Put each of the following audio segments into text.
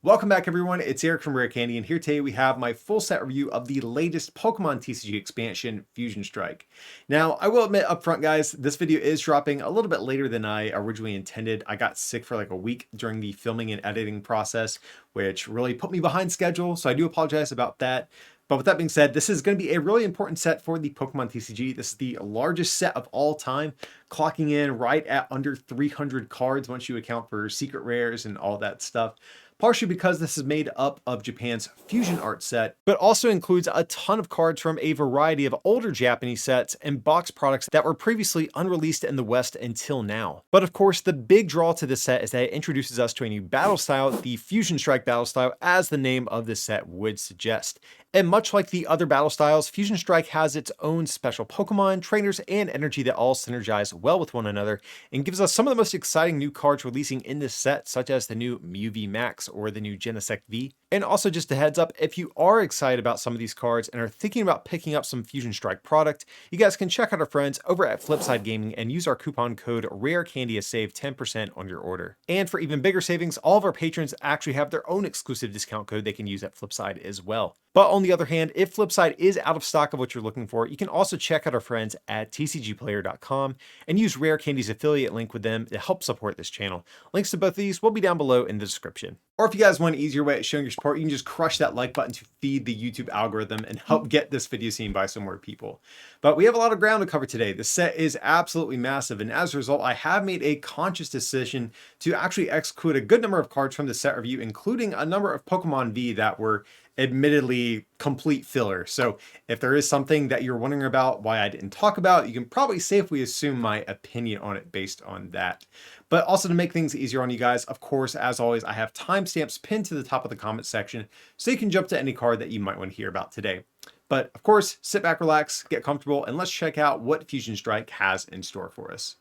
Welcome back everyone, it's Eric from Rare Candy, and here today we have my full set review of the latest Pokemon TCG expansion, Fusion Strike. Now, I will admit up front guys, this video is dropping a little bit later than I originally intended. I got sick for like a week during the filming and editing process, which really put me behind schedule, so I do apologize about that. But with that being said, this is going to be a really important set for the Pokemon TCG. This is the largest set of all time, clocking in right at under 300 cards once you account for secret rares and all that stuff. Partially because this is made up of Japan's fusion art set, but also includes a ton of cards from a variety of older Japanese sets and box products that were previously unreleased in the West until now. But of course, the big draw to this set is that it introduces us to a new battle style, the Fusion Strike battle style, as the name of the set would suggest. And much like the other battle styles, Fusion Strike has its own special Pokemon, trainers, and energy that all synergize well with one another, and gives us some of the most exciting new cards releasing in this set, such as the new Mew VMAX or the new Genesect V. And also just a heads up, if you are excited about some of these cards and are thinking about picking up some Fusion Strike product, you guys can check out our friends over at Flipside Gaming and use our coupon code RARECANDY to save 10% on your order. And for even bigger savings, all of our patrons actually have their own exclusive discount code they can use at Flipside as well. But on the other hand, if Flipside is out of stock of what you're looking for, you can also check out our friends at tcgplayer.com and use Rare Candy's affiliate link with them to help support this channel. Links to both of these will be down below in the description. Or if you guys want an easier way of showing your support, you can just crush that like button to feed the YouTube algorithm and help get this video seen by some more people. But we have a lot of ground to cover today. The set is absolutely massive, and as a result, I have made a conscious decision to actually exclude a good number of cards from the set review, including a number of Pokemon V that were admittedly complete filler. So if there is something that you're wondering about why I didn't talk about, you can probably safely assume my opinion on it based on that. But also to make things easier on you guys, of course, as always, I have timestamps pinned to the top of the comment section so you can jump to any card that you might want to hear about today. But of course, sit back, relax, get comfortable, and let's check out what Fusion Strike has in store for us.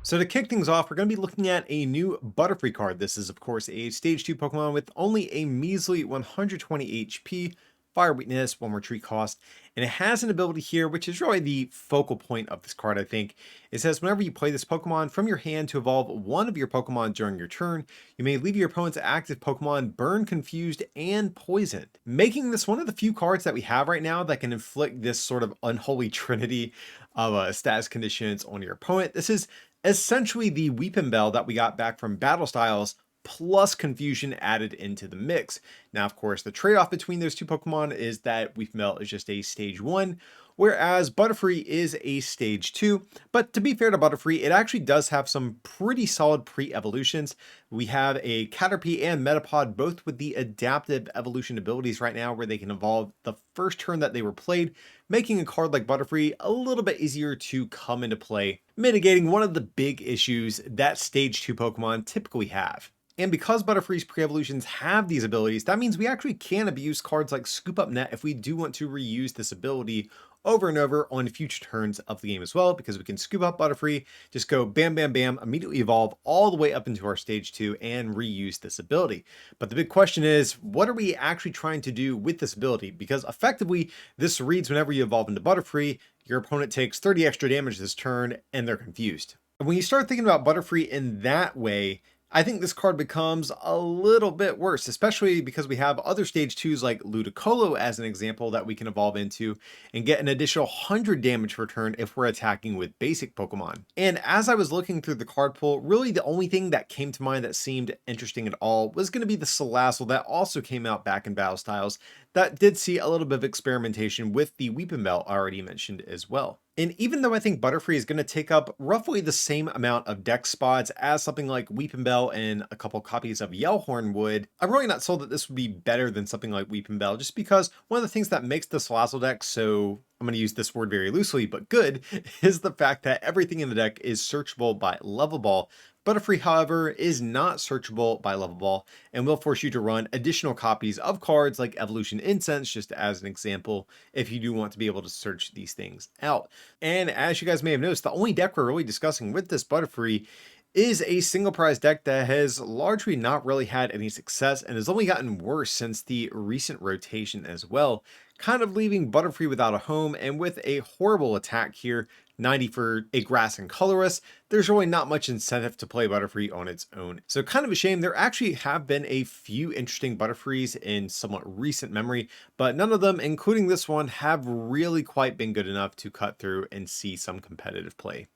So to kick things off, we're going to be looking at a new Butterfree card. This is, of course, a Stage 2 Pokemon with only a measly 120 HP, Fire Weakness, 1 Retreat cost, and it has an ability here, which is really the focal point of this card, I think. It says whenever you play this Pokemon from your hand to evolve one of your Pokemon during your turn, you may leave your opponent's active Pokemon burned, confused, and poisoned, making this one of the few cards that we have right now that can inflict this sort of unholy trinity of status conditions on your opponent. This is essentially the Weepinbell that we got back from Battle Styles, plus Confusion added into the mix. Now, of course, the trade-off between those two Pokemon is that Weepinbell is just a Stage 1, whereas Butterfree is a Stage 2. But to be fair to Butterfree, it actually does have some pretty solid pre-evolutions. We have a Caterpie and Metapod, both with the adaptive evolution abilities right now, where they can evolve the first turn that they were played, making a card like Butterfree a little bit easier to come into play, mitigating one of the big issues that Stage 2 Pokemon typically have. And because Butterfree's pre-evolutions have these abilities, that means we actually can abuse cards like Scoop Up Net if we do want to reuse this ability over and over on future turns of the game as well, because we can scoop up Butterfree, just go bam, bam, bam, immediately evolve all the way up into our Stage 2 and reuse this ability. But the big question is, what are we actually trying to do with this ability? Because effectively, this reads whenever you evolve into Butterfree, your opponent takes 30 extra damage this turn, and they're confused. And when you start thinking about Butterfree in that way, I think this card becomes a little bit worse, especially because we have other Stage 2s like Ludicolo as an example that we can evolve into and get an additional 100 damage per turn if we're attacking with basic Pokemon. And as I was looking through the card pool, really the only thing that came to mind that seemed interesting at all was going to be the Salazzle that also came out back in Battle Styles that did see a little bit of experimentation with the Weepinbell already mentioned as well. And even though I think Butterfree is going to take up roughly the same amount of deck spots as something like Weepinbell and a couple copies of Yellhorn would, I'm really not sold that this would be better than something like Weepinbell, just because one of the things that makes the Salazzle deck so, I'm going to use this word very loosely, but good, is the fact that everything in the deck is searchable by Level Ball. Butterfree, however, is not searchable by Level Ball and will force you to run additional copies of cards like Evolution Incense, just as an example, if you do want to be able to search these things out. And as you guys may have noticed, the only deck we're really discussing with this Butterfree is a single prize deck that has largely not really had any success and has only gotten worse since the recent rotation as well, kind of leaving Butterfree without a home, and with a horrible attack here, 90 for a grass and colorless, there's really not much incentive to play Butterfree on its own. So kind of a shame. There actually have been a few interesting Butterfrees in somewhat recent memory, but none of them, including this one, have really quite been good enough to cut through and see some competitive play.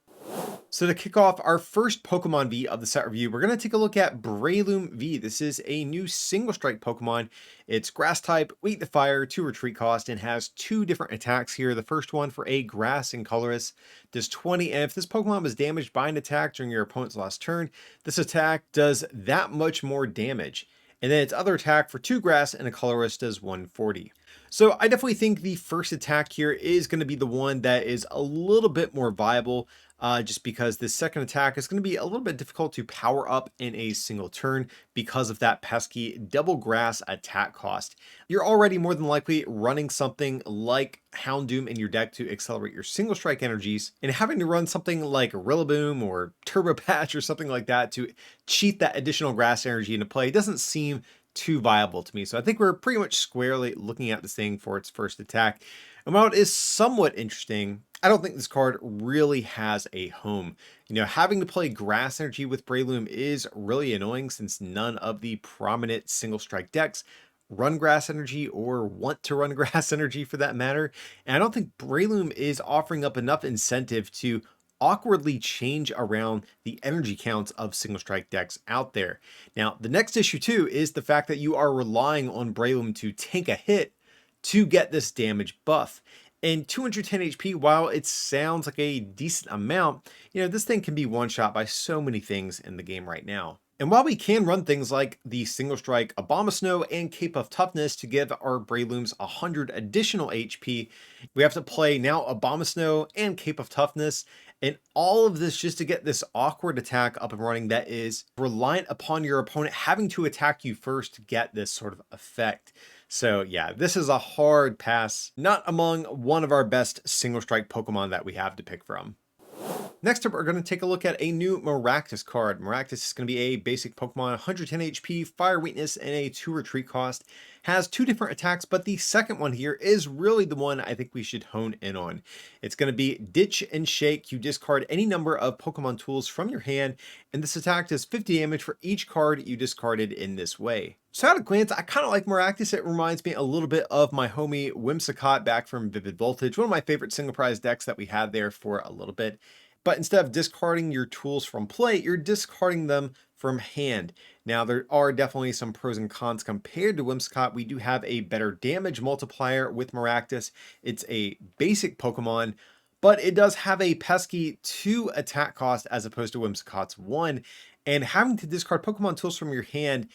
So to kick off our first Pokemon V of the set review, we're going to take a look at Breloom V. This is a new single strike Pokemon. It's grass type, weak to fire, 2 retreat cost, and has 2 different attacks here. The first one for a grass and colorless does 20, and if this Pokemon was damaged by an attack during your opponent's last turn, this attack does that much more damage. And then its other attack for 2 grass and a colorless does 140. So I definitely think the first attack here is going to be the one that is a little bit more viable, just because this second attack is going to be a little bit difficult to power up in a single turn because of that pesky double grass attack cost. You're already more than likely running something like Houndoom in your deck to accelerate your single strike energies, and having to run something like Rillaboom or Turbo Patch or something like that to cheat that additional grass energy into play doesn't seem too viable to me. So I think we're pretty much squarely looking at this thing for its first attack. And while it is somewhat interesting, I don't think this card really has a home. You know, having to play grass energy with Breloom is really annoying since none of the prominent single strike decks run grass energy or want to run grass energy for that matter. And I don't think Breloom is offering up enough incentive to awkwardly change around the energy counts of single strike decks out there. Now, the next issue too is the fact that you are relying on Breloom to take a hit to get this damage buff. And 210 HP, while it sounds like a decent amount, you know, this thing can be one-shot by so many things in the game right now. And while we can run things like the Single Strike Abomasnow and Cape of Toughness to give our Brelooms 100 additional HP, we have to play now Abomasnow and Cape of Toughness, and all of this just to get this awkward attack up and running that is reliant upon your opponent having to attack you first to get this sort of effect. So yeah, this is a hard pass, not among one of our best single strike Pokemon that we have to pick from. Next up, we're going to take a look at a new Maractus card. Maractus is going to be a basic Pokemon, 110 HP, fire weakness, and a 2 retreat cost. Has 2 different attacks, but the second one here is really the one I think we should hone in on. It's going to be Ditch and Shake. You discard any number of Pokemon tools from your hand, and this attack does 50 damage for each card you discarded in this way. So at a glance, I kind of like Maractus. It reminds me a little bit of my homie Whimsicott back from Vivid Voltage, one of my favorite single prize decks that we had there for a little bit. But instead of discarding your tools from play, you're discarding them from hand. Now, there are definitely some pros and cons compared to Whimsicott. We do have a better damage multiplier with Maractus. It's a basic Pokemon, but it does have a pesky 2 attack cost as opposed to Whimsicott's 1. And having to discard Pokemon tools from your hand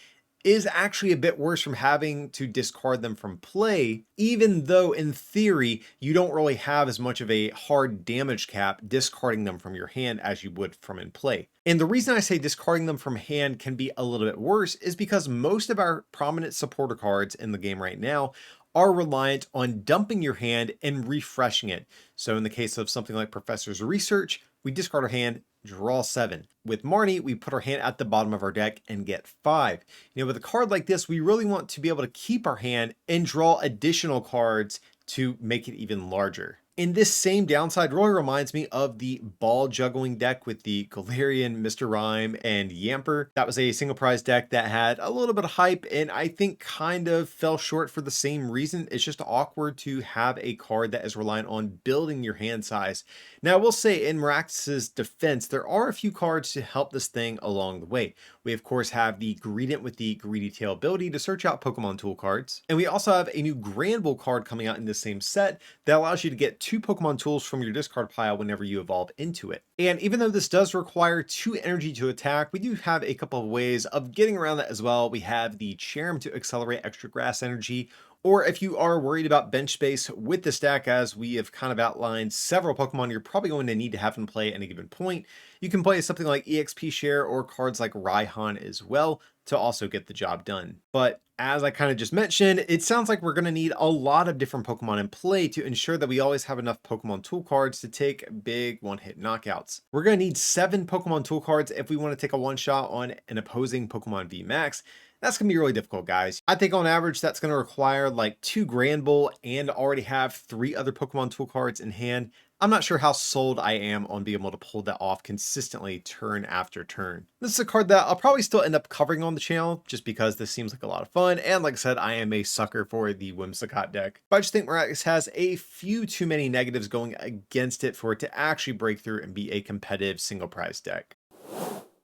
is actually a bit worse from having to discard them from play, even though in theory you don't really have as much of a hard damage cap discarding them from your hand as you would from in play. And the reason I say discarding them from hand can be a little bit worse is because most of our prominent supporter cards in the game right now are reliant on dumping your hand and refreshing it. So in the case of something like Professor's Research, we discard our hand, draw 7. With Marnie, we put our hand at the bottom of our deck and get 5. You know, with a card like this, we really want to be able to keep our hand and draw additional cards to make it even larger. And this same downside really reminds me of the ball juggling deck with the Galarian, Mr. Rhyme, and Yamper. That was a single prize deck that had a little bit of hype and I think kind of fell short for the same reason. It's just awkward to have a card that is reliant on building your hand size. Now, I will say in Maractus's defense, there are a few cards to help this thing along the way. We, of course, have the Greedent with the Greedy Tail ability to search out Pokemon tool cards. And we also have a new Granbull card coming out in the same set that allows you to get 2 Pokemon tools from your discard pile whenever you evolve into it. And even though this does require 2 energy to attack, we do have a couple of ways of getting around that as well. We have the Cherrim to accelerate extra grass energy, or if you are worried about bench space with this deck, as we have kind of outlined several Pokemon you're probably going to need to have in play at any given point, you can play something like EXP Share or cards like Raihan as well to also get the job done. But as I kind of just mentioned, it sounds like we're going to need a lot of different Pokemon in play to ensure that we always have enough Pokemon tool cards to take big one-hit knockouts. We're going to need 7 Pokemon tool cards if we want to take a one-shot on an opposing Pokemon VMAX. That's going to be really difficult, guys. I think on average, that's going to require like 2 Grand Bull and already have 3 other Pokemon tool cards in hand. I'm not sure how sold I am on being able to pull that off consistently turn after turn. This is a card that I'll probably still end up covering on the channel just because this seems like a lot of fun. And like I said, I am a sucker for the Whimsicott deck. But I just think Miraculous has a few too many negatives going against it for it to actually break through and be a competitive single prize deck.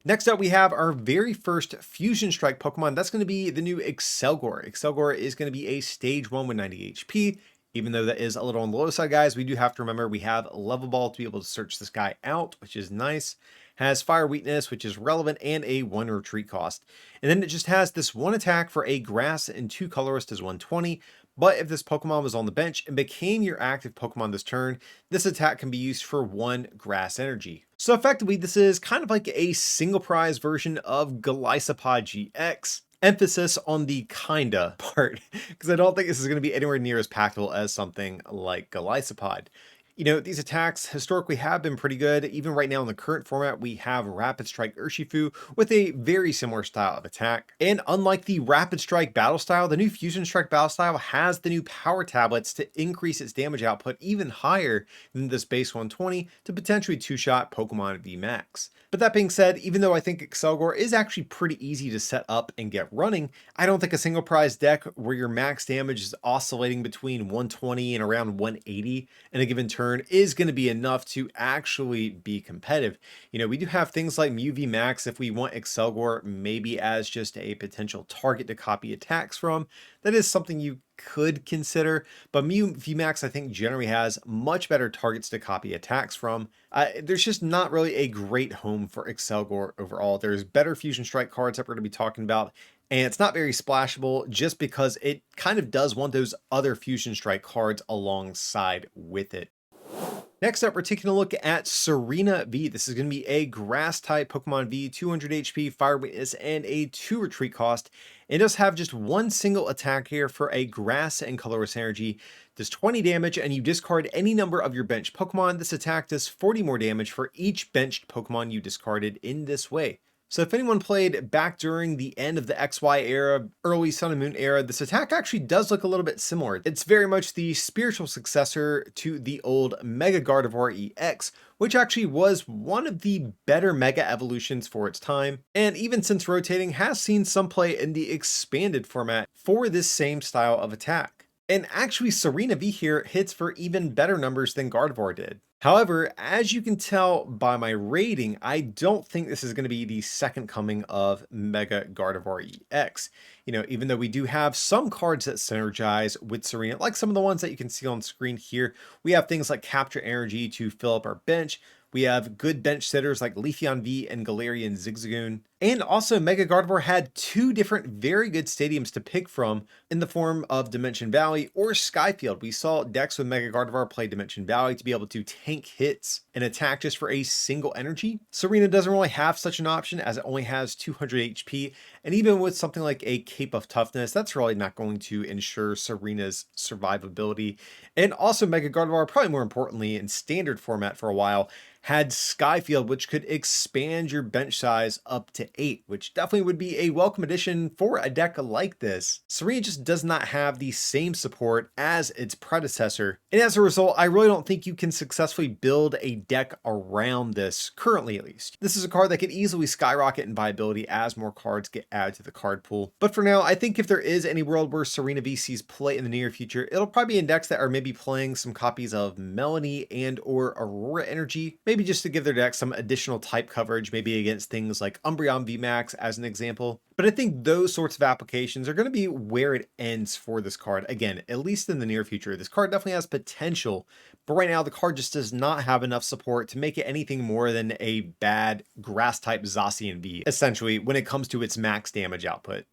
Next up, we have our very first Fusion Strike Pokemon. That's going to be the new Excelgor. Excelgor is going to be a stage 1 with 90 HP. Even though that is a little on the low side, guys, we do have to remember we have Level Ball to be able to search this guy out, which is nice. Has Fire Weakness, which is relevant, and a 1 retreat cost. And then it just has this 1 attack for a Grass and 2 Colorless is 120. But if this Pokemon was on the bench and became your active Pokemon this turn, this attack can be used for 1 Grass Energy. So effectively, this is kind of like a single prize version of Golisopod GX. Emphasis on the kinda part, because I don't think this is going to be anywhere near as packable as something like Golisopod. You know, these attacks historically have been pretty good. Even right now in the current format, we have Rapid Strike Urshifu with a very similar style of attack. And unlike the Rapid Strike battle style, the new Fusion Strike battle style has the new power tablets to increase its damage output even higher than this base 120 to potentially two-shot Pokemon VMAX. But that being said, even though I think Excelgor is actually pretty easy to set up and get running, I don't think a single prize deck where your max damage is oscillating between 120 and around 180 in a given turn is going to be enough to actually be competitive. You know, we do have things like Mew VMAX if we want Excelgor maybe as just a potential target to copy attacks from. That is something you could consider, but Mew VMAX I think generally has much better targets to copy attacks from. There's just not really a great home for Excelgor overall. There's better Fusion Strike cards that we're going to be talking about, and it's not very splashable just because it kind of does want those other Fusion Strike cards alongside with it. Next up, we're taking a look at Serena V. This is going to be a grass type Pokemon V, 200 HP, Fire Witness, and a 2 retreat cost. It does have just 1 single attack here for a grass and colorless energy. Does 20 damage, and you discard any number of your benched Pokemon. This attack does 40 more damage for each benched Pokemon you discarded in this way. So if anyone played back during the end of the XY era, early Sun and Moon era, this attack actually does look a little bit similar. It's very much the spiritual successor to the old Mega Gardevoir EX, which actually was one of the better Mega evolutions for its time, and even since rotating has seen some play in the expanded format for this same style of attack. And actually Serena V here hits for even better numbers than Gardevoir did. However, as you can tell by my rating, I don't think this is going to be the second coming of Mega Gardevoir EX. You know, even though we do have some cards that synergize with Serena, like some of the ones that you can see on screen here, we have things like Capture Energy to fill up our bench. We have good bench sitters like Leafeon V and Galarian Zigzagoon. And also Mega Gardevoir had 2 different very good stadiums to pick from in the form of Dimension Valley or Skyfield. We saw decks with Mega Gardevoir play Dimension Valley to be able to tank hits and attack just for a single energy. Serena doesn't really have such an option as it only has 200 HP. And even with something like a Cape of Toughness, that's really not going to ensure Serena's survivability. And also Mega Gardevoir, probably more importantly in standard format for a while, had Skyfield, which could expand your bench size up to 8, which definitely would be a welcome addition for a deck like this. Serena just does not have the same support as its predecessor, and as a result, I really don't think you can successfully build a deck around this, currently at least. This is a card that could easily skyrocket in viability as more cards get added to the card pool. But for now, I think if there is any world where Serena V sees play in the near future, it'll probably be in decks that are maybe playing some copies of Melanie and or Aurora Energy, maybe just to give their deck some additional type coverage, maybe against things like Umbreon VMAX as an example. But I think those sorts of applications are going to be where it ends for this card. Again, at least in the near future, this card definitely has potential, but right now the card just does not have enough support to make it anything more than a bad grass type Zacian V, essentially, when it comes to its max damage output.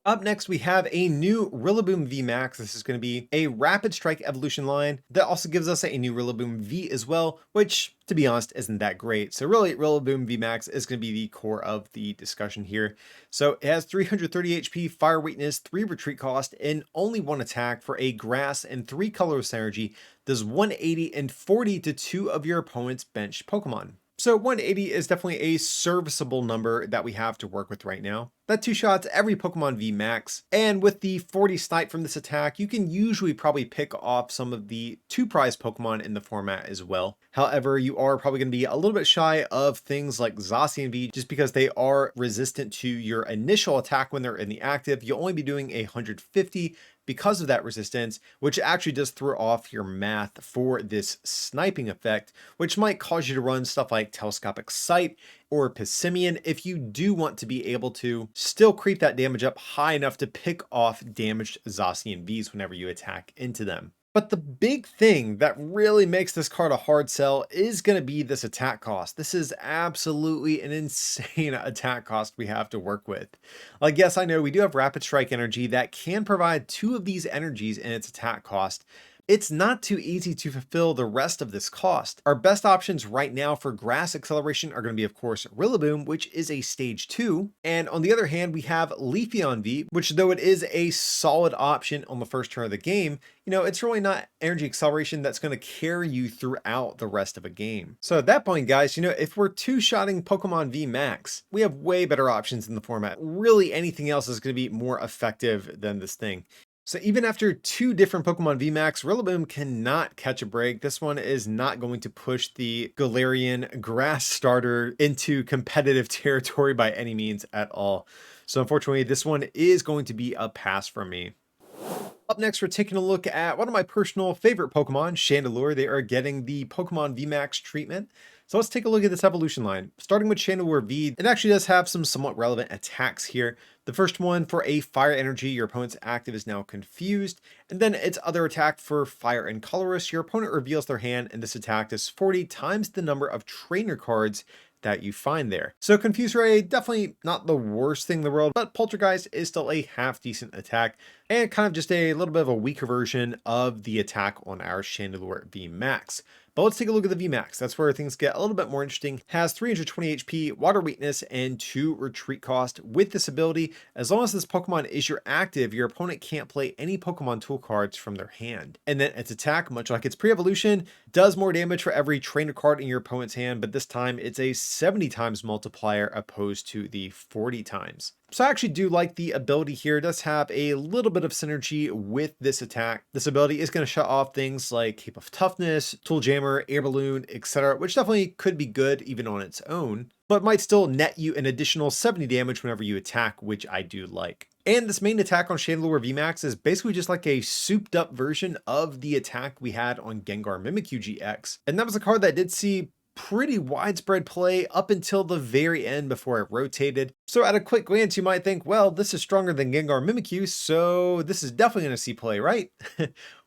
Up next, we have a new Rillaboom VMAX. This is going to be a Rapid Strike evolution line that also gives us a new Rillaboom V as well, which, to be honest, isn't that great. So really, Rillaboom VMAX is going to be the core of the discussion here. So it has 330 HP, Fire Weakness, 3 retreat cost, and only 1 attack for a Grass and 3 colorless energy. Does 180 and 40 to 2 of your opponent's benched Pokemon. So 180 is definitely a serviceable number that we have to work with right now. That 2 shots every Pokemon VMAX, and with the 40 snipe from this attack, you can usually probably pick off some of the 2 prize Pokemon in the format as well. However, you are probably going to be a little bit shy of things like Zacian V just because they are resistant to your initial attack when they're in the active. You'll only be doing 150 because of that resistance, which actually does throw off your math for this sniping effect, which might cause you to run stuff like Telescopic Sight or Pissimian if you do want to be able to still creep that damage up high enough to pick off damaged Zacian Vs whenever you attack into them. But the big thing that really makes this card a hard sell is going to be this attack cost. This is absolutely an insane attack cost we have to work with. Like, yes, I know we do have Rapid Strike energy that can provide 2 of these energies in its attack cost. It's not too easy to fulfill the rest of this cost. Our best options right now for grass acceleration are going to be, of course, Rillaboom, which is a stage 2. And on the other hand, we have Leafeon V, which though it is a solid option on the first turn of the game, it's really not energy acceleration that's going to carry you throughout the rest of a game. So at that point, guys, if we're 2-shotting Pokemon VMAX, we have way better options in the format. Really, anything else is going to be more effective than this thing. So even after 2 different Pokemon VMAX, Rillaboom cannot catch a break. This one is not going to push the Galarian grass starter into competitive territory by any means at all. So unfortunately, this one is going to be a pass from me. Up next, we're taking a look at one of my personal favorite Pokemon, Chandelure. They are getting the Pokemon VMAX treatment. So let's take a look at this evolution line. Starting with Chandelure V, it actually does have some somewhat relevant attacks here. The first one for a fire energy, your opponent's active is now confused. And then its other attack for fire and colorless, your opponent reveals their hand, and this attack does 40 times the number of trainer cards that you find there. So Confuse Ray, definitely not the worst thing in the world, but Poltergeist is still a half decent attack and kind of just a little bit of a weaker version of the attack on our Chandelure VMAX. But let's take a look at the VMAX. That's where things get a little bit more interesting. Has 320 HP, water weakness, and 2 retreat cost. With this ability, as long as this Pokemon is your active, your opponent can't play any Pokemon tool cards from their hand. And then its attack, much like its pre-evolution, does more damage for every trainer card in your opponent's hand, but this time it's a 70 times multiplier opposed to the 40 times. So I actually do like the ability here. It does have a little bit of synergy with this attack. This ability is going to shut off things like Cape of Toughness, Tool Jammer, Air Balloon, etc., which definitely could be good even on its own, but might still net you an additional 70 damage whenever you attack, which I do like. And this main attack on Chandelure VMAX is basically just like a souped up version of the attack we had on Gengar Mimikyu GX. And that was a card that did see pretty widespread play up until the very end before it rotated. So at a quick glance, you might think, well, this is stronger than Gengar Mimikyu, so this is definitely going to see play, right?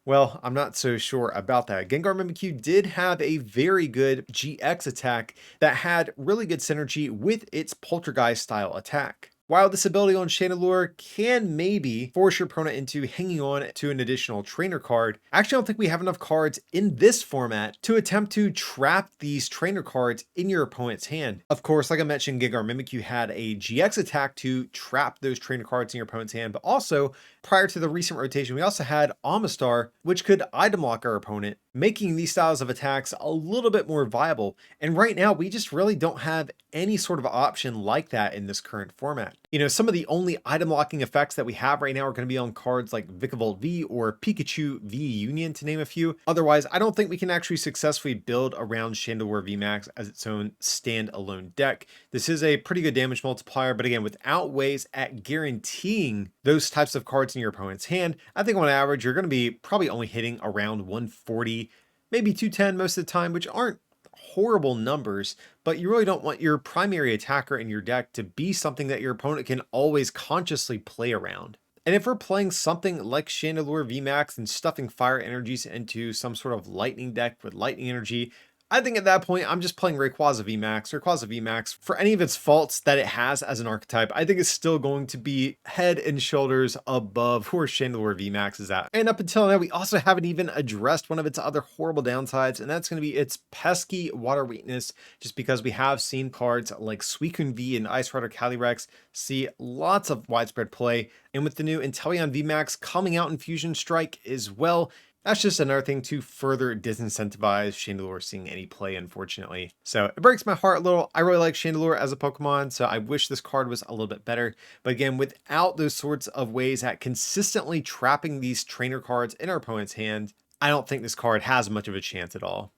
Well, I'm not so sure about that. Gengar Mimikyu did have a very good GX attack that had really good synergy with its Poltergeist style attack. While this ability on Chandelure can maybe force your opponent into hanging on to an additional trainer card, I actually don't think we have enough cards in this format to attempt to trap these trainer cards in your opponent's hand. Of course, like I mentioned, Gengar Mimikyu had a GX attack to trap those trainer cards in your opponent's hand, but also prior to the recent rotation, we also had Amistar, which could item lock our opponent, making these styles of attacks a little bit more viable. And right now, we just really don't have any sort of option like that in this current format. Some of the only item locking effects that we have right now are going to be on cards like Vikavolt V or Pikachu V Union, to name a few. Otherwise, I don't think we can actually successfully build around Chandelure VMAX as its own standalone deck. This is a pretty good damage multiplier, but again, without ways at guaranteeing those types of cards in your opponent's hand, I think on average, you're going to be probably only hitting around 140, maybe 210 most of the time, which aren't horrible numbers, but you really don't want your primary attacker in your deck to be something that your opponent can always consciously play around. And if we're playing something like Chandelure VMAX and stuffing fire energies into some sort of lightning deck with lightning energy, I think at that point, I'm just playing Rayquaza VMAX. Rayquaza VMAX, for any of its faults that it has as an archetype, I think it's still going to be head and shoulders above where Chandelure VMAX is at. And up until now, we also haven't even addressed one of its other horrible downsides, and that's going to be its pesky water weakness, just because we have seen cards like Suicune V and Ice Rider Calyrex see lots of widespread play. And with the new Inteleon VMAX coming out in Fusion Strike as well, That's just another thing to further disincentivize Chandelure seeing any play, unfortunately. So it breaks my heart a little. I really like Chandelure as a Pokemon, so I wish this card was a little bit better. But again, without those sorts of ways at consistently trapping these trainer cards in our opponent's hand, I don't think this card has much of a chance at all.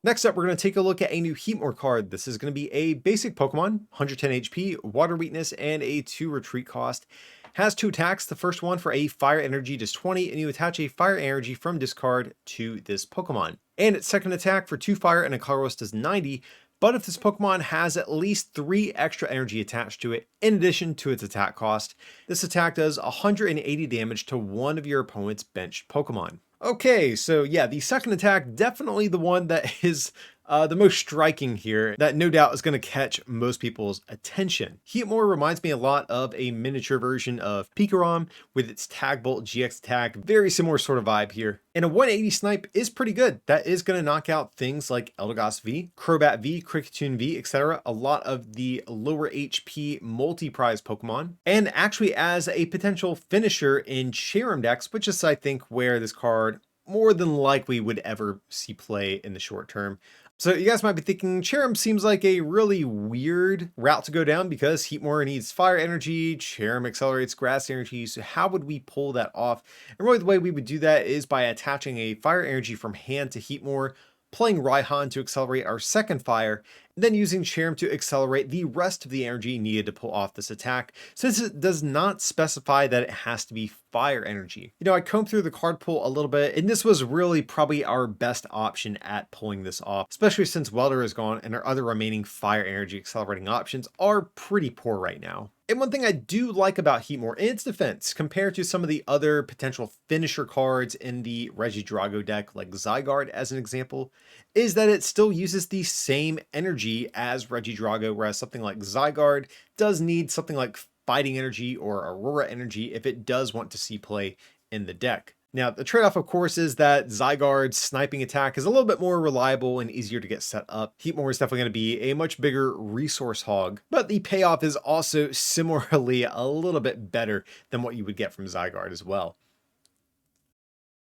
Next up, we're going to take a look at a new Heatmor card. This is going to be a basic Pokemon, 110 HP, water weakness, and a 2 retreat cost. Has 2 attacks. The first one for a fire energy does 20, and you attach a fire energy from discard to this Pokemon. And its second attack for 2 fire and a colorless does 90, but if this Pokemon has at least 3 extra energy attached to it, in addition to its attack cost, this attack does 180 damage to one of your opponent's benched Pokemon. Okay, so yeah, the second attack, definitely the one that is the most striking here, that no doubt is going to catch most people's attention. Heatmor reminds me a lot of a miniature version of Pikarom with its Tag Bolt GX attack, very similar sort of vibe here. And a 180 snipe is pretty good. That is going to knock out things like Eldegoss V, Crobat V, Kricketune V, etc. A lot of the lower HP multi-prize Pokemon. And actually as a potential finisher in Cherim decks, which is I think where this card more than likely would ever see play in the short term. So you guys might be thinking, Cherim seems like a really weird route to go down because Heatmor needs fire energy, Cherim accelerates grass energy, so how would we pull that off? And really the way we would do that is by attaching a fire energy from hand to Heatmor, playing Raihan to accelerate our second fire, and then using Cherim to accelerate the rest of the energy needed to pull off this attack, since it does not specify that it has to be fire energy. You know, I combed through the card pool a little bit, and this was really probably our best option at pulling this off, especially since Welder is gone and our other remaining fire energy accelerating options are pretty poor right now. And one thing I do like about Heatmor in its defense, compared to some of the other potential finisher cards in the Regidrago deck, like Zygarde as an example, is that it still uses the same energy as Regidrago, whereas something like Zygarde does need something like fighting energy or Aurora energy if it does want to see play in the deck. Now, the trade-off, of course, is that Zygarde's sniping attack is a little bit more reliable and easier to get set up. Heatmor is definitely going to be a much bigger resource hog, but the payoff is also similarly a little bit better than what you would get from Zygarde as well.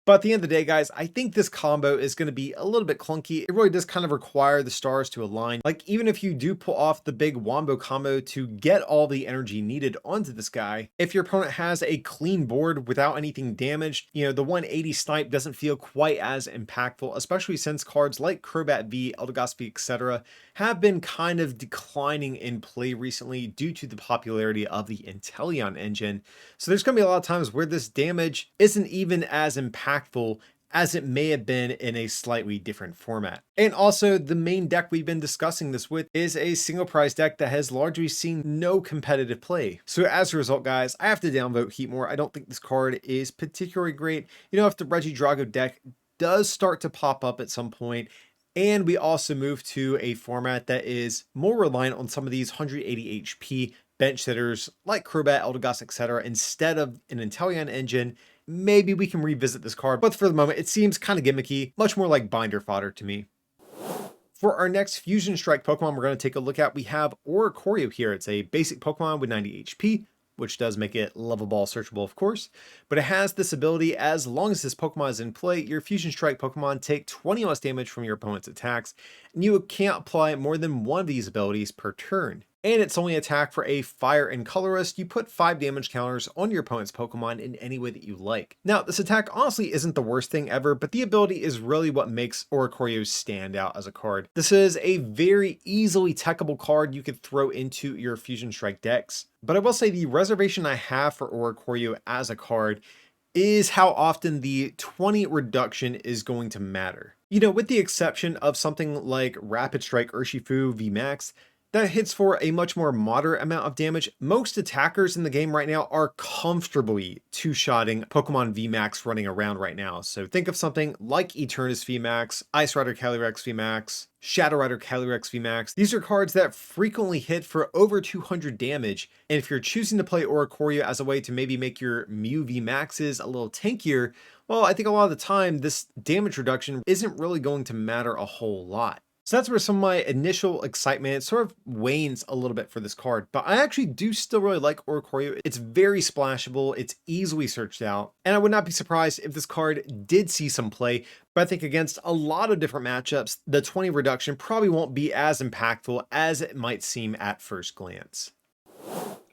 But at the end of the day, guys, I think this combo is going to be a little bit clunky. It really does kind of require the stars to align. Like, even if you do pull off the big Wombo combo to get all the energy needed onto this guy, if your opponent has a clean board without anything damaged, you know, the 180 snipe doesn't feel quite as impactful, especially since cards like Crobat V, Eldegoss V, etc. have been kind of declining in play recently due to the popularity of the Inteleon engine. So there's going to be a lot of times where this damage isn't even as impactful as it may have been in a slightly different format. And also, the main deck we've been discussing this with is a single prize deck that has largely seen no competitive play. So as a result, guys, I have to downvote Heatmor. I don't think this card is particularly great. You know, if the Regidrago deck does start to pop up at some point, and we also move to a format that is more reliant on some of these 180 HP bench hitters like Crobat, Eldegoss, etc. instead of an Inteleon engine, maybe we can revisit this card, but for the moment, it seems kind of gimmicky, much more like binder fodder to me. For our next Fusion Strike Pokemon we're going to take a look at, we have Oricorio here. It's a basic Pokemon with 90 HP, which does make it level ball searchable, of course, but it has this ability: as long as this Pokemon is in play, your Fusion Strike Pokemon take 20 less damage from your opponent's attacks, and you can't apply more than one of these abilities per turn. And it's only attack for a fire and colorless. You put 5 damage counters on your opponent's Pokemon in any way that you like. Now, this attack honestly isn't the worst thing ever, but the ability is really what makes Oricorio stand out as a card. This is a very easily techable card you could throw into your Fusion Strike decks. But I will say the reservation I have for Oricorio as a card is how often the 20 reduction is going to matter. You know, with the exception of something like Rapid Strike Urshifu VMAX, that hits for a much more moderate amount of damage. Most attackers in the game right now are comfortably two-shotting Pokemon VMAX running around right now. So think of something like Eternus VMAX, Ice Rider Calyrex VMAX, Shadow Rider Calyrex VMAX. These are cards that frequently hit for over 200 damage. And if you're choosing to play Oricorio as a way to maybe make your Mew VMAXs a little tankier, well, I think a lot of the time this damage reduction isn't really going to matter a whole lot. So that's where some of my initial excitement sort of wanes a little bit for this card, but I actually do still really like Oricorio. It's very splashable, it's easily searched out, and I would not be surprised if this card did see some play, but I think against a lot of different matchups, the 20 reduction probably won't be as impactful as it might seem at first glance.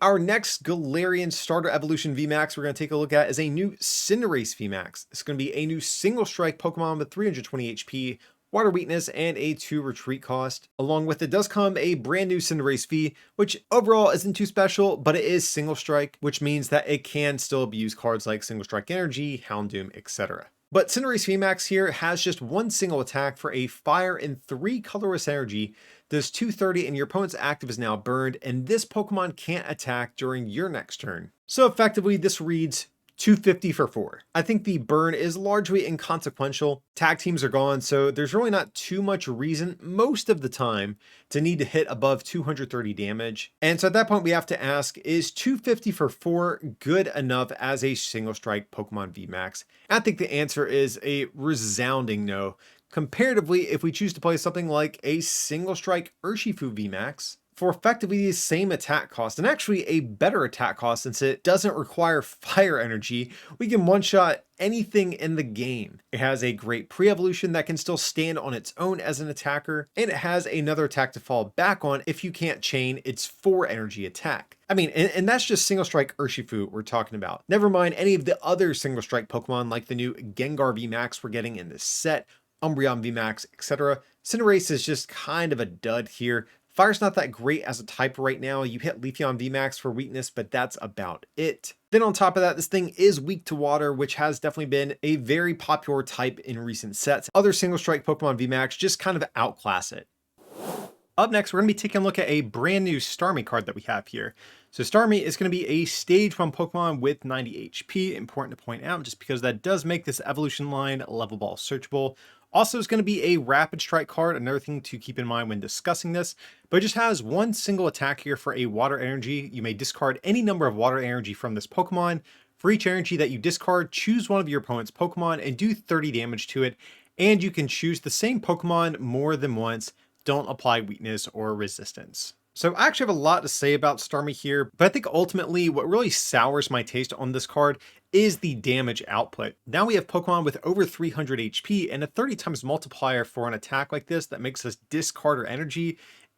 Our next Galarian Starter Evolution VMAX we're going to take a look at is a new Cinderace VMAX. It's going to be a new single strike Pokemon with 320 HP, water weakness, and a 2 retreat cost. Along with it does come a brand new Cinderace V, which overall isn't too special, but it is single strike, which means that it can still abuse cards like Single Strike Energy, Houndoom, etc. But Cinderace VMAX here has just one single attack for a fire and 3 colorless energy, does 230 and your opponent's active is now burned, and this Pokemon can't attack during your next turn. So effectively this reads 250 for 4. I think the burn is largely inconsequential. Tag teams are gone, so there's really not too much reason most of the time to need to hit above 230 damage. And so at that point we have to ask, is 250 for 4 good enough as a single strike Pokemon VMAX? I think the answer is a resounding no. Comparatively, if we choose to play something like a single strike Urshifu VMAX, for effectively the same attack cost, and actually a better attack cost since it doesn't require fire energy, we can one-shot anything in the game. It has a great pre-evolution that can still stand on its own as an attacker, and it has another attack to fall back on if you can't chain its 4 energy attack. I mean, and that's just single strike Urshifu we're talking about. Never mind any of the other single strike Pokemon like the new Gengar VMAX we're getting in this set, Umbreon VMAX, etc. Cinderace is just kind of a dud here. Fire's not that great as a type right now. You hit Leafeon VMAX for weakness, but that's about it. Then on top of that, this thing is weak to water, which has definitely been a very popular type in recent sets. Other single strike Pokemon VMAX just kind of outclass it. Up next, we're going to be taking a look at a brand new Starmie card that we have here. So Starmie is going to be a stage 1 Pokemon with 90 HP. Important to point out just because that does make this evolution line level ball searchable. Also, it's going to be a Rapid Strike card, another thing to keep in mind when discussing this, but it just has one single attack here for a water energy. You may discard any number of water energy from this Pokemon. For each energy that you discard, choose one of your opponent's Pokemon and do 30 damage to it, and you can choose the same Pokemon more than once. Don't apply weakness or resistance. So I actually have a lot to say about Starmie here, but I think ultimately what really sours my taste on this card is the damage output. Now we have Pokemon with over 300 HP, and a 30 times multiplier for an attack like this that makes us discard our energy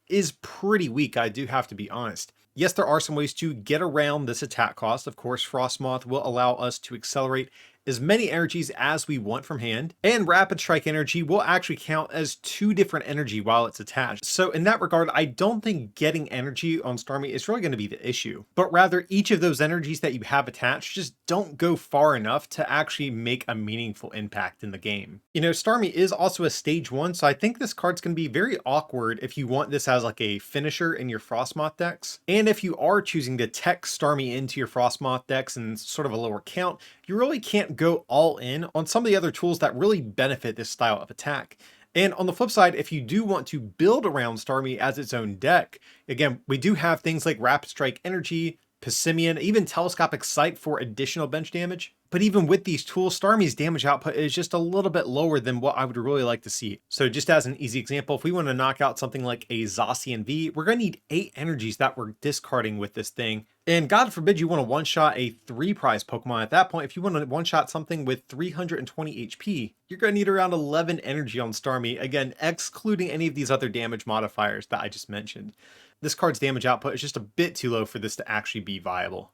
is pretty weak, I do have to be honest. Yes, there are some ways to get around this attack cost. Of course, Frostmoth will allow us to accelerate as many energies as we want from hand, and Rapid Strike energy will actually count as 2 different energy while it's attached. So in that regard, I don't think getting energy on Starmie is really going to be the issue, but rather each of those energies that you have attached just don't go far enough to actually make a meaningful impact in the game. You know, Starmie is also a stage 1, so I think this card's going to be very awkward if you want this as like a finisher in your Frostmoth decks. And if you are choosing to tech Starmie into your Frostmoth decks in sort of a lower count, you really can't go all in on some of the other tools that really benefit this style of attack. And on the flip side, if you do want to build around Starmie as its own deck, again, we do have things like Rapid Strike Energy, Pissimian, even Telescopic Sight for additional bench damage. But even with these tools, Starmie's damage output is just a little bit lower than what I would really like to see. So just as an easy example, if we want to knock out something like a Zacian V, we're going to need 8 energies that we're discarding with this thing. And God forbid you want to one-shot a 3-prize Pokemon. At that point, if you want to one-shot something with 320 HP, you're going to need around 11 energy on Starmie, again, excluding any of these other damage modifiers that I just mentioned. This card's damage output is just a bit too low for this to actually be viable.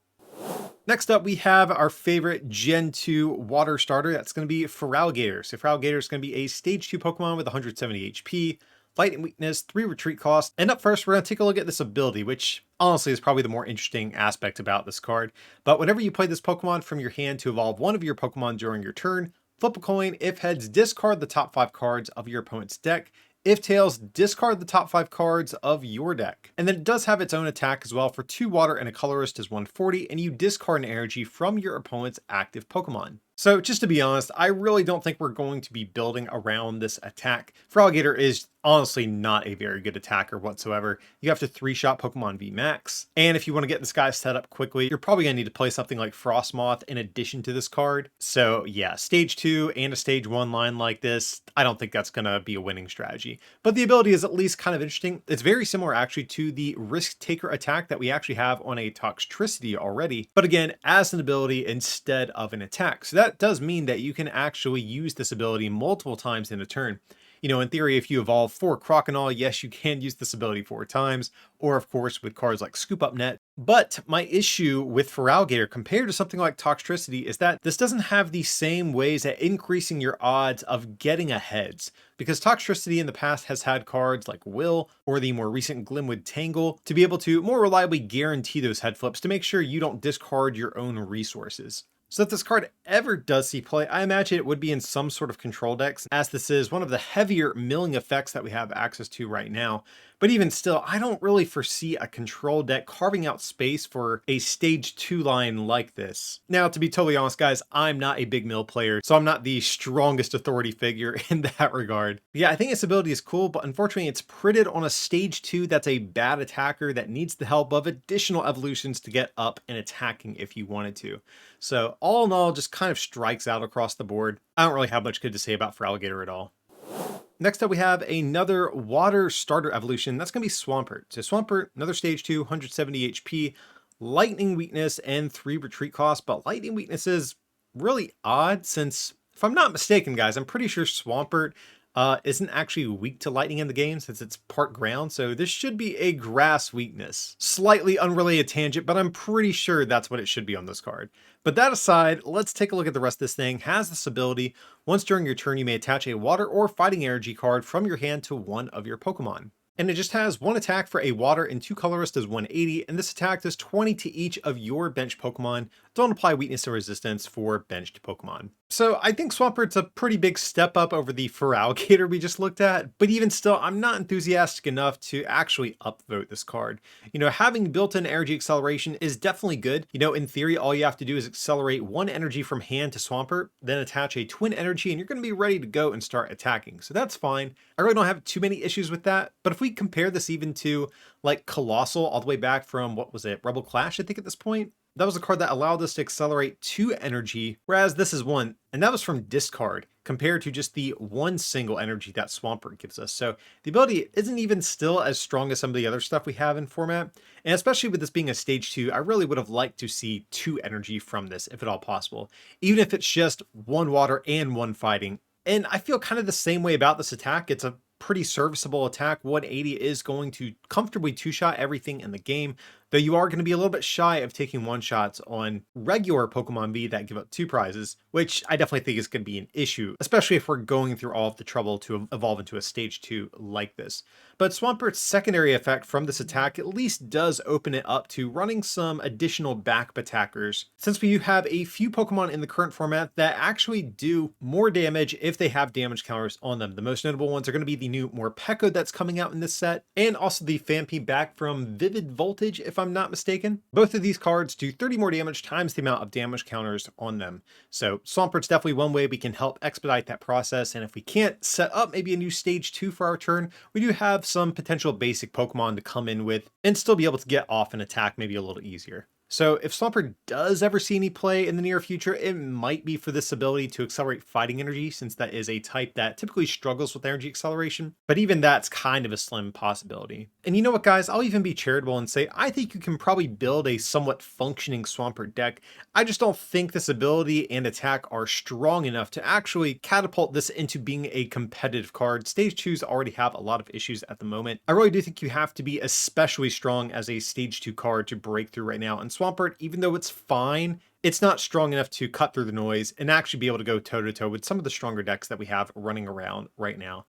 Next up, we have our favorite Gen 2 water starter. That's going to be Feraligatr. So Feraligatr is going to be a stage 2 Pokemon with 170 HP, light and weakness, 3 retreat cost. And up first, we're going to take a look at this ability, which honestly is probably the more interesting aspect about this card. But whenever you play this Pokemon from your hand to evolve one of your Pokemon during your turn, flip a coin. If heads, discard the top 5 cards of your opponent's deck. If tails, discard the top 5 cards of your deck. And then it does have its own attack as well. For 2 water and a colorist is 140, and you discard an energy from your opponent's active Pokemon. So just to be honest, I really don't think we're going to be building around this attack. Feraligatr is honestly not a very good attacker whatsoever. You have to 3-shot Pokemon VMAX, and if you want to get this guy set up quickly, you're probably going to need to play something like Frostmoth in addition to this card. So yeah, stage 2 and a stage 1 line like this, I don't think that's going to be a winning strategy. But the ability is at least kind of interesting. It's very similar actually to the Risk Taker attack that we actually have on a Toxtricity already, but again, as an ability instead of an attack. So that does mean that you can actually use this ability multiple times in a turn. You know, in theory, if you evolve 4 Crocodile, yes, you can use this ability 4 times, or of course with cards like Scoop Up Net. But my issue with Feraligatr compared to something like Toxtricity is that this doesn't have the same ways at increasing your odds of getting a heads, because Toxtricity in the past has had cards like Will or the more recent Glimwood Tangle to be able to more reliably guarantee those head flips to make sure you don't discard your own resources. So if this card ever does see play, I imagine it would be in some sort of control decks, as this is one of the heavier milling effects that we have access to right now. But even still, I don't really foresee a control deck carving out space for a stage 2 line like this. Now, to be totally honest, guys, I'm not a big mill player, so I'm not the strongest authority figure in that regard. Yeah, I think its ability is cool, but unfortunately it's printed on a stage 2 that's a bad attacker that needs the help of additional evolutions to get up and attacking if you wanted to. So all in all, just kind of strikes out across the board. I don't really have much good to say about Feraligatr at all. Next up, we have another water starter evolution. That's going to be Swampert. So Swampert, another stage 2, 170 HP, lightning weakness, and 3 retreat cost. But lightning weakness is really odd since, if I'm not mistaken, guys, I'm pretty sure Swampert isn't actually weak to lightning in the game since it's part ground, so this should be a grass weakness. Slightly unrelated tangent, but I'm pretty sure that's what it should be on this card. But that aside, let's take a look at the rest of this thing. It has this ability, once during your turn you may attach a water or fighting energy card from your hand to one of your Pokemon. And it just has 1 attack for a water and 2 colorless does 180, and this attack does 20 to each of your benched Pokemon. Don't apply weakness or resistance for benched Pokemon. So I think Swampert's a pretty big step up over the Feraligatr we just looked at, but even still, I'm not enthusiastic enough to actually upvote this card. You know, having built-in energy acceleration is definitely good. You know, in theory, all you have to do is accelerate 1 energy from hand to Swampert, then attach a twin energy, and you're going to be ready to go and start attacking. So that's fine. I really don't have too many issues with that, but if we compare this even to like Colossal all the way back from, what was it, Rebel Clash, I think at this point? That was a card that allowed us to accelerate 2 energy, whereas this is 1, and that was from discard, compared to just the 1 single energy that Swampert gives us. So the ability isn't even still as strong as some of the other stuff we have in format, and especially with this being a stage 2, I really would have liked to see 2 energy from this, if at all possible, even if it's just 1 water and 1 fighting. And I feel kind of the same way about this attack. It's a pretty serviceable attack. 180 is going to comfortably 2-shot everything in the game, though you are going to be a little bit shy of taking 1-shots on regular Pokemon V that give up 2 prizes, which I definitely think is going to be an issue, especially if we're going through all of the trouble to evolve into a stage 2 like this. But Swampert's secondary effect from this attack at least does open it up to running some additional backup attackers, since we have a few Pokemon in the current format that actually do more damage if they have damage counters on them. The most notable ones are going to be the new Morpeko that's coming out in this set, and also the Phanpy back from Vivid Voltage, if I'm not mistaken. Both of these cards do 30 more damage times the amount of damage counters on them. So Swampert's definitely one way we can help expedite that process, and if we can't set up maybe a new stage 2 for our turn, we do have some potential basic Pokemon to come in with and still be able to get off an attack maybe a little easier. So if Swampert does ever see any play in the near future, it might be for this ability to accelerate fighting energy, since that is a type that typically struggles with energy acceleration. But even that's kind of a slim possibility. And you know what, guys? I'll even be charitable and say I think you can probably build a somewhat functioning Swampert deck. I just don't think this ability and attack are strong enough to actually catapult this into being a competitive card. Stage 2s already have a lot of issues at the moment. I really do think you have to be especially strong as a stage 2 card to break through right now. And Swampert, even though it's fine, it's not strong enough to cut through the noise and actually be able to go toe-to-toe with some of the stronger decks that we have running around right now.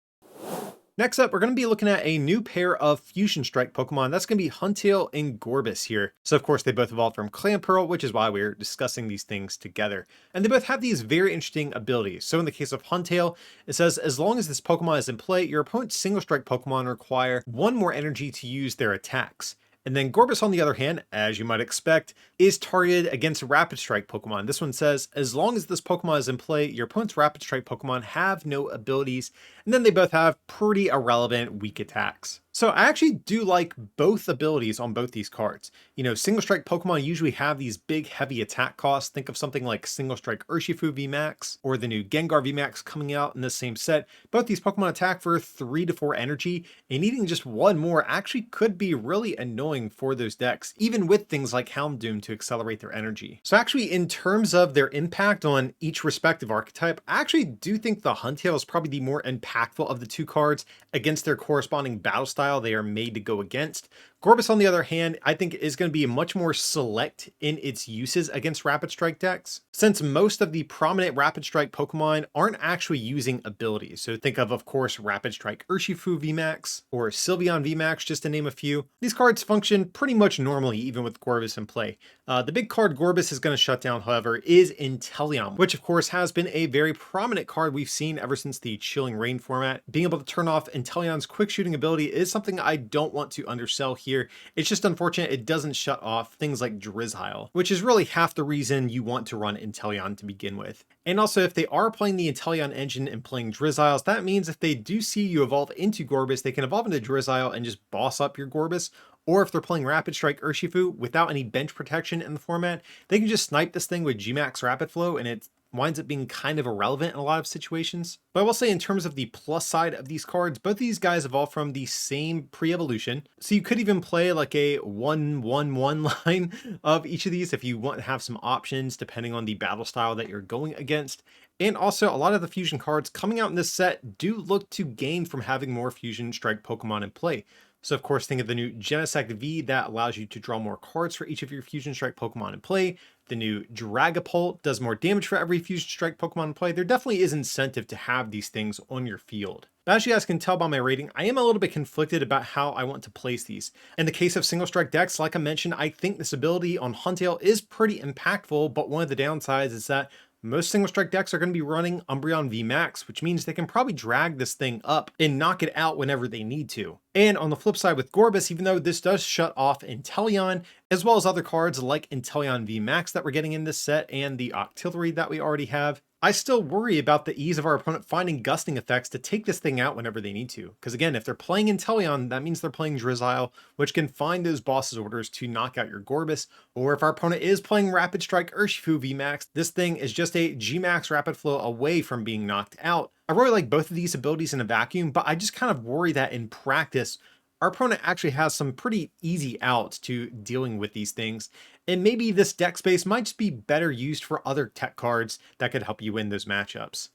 Next up, we're going to be looking at a new pair of Fusion Strike Pokemon. That's going to be Huntail and Gorbis here. So of course they both evolved from Clamperl, which is why we're discussing these things together. And they both have these very interesting abilities. So in the case of Huntail, it says as long as this Pokemon is in play, your opponent's single strike Pokemon require 1 more energy to use their attacks. And then Gorbis, on the other hand, as you might expect, is targeted against Rapid Strike Pokemon. This one says, as long as this Pokemon is in play, your opponent's Rapid Strike Pokemon have no abilities, and then they both have pretty irrelevant weak attacks. So I actually do like both abilities on both these cards. You know, Single Strike Pokemon usually have these big heavy attack costs. Think of something like Single Strike Urshifu VMAX or the new Gengar VMAX coming out in the same set. Both these Pokemon attack for 3 to 4 energy, and needing just one more actually could be really annoying for those decks, even with things like Houndoom to accelerate their energy. So actually, in terms of their impact on each respective archetype, I actually do think the Huntail is probably the more impactful of the two cards against their corresponding battle style they are made to go against. Gorbis, on the other hand, I think is going to be much more select in its uses against Rapid Strike decks, since most of the prominent Rapid Strike Pokemon aren't actually using abilities. So think of course, Rapid Strike Urshifu VMAX or Sylveon VMAX, just to name a few. These cards function pretty much normally, even with Gorbis in play. The big card Gorbis is going to shut down, however, is Inteleon, which of course has been a very prominent card we've seen ever since the Chilling Reign format. Being able to turn off Inteleon's quick shooting ability is something I don't want to undersell here. It's just unfortunate it doesn't shut off things like Drizzile, which is really half the reason you want to run Inteleon to begin with. And also, if they are playing the Inteleon engine and playing Drizziles, that means if they do see you evolve into Gorbis, they can evolve into Drizzile and just boss up your Gorbis. Or if they're playing Rapid Strike Urshifu without any bench protection in the format, they can just snipe this thing with Gmax Rapid Flow, and it winds up being kind of irrelevant in a lot of situations. But I will say, in terms of the plus side of these cards, both these guys evolve from the same pre-evolution. So you could even play like a 1-1-1 line of each of these if you want to have some options depending on the battle style that you're going against. And also, a lot of the fusion cards coming out in this set do look to gain from having more Fusion Strike Pokemon in play. So of course, think of the new Genesect V that allows you to draw more cards for each of your Fusion Strike Pokemon in play. The new Dragapult does more damage for every Fusion Strike Pokemon in play. There definitely is incentive to have these things on your field. But as you guys can tell by my rating, I am a little bit conflicted about how I want to place these. In the case of single strike decks, like I mentioned, I think this ability on Huntail is pretty impactful, but one of the downsides is that most single strike decks are going to be running Umbreon VMAX, which means they can probably drag this thing up and knock it out whenever they need to. And on the flip side with Gorbis, even though this does shut off Inteleon, as well as other cards like Inteleon VMAX that we're getting in this set and the Octillery that we already have, I still worry about the ease of our opponent finding gusting effects to take this thing out whenever they need to. Because again, if they're playing Inteleon, that means they're playing Drizzile, which can find those boss's orders to knock out your Gorbis. Or if our opponent is playing Rapid Strike Urshifu VMAX, this thing is just a Gmax Rapid Flow away from being knocked out. I really like both of these abilities in a vacuum, but I just kind of worry that in practice, our opponent actually has some pretty easy outs to dealing with these things, and maybe this deck space might just be better used for other tech cards that could help you win those matchups.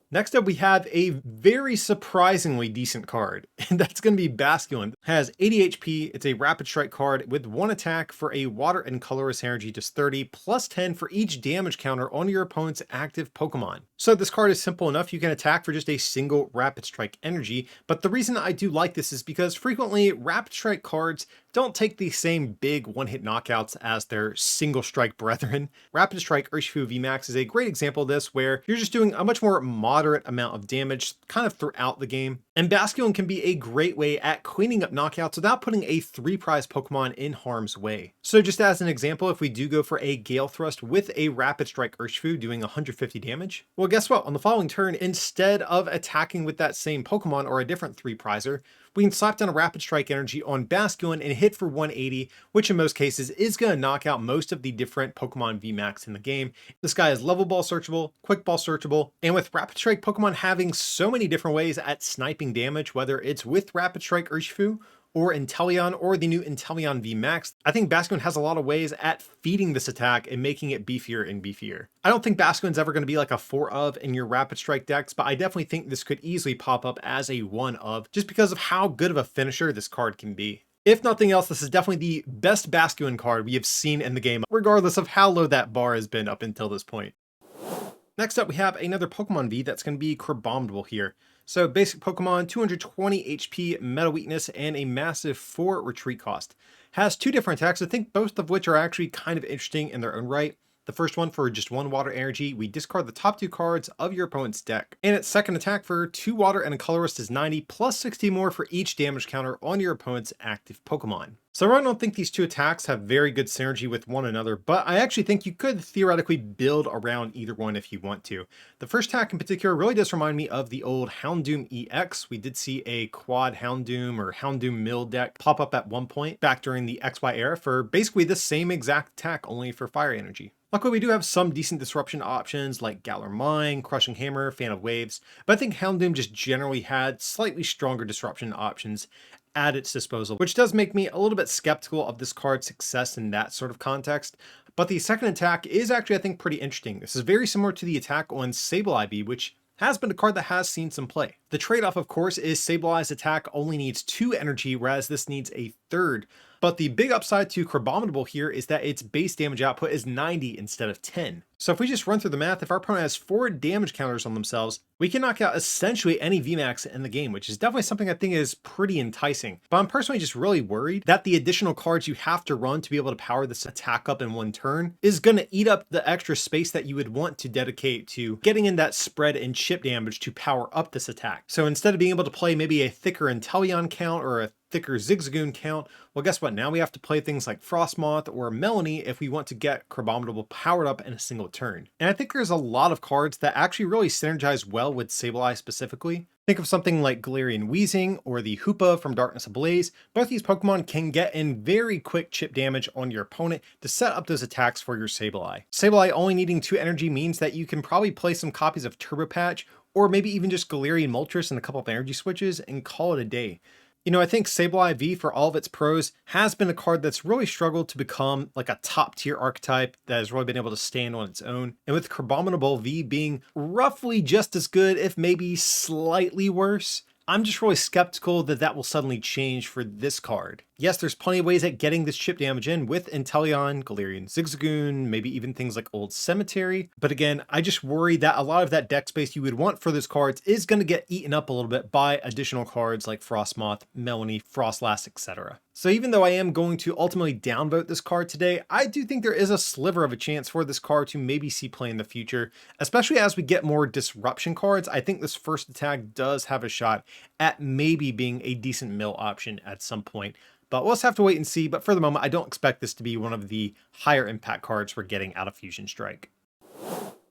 Next up, we have a very surprisingly decent card, and that's going to be Basculin. It has 80 HP, it's a Rapid Strike card with 1 attack for a Water and Colorless Energy, just 30, plus 10 for each damage counter on your opponent's active Pokemon. So this card is simple enough, you can attack for just a single Rapid Strike energy, but the reason I do like this is because frequently Rapid Strike cards don't take the same big one-hit knockouts as their single strike brethren. Rapid Strike Urshifu VMAX is a great example of this, where you're just doing a much more moderate amount of damage kind of throughout the game. And Basculin can be a great way at cleaning up knockouts without putting a 3-prize Pokemon in harm's way. So just as an example, if we do go for a Gale Thrust with a Rapid Strike Urshifu doing 150 damage, well, guess what? On the following turn, instead of attacking with that same Pokemon or a different 3-prizer, we can slap down a Rapid Strike energy on Basculin and hit for 180, which in most cases is going to knock out most of the different Pokemon VMAX in the game. This guy is level ball searchable, quick ball searchable, and with Rapid Strike Pokemon having so many different ways at sniping damage, whether it's with Rapid Strike Urshifu or Inteleon or the new Inteleon VMAX, I think Basculin has a lot of ways at feeding this attack and making it beefier and beefier. I don't think Basculin's ever going to be like a 4 of in your Rapid Strike decks, but I definitely think this could easily pop up as a 1 of just because of how good of a finisher this card can be. If nothing else, this is definitely the best Basculin card we have seen in the game, regardless of how low that bar has been up until this point. Next up, we have another Pokemon V that's going to be Crabominable here. So basic Pokemon, 220 HP, Meta Weakness, and a massive 4 retreat cost. Has 2 different attacks, I think both of which are actually kind of interesting in their own right. The first one for just 1 water energy, we discard the top 2 cards of your opponent's deck. And its second attack for 2 water and a colorless is 90 plus 60 more for each damage counter on your opponent's active Pokemon. So I really don't think these two attacks have very good synergy with one another, but I actually think you could theoretically build around either one if you want to. The first attack in particular really does remind me of the old Houndoom EX. We did see a quad Houndoom or Houndoom Mill deck pop up at one point back during the XY era for basically the same exact attack, only for fire energy. Luckily, we do have some decent disruption options like Galar Mine, Crushing Hammer, Fan of Waves, but I think Houndoom just generally had slightly stronger disruption options at its disposal, which does make me a little bit skeptical of this card's success in that sort of context. But the second attack is actually, I think, pretty interesting. This is very similar to the attack on Sableye V, which has been a card that has seen some play. The trade-off, of course, is Sableye's attack only needs 2 energy, whereas this needs a third. But the big upside to Crabominable here is that its base damage output is 90 instead of 10. So if we just run through the math, if our opponent has 4 damage counters on themselves, we can knock out essentially any VMAX in the game, which is definitely something I think is pretty enticing. But I'm personally just really worried that the additional cards you have to run to be able to power this attack up in one turn is going to eat up the extra space that you would want to dedicate to getting in that spread and chip damage to power up this attack. So instead of being able to play maybe a thicker Inteleon count or a thicker Zigzagoon count, well, guess what? Now we have to play things like Frostmoth or Melanie if we want to get Crabominable powered up in a single turn. And I think there's a lot of cards that actually really synergize well with Sableye specifically. Think of something like Galarian Weezing or the Hoopa from Darkness Ablaze. Both these Pokemon can get in very quick chip damage on your opponent to set up those attacks for your Sableye. Sableye only needing 2 energy means that you can probably play some copies of Turbo Patch or maybe even just Galarian Moltres and a couple of energy switches and call it a day. You know, I think Sableye V, for all of its pros, has been a card that's really struggled to become like a top tier archetype that has really been able to stand on its own. And with Crabominable V being roughly just as good, if maybe slightly worse, I'm just really skeptical that that will suddenly change for this card. Yes, there's plenty of ways at getting this chip damage in with Inteleon, Galarian Zigzagoon, maybe even things like Old Cemetery. But again, I just worry that a lot of that deck space you would want for those cards is going to get eaten up a little bit by additional cards like Frostmoth, Melanie, Frostlass, etc. So even though I am going to ultimately downvote this card today, I do think there is a sliver of a chance for this card to maybe see play in the future, especially as we get more disruption cards. I think this first attack does have a shot at maybe being a decent mill option at some point. But we'll just have to wait and see. But for the moment, I don't expect this to be one of the higher impact cards we're getting out of Fusion Strike.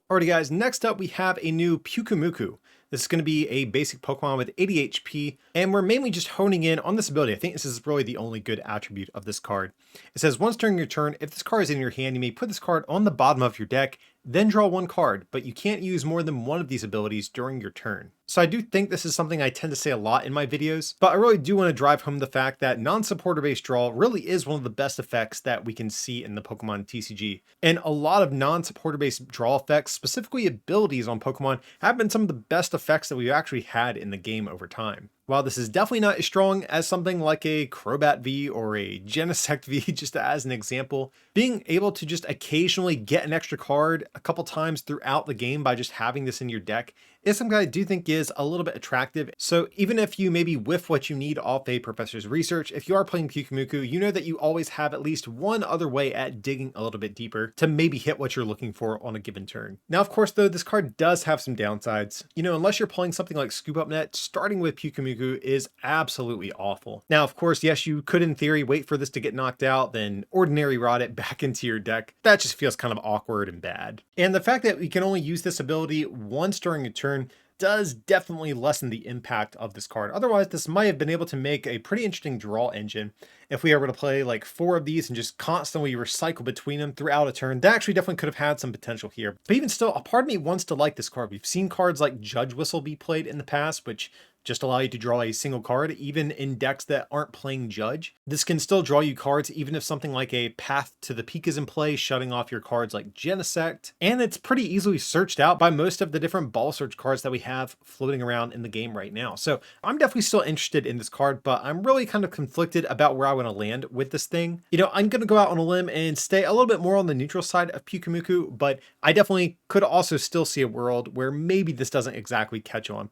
Alrighty guys, next up we have a new Pyukumuku. This is going to be a basic Pokemon with 80 HP, and we're mainly just honing in on this ability. I think this is really the only good attribute of this card. It says, once during your turn, if this card is in your hand, you may put this card on the bottom of your deck, then draw 1 card, but you can't use more than one of these abilities during your turn. So I do think this is something I tend to say a lot in my videos, but I really do want to drive home the fact that non-supporter based draw really is one of the best effects that we can see in the Pokemon TCG. And a lot of non-supporter based draw effects, specifically abilities on Pokemon, have been some of the best effects that we've actually had in the game over time. While this is definitely not as strong as something like a Crobat V or a Genesect V, just as an example, being able to just occasionally get an extra card a couple times throughout the game by just having this in your deck is something I do think is a little bit attractive. So even if you maybe whiff what you need off a professor's research, if you are playing Pyukumuku, you know that you always have at least one other way at digging a little bit deeper to maybe hit what you're looking for on a given turn. Now, of course, though, this card does have some downsides. You know, unless you're playing something like Scoop Up Net, starting with Pyukumuku is absolutely awful. Now, of course, yes, you could in theory wait for this to get knocked out, then ordinary rot it back into your deck. That just feels kind of awkward and bad. And the fact that we can only use this ability once during a turn does definitely lessen the impact of this card. Otherwise, this might have been able to make a pretty interesting draw engine. If we were to play like 4 of these and just constantly recycle between them throughout a turn, that actually definitely could have had some potential here. But even still, a part of me wants to like this card. We've seen cards like Judge Whistle be played in the past, which just allow you to draw a single card, even in decks that aren't playing Judge. This can still draw you cards, even if something like a Path to the Peak is in play, shutting off your cards like Genesect. And it's pretty easily searched out by most of the different ball search cards that we have floating around in the game right now. So I'm definitely still interested in this card, but I'm really kind of conflicted about where I want to land with this thing. You know, I'm going to go out on a limb and stay a little bit more on the neutral side of Pyukumuku, but I definitely could also still see a world where maybe this doesn't exactly catch on.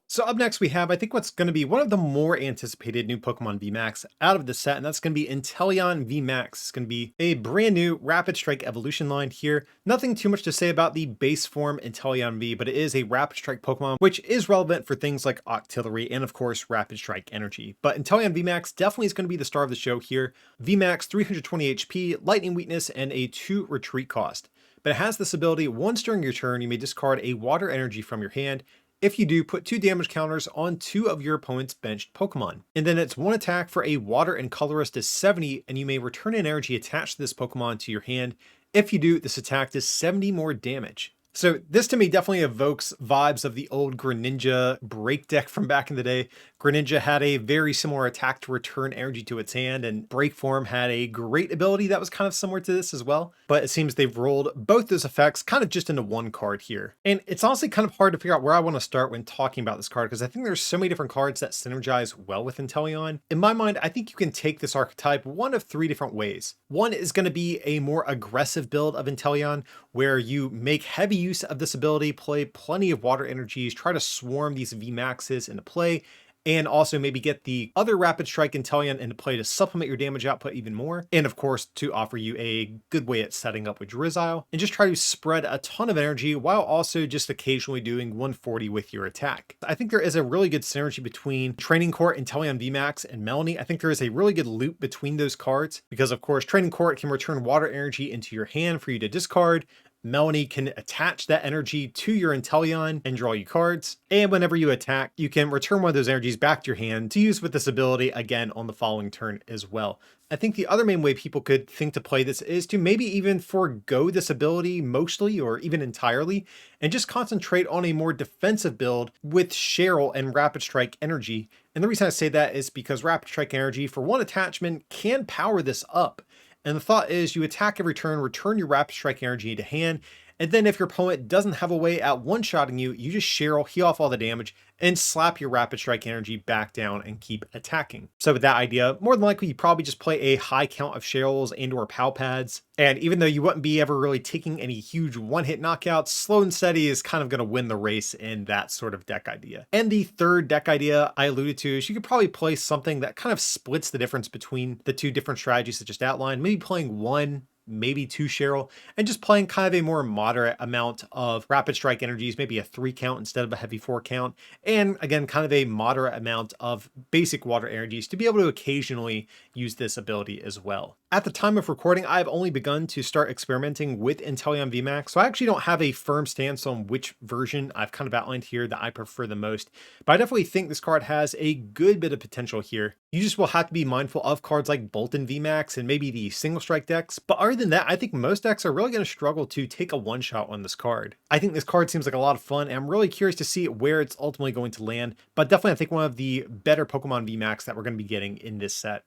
So up next we have, I think, what's going to be one of the more anticipated new Pokemon VMAX out of the set, and that's going to be Inteleon VMAX. It's going to be a brand new Rapid Strike evolution line here. Nothing too much to say about the base form Inteleon V, but it is a Rapid Strike Pokemon, which is relevant for things like Octillery and, of course, Rapid Strike Energy. But Inteleon VMAX definitely is going to be the star of the show here. VMAX 320 HP, Lightning Weakness, and a 2 retreat cost. But it has this ability: once during your turn, you may discard a Water Energy from your hand. If you do, put 2 damage counters on 2 of your opponent's benched Pokemon. And then it's 1 attack for a Water and Colorless to 70, and you may return an energy attached to this Pokemon to your hand. If you do, this attack does 70 more damage. So this to me definitely evokes vibes of the old Greninja break deck from back in the day. Greninja had a very similar attack to return energy to its hand, and Break Form had a great ability that was kind of similar to this as well. But it seems they've rolled both those effects kind of just into one card here. And it's honestly kind of hard to figure out where I want to start when talking about this card, because I think there's so many different cards that synergize well with Inteleon. In my mind, I think you can take this archetype one of 3 different ways. One is going to be a more aggressive build of Inteleon, where you make heavy use of this ability, play plenty of water energies, try to swarm these VMAXs into play, and also maybe get the other Rapid Strike Inteleon into play to supplement your damage output even more, and of course to offer you a good way at setting up with Drizzile, and just try to spread a ton of energy while also just occasionally doing 140 with your attack. I think there is a really good synergy between Training Court, Inteleon VMAX, and Melanie. I think there is a really good loop between those cards, because of course Training Court can return water energy into your hand for you to discard. Melanie can attach that energy to your Inteleon and draw you cards. And whenever you attack, you can return one of those energies back to your hand to use with this ability again on the following turn as well. I think the other main way people could think to play this is to maybe even forego this ability mostly or even entirely, and just concentrate on a more defensive build with Cheryl and Rapid Strike Energy. And the reason I say that is because Rapid Strike Energy, for one attachment, can power this up. And the thought is you attack every turn, return your Rapid Strike Energy into hand, and then if your opponent doesn't have a way at one-shotting you, you just Cheryl, heal off all the damage, and slap your Rapid Strike Energy back down and keep attacking. So with that idea, more than likely you probably just play a high count of Cheryls and or Pow Pads, and even though you wouldn't be ever really taking any huge one-hit knockouts, Slow and Steady is kind of going to win the race in that sort of deck idea. And the third deck idea I alluded to is you could probably play something that kind of splits the difference between the 2 different strategies I just outlined, maybe playing 1, maybe 2 Cheryl, and just playing kind of a more moderate amount of Rapid Strike Energies, maybe a 3 count instead of a heavy 4 count, and again, kind of a moderate amount of basic water energies to be able to occasionally use this ability as well. At the time of recording, I've only begun to start experimenting with Inteleon VMAX, so I actually don't have a firm stance on which version I've kind of outlined here that I prefer the most, but I definitely think this card has a good bit of potential here. You just will have to be mindful of cards like Bolton VMAX and maybe the single strike decks, but other than that, I think most decks are really going to struggle to take a one-shot on this card. I think this card seems like a lot of fun, and I'm really curious to see where it's ultimately going to land, but definitely I think one of the better Pokemon VMAX that we're going to be getting in this set.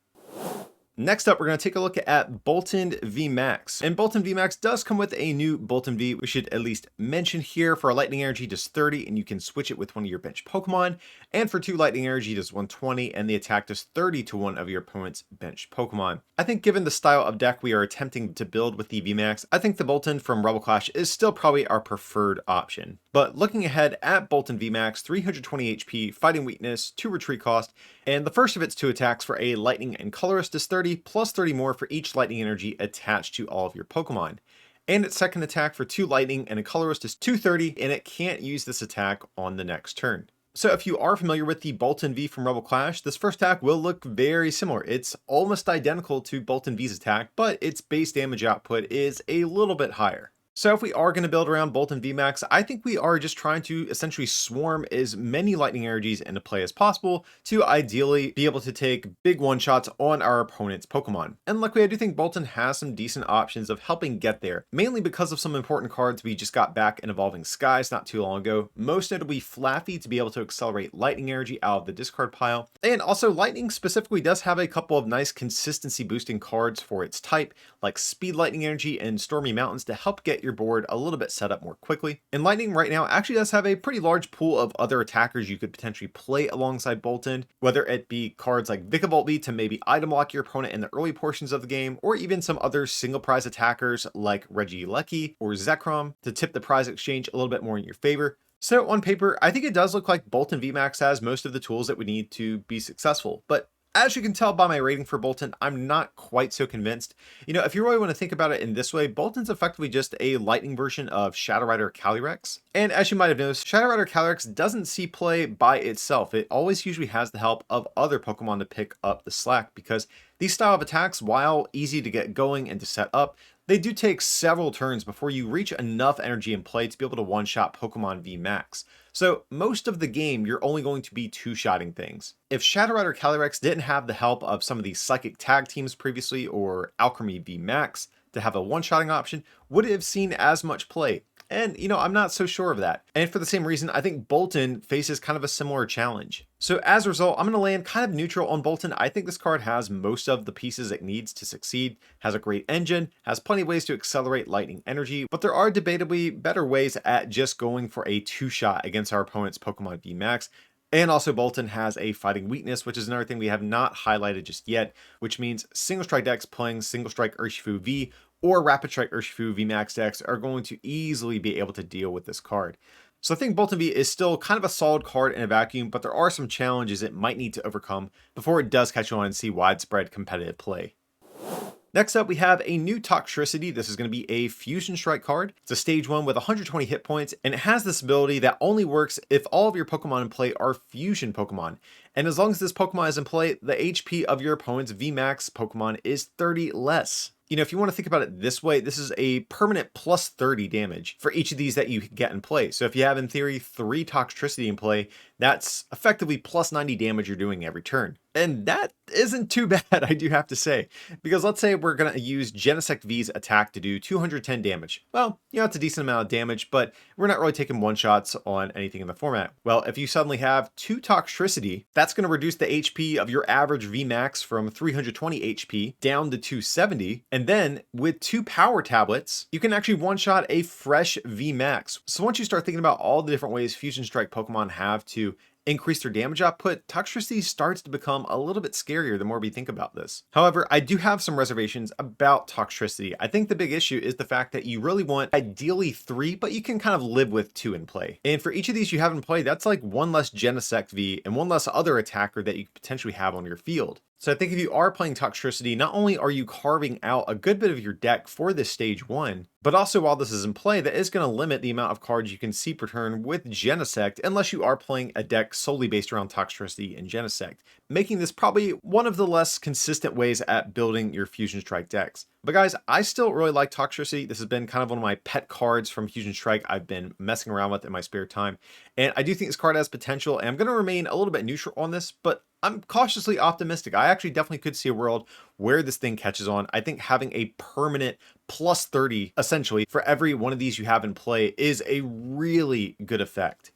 Next up, we're going to take a look at Bolton VMAX. And Bolton VMAX does come with a new Bolton V. We should at least mention here, for a Lightning Energy does 30, and you can switch it with one of your bench Pokemon. And for 2 Lightning Energy does 120, and the attack does 30 to one of your opponent's bench Pokemon. I think given the style of deck we are attempting to build with the VMAX, I think the Bolton from Rebel Clash is still probably our preferred option. But looking ahead at Bolton VMAX, 320 HP, Fighting Weakness, 2 retreat cost, and the first of its 2 attacks for a Lightning and Colorless does 30, plus 30 more for each Lightning Energy attached to all of your Pokemon. And its second attack for 2 Lightning and a Colorless does 230, and it can't use this attack on the next turn. So if you are familiar with the Bolton V from Rebel Clash, this first attack will look very similar. It's almost identical to Bolton V's attack, but its base damage output is a little bit higher. So if we are going to build around Bolton VMAX, I think we are just trying to essentially swarm as many Lightning Energies into play as possible to ideally be able to take big one-shots on our opponent's Pokemon. And luckily, I do think Bolton has some decent options of helping get there, mainly because of some important cards we just got back in Evolving Skies not too long ago, most notably Flaffy to be able to accelerate Lightning Energy out of the discard pile. And also, Lightning specifically does have a couple of nice consistency boosting cards for its type, like Speed Lightning Energy and Stormy Mountains to help get your board a little bit set up more quickly. And Lightning right now actually does have a pretty large pool of other attackers you could potentially play alongside Bolton, whether it be cards like Vikavolt V to maybe item lock your opponent in the early portions of the game, or even some other single prize attackers like Regieleki or Zekrom to tip the prize exchange a little bit more in your favor. So on paper, I think it does look like Bolton VMAX has most of the tools that we need to be successful, but as you can tell by my rating for Bolton, I'm not quite so convinced. If you really want to think about it in this way, Bolton's effectively just a lightning version of Shadow Rider Calyrex. And as you might have noticed, Shadow Rider Calyrex doesn't see play by itself. It always usually has the help of other Pokemon to pick up the slack, because these style of attacks, while easy to get going and to set up, they do take several turns before you reach enough energy in play to be able to one-shot Pokemon VMAX. So most of the game, you're only going to be two-shotting things. If Shadow Rider Calyrex didn't have the help of some of these Psychic Tag teams previously, or Alchemy VMAX to have a one-shotting option, would it have seen as much play? And, I'm not so sure of that. And for the same reason, I think Bolton faces kind of a similar challenge. So as a result, I'm going to land kind of neutral on Bolton. I think this card has most of the pieces it needs to succeed, has a great engine, has plenty of ways to accelerate lightning energy, but there are debatably better ways at just going for a two-shot against our opponent's Pokemon VMAX. And also Bolton has a fighting weakness, which is another thing we have not highlighted just yet, which means single strike decks playing single strike Urshifu V or Rapid Strike Urshifu VMAX decks are going to easily be able to deal with this card. So I think Bolton V is still kind of a solid card in a vacuum, but there are some challenges it might need to overcome before it does catch on and see widespread competitive play. Next up, we have a new Toxtricity. This is going to be a Fusion Strike card. It's a stage 1 with 120 hit points, and it has this ability that only works if all of your Pokemon in play are Fusion Pokemon. And as long as this Pokemon is in play, the HP of your opponent's VMAX Pokemon is 30 less. If you want to think about it this way, this is a permanent plus 30 damage for each of these that you get in play. So if you have, in theory, 3 Toxtricity in play, that's effectively plus 90 damage you're doing every turn. And that isn't too bad, I do have to say. Because let's say we're going to use Genesect V's attack to do 210 damage. Well, it's a decent amount of damage, but we're not really taking one-shots on anything in the format. Well, if you suddenly have 2 Toxtricity, that's going to reduce the HP of your average VMAX from 320 HP down to 270. And then with 2 power tablets, you can actually one-shot a fresh VMAX. So once you start thinking about all the different ways Fusion Strike Pokemon have to increase their damage output, Toxtricity starts to become a little bit scarier the more we think about this. However, I do have some reservations about Toxtricity. I think the big issue is the fact that you really want ideally 3, but you can kind of live with 2 in play. And for each of these you have in play, that's like 1 less Genesect V and 1 less other attacker that you could potentially have on your field. So I think if you are playing Toxtricity, not only are you carving out a good bit of your deck for this stage 1, but also while this is in play, that is going to limit the amount of cards you can see per turn with Genesect, unless you are playing a deck solely based around Toxtricity and Genesect, making this probably one of the less consistent ways at building your Fusion Strike decks. But guys, I still really like Toxtricity. This has been kind of one of my pet cards from Fusion Strike I've been messing around with in my spare time. And I do think this card has potential, and I'm going to remain a little bit neutral on this, but I'm cautiously optimistic. I actually definitely could see a world where this thing catches on. I think having a permanent plus 30, essentially, for every one of these you have in play is a really good effect.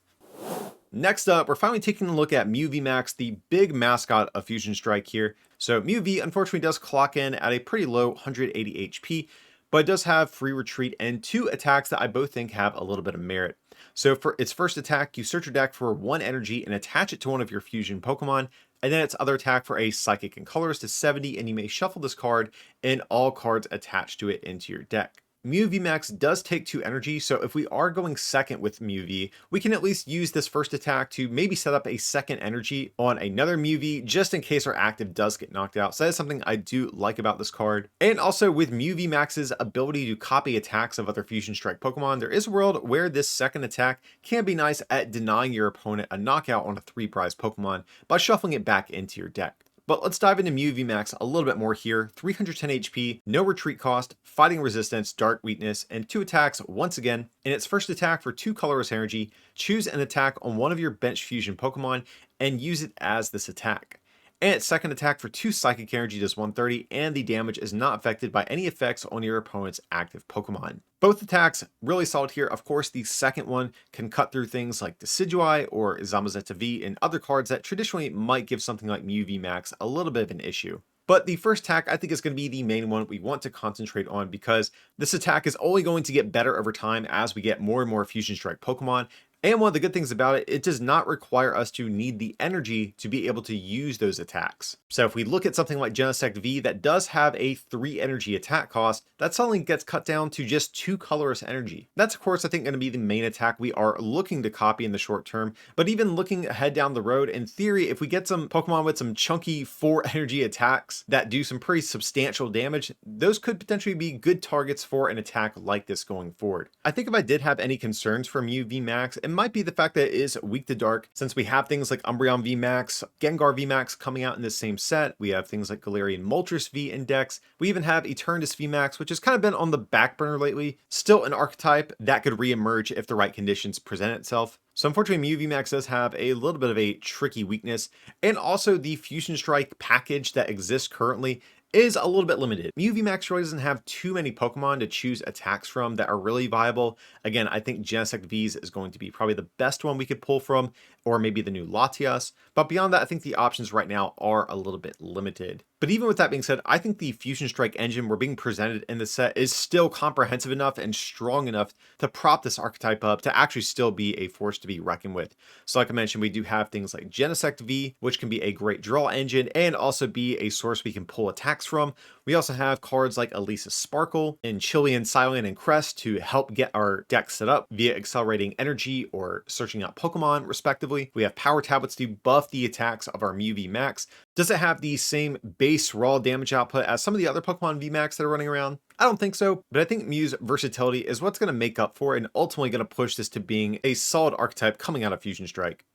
Next up, we're finally taking a look at Mew VMAX, the big mascot of Fusion Strike here. So Mew V unfortunately does clock in at a pretty low 180 HP, but it does have free retreat and 2 attacks that I both think have a little bit of merit. So for its first attack, you search your deck for 1 energy and attach it to one of your fusion Pokemon, and then its other attack for a Psychic and Colorless to 70, and you may shuffle this card and all cards attached to it into your deck. Mew VMAX does take 2 energy, so if we are going second with Mew V, we can at least use this first attack to maybe set up a second energy on another Mew V, just in case our active does get knocked out. So that is something I do like about this card. And also with Mew VMAX's ability to copy attacks of other Fusion Strike Pokemon, there is a world where this second attack can be nice at denying your opponent a knockout on a 3 prize Pokemon by shuffling it back into your deck. But let's dive into Mew VMAX a little bit more here. 310 HP, no retreat cost, fighting resistance, dark weakness, and 2 attacks once again. In its first attack for 2 colorless energy, choose an attack on one of your bench fusion Pokemon and use it as this attack. And its second attack for 2 psychic energy does 130, and the damage is not affected by any effects on your opponent's active Pokemon. Both attacks really solid here. Of course, the second one can cut through things like Decidueye or Zamazenta V and other cards that traditionally might give something like Mew VMAX a little bit of an issue. But the first attack, I think, is going to be the main one we want to concentrate on, because this attack is only going to get better over time as we get more and more Fusion Strike Pokemon. And one of the good things about it, it does not require us to need the energy to be able to use those attacks. So if we look at something like Genesect V that does have a 3 energy attack cost, that suddenly gets cut down to just 2 colorless energy. That's of course I think going to be the main attack we are looking to copy in the short term, but even looking ahead down the road, in theory, if we get some Pokemon with some chunky 4 energy attacks that do some pretty substantial damage, those could potentially be good targets for an attack like this going forward. I think if I did have any concerns for Mew VMAX, it might be the fact that it is weak to dark, since we have things like Umbreon VMAX, Gengar VMAX coming out in this same set. We have things like Galarian Moltres V Index. We even have Eternatus VMAX, which has kind of been on the back burner lately. Still an archetype that could re-emerge if the right conditions present itself. So unfortunately, Mew VMAX does have a little bit of a tricky weakness, and also the Fusion Strike package that exists currently is a little bit limited. Mew VMAX really doesn't have too many Pokemon to choose attacks from that are really viable. Again, I think Genesect V's is going to be probably the best one we could pull from, or maybe the new Latias. But beyond that, I think the options right now are a little bit limited. But even with that being said, I think the Fusion Strike engine we're being presented in the set is still comprehensive enough and strong enough to prop this archetype up to actually still be a force to be reckoned with. So like I mentioned, we do have things like Genesect V, which can be a great draw engine and also be a source we can pull attacks from. We also have cards like Elisa Sparkle, Inteleon, Silent, and Crest to help get our deck set up via accelerating energy or searching out Pokemon, respectively. We have Power Tablets to buff the attacks of our Mew VMAX. Does it have the same base raw damage output as some of the other Pokemon VMAX that are running around? I don't think so, but I think Mew's versatility is what's going to make up for it and ultimately going to push this to being a solid archetype coming out of Fusion Strike.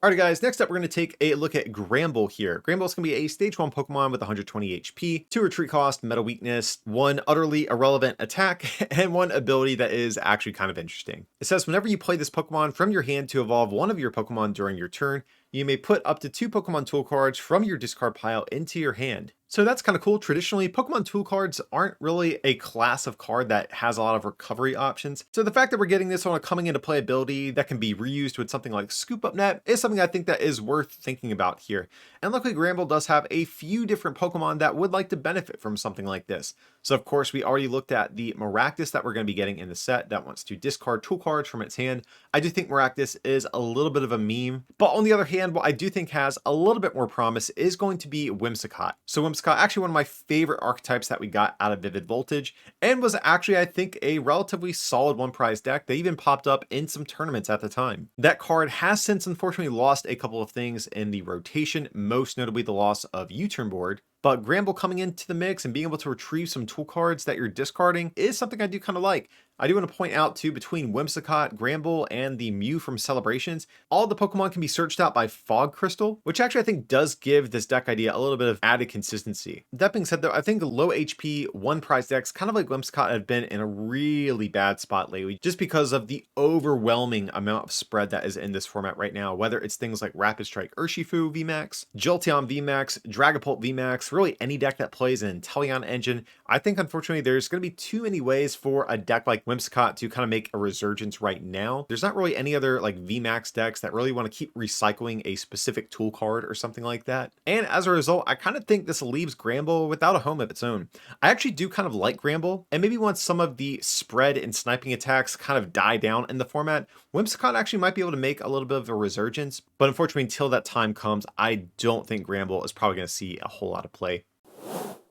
Alright guys, next up we're going to take a look at Gramble here. Gramble is going to be a stage 1 Pokemon with 120 HP, 2 retreat cost, meta weakness, 1 utterly irrelevant attack, and 1 ability that is actually kind of interesting. It says whenever you play this Pokemon from your hand to evolve one of your Pokemon during your turn, you may put up to 2 Pokemon tool cards from your discard pile into your hand. So that's kind of cool. Traditionally, Pokemon tool cards aren't really a class of card that has a lot of recovery options. So the fact that we're getting this on a coming into play ability that can be reused with something like Scoop Up Net is something I think that is worth thinking about here. And luckily, Gramble does have a few different Pokemon that would like to benefit from something like this. So of course, we already looked at the Maractus that we're going to be getting in the set that wants to discard tool cards from its hand. I do think Maractus is a little bit of a meme, but on the other hand, what I do think has a little bit more promise is going to be Whimsicott. So Whimsicott, actually one of my favorite archetypes that we got out of Vivid Voltage, and was actually, I think, a relatively solid one prize deck that even popped up in some tournaments at the time. That card has since unfortunately lost a couple of things in the rotation, most notably the loss of U-Turn Board. But Gramble coming into the mix and being able to retrieve some tool cards that you're discarding is something I do kind of like. I do want to point out too, between Whimsicott, Gramble, and the Mew from Celebrations, all the Pokemon can be searched out by Fog Crystal, which actually I think does give this deck idea a little bit of added consistency. That being said though, I think low HP, one prize decks, kind of like Whimsicott, have been in a really bad spot lately, just because of the overwhelming amount of spread that is in this format right now, whether it's things like Rapid Strike Urshifu VMAX, Jolteon VMAX, Dragapult VMAX, really any deck that plays an Inteleon engine. I think unfortunately there's going to be too many ways for a deck like Whimsicott to kind of make a resurgence right now. There's not really any other like VMAX decks that really want to keep recycling a specific tool card or something like that. And as a result, I kind of think this leaves Gramble without a home of its own. I actually do kind of like Gramble, and maybe once some of the spread and sniping attacks kind of die down in the format, Whimsicott actually might be able to make a little bit of a resurgence. But unfortunately, until that time comes, I don't think Gramble is probably going to see a whole lot of play.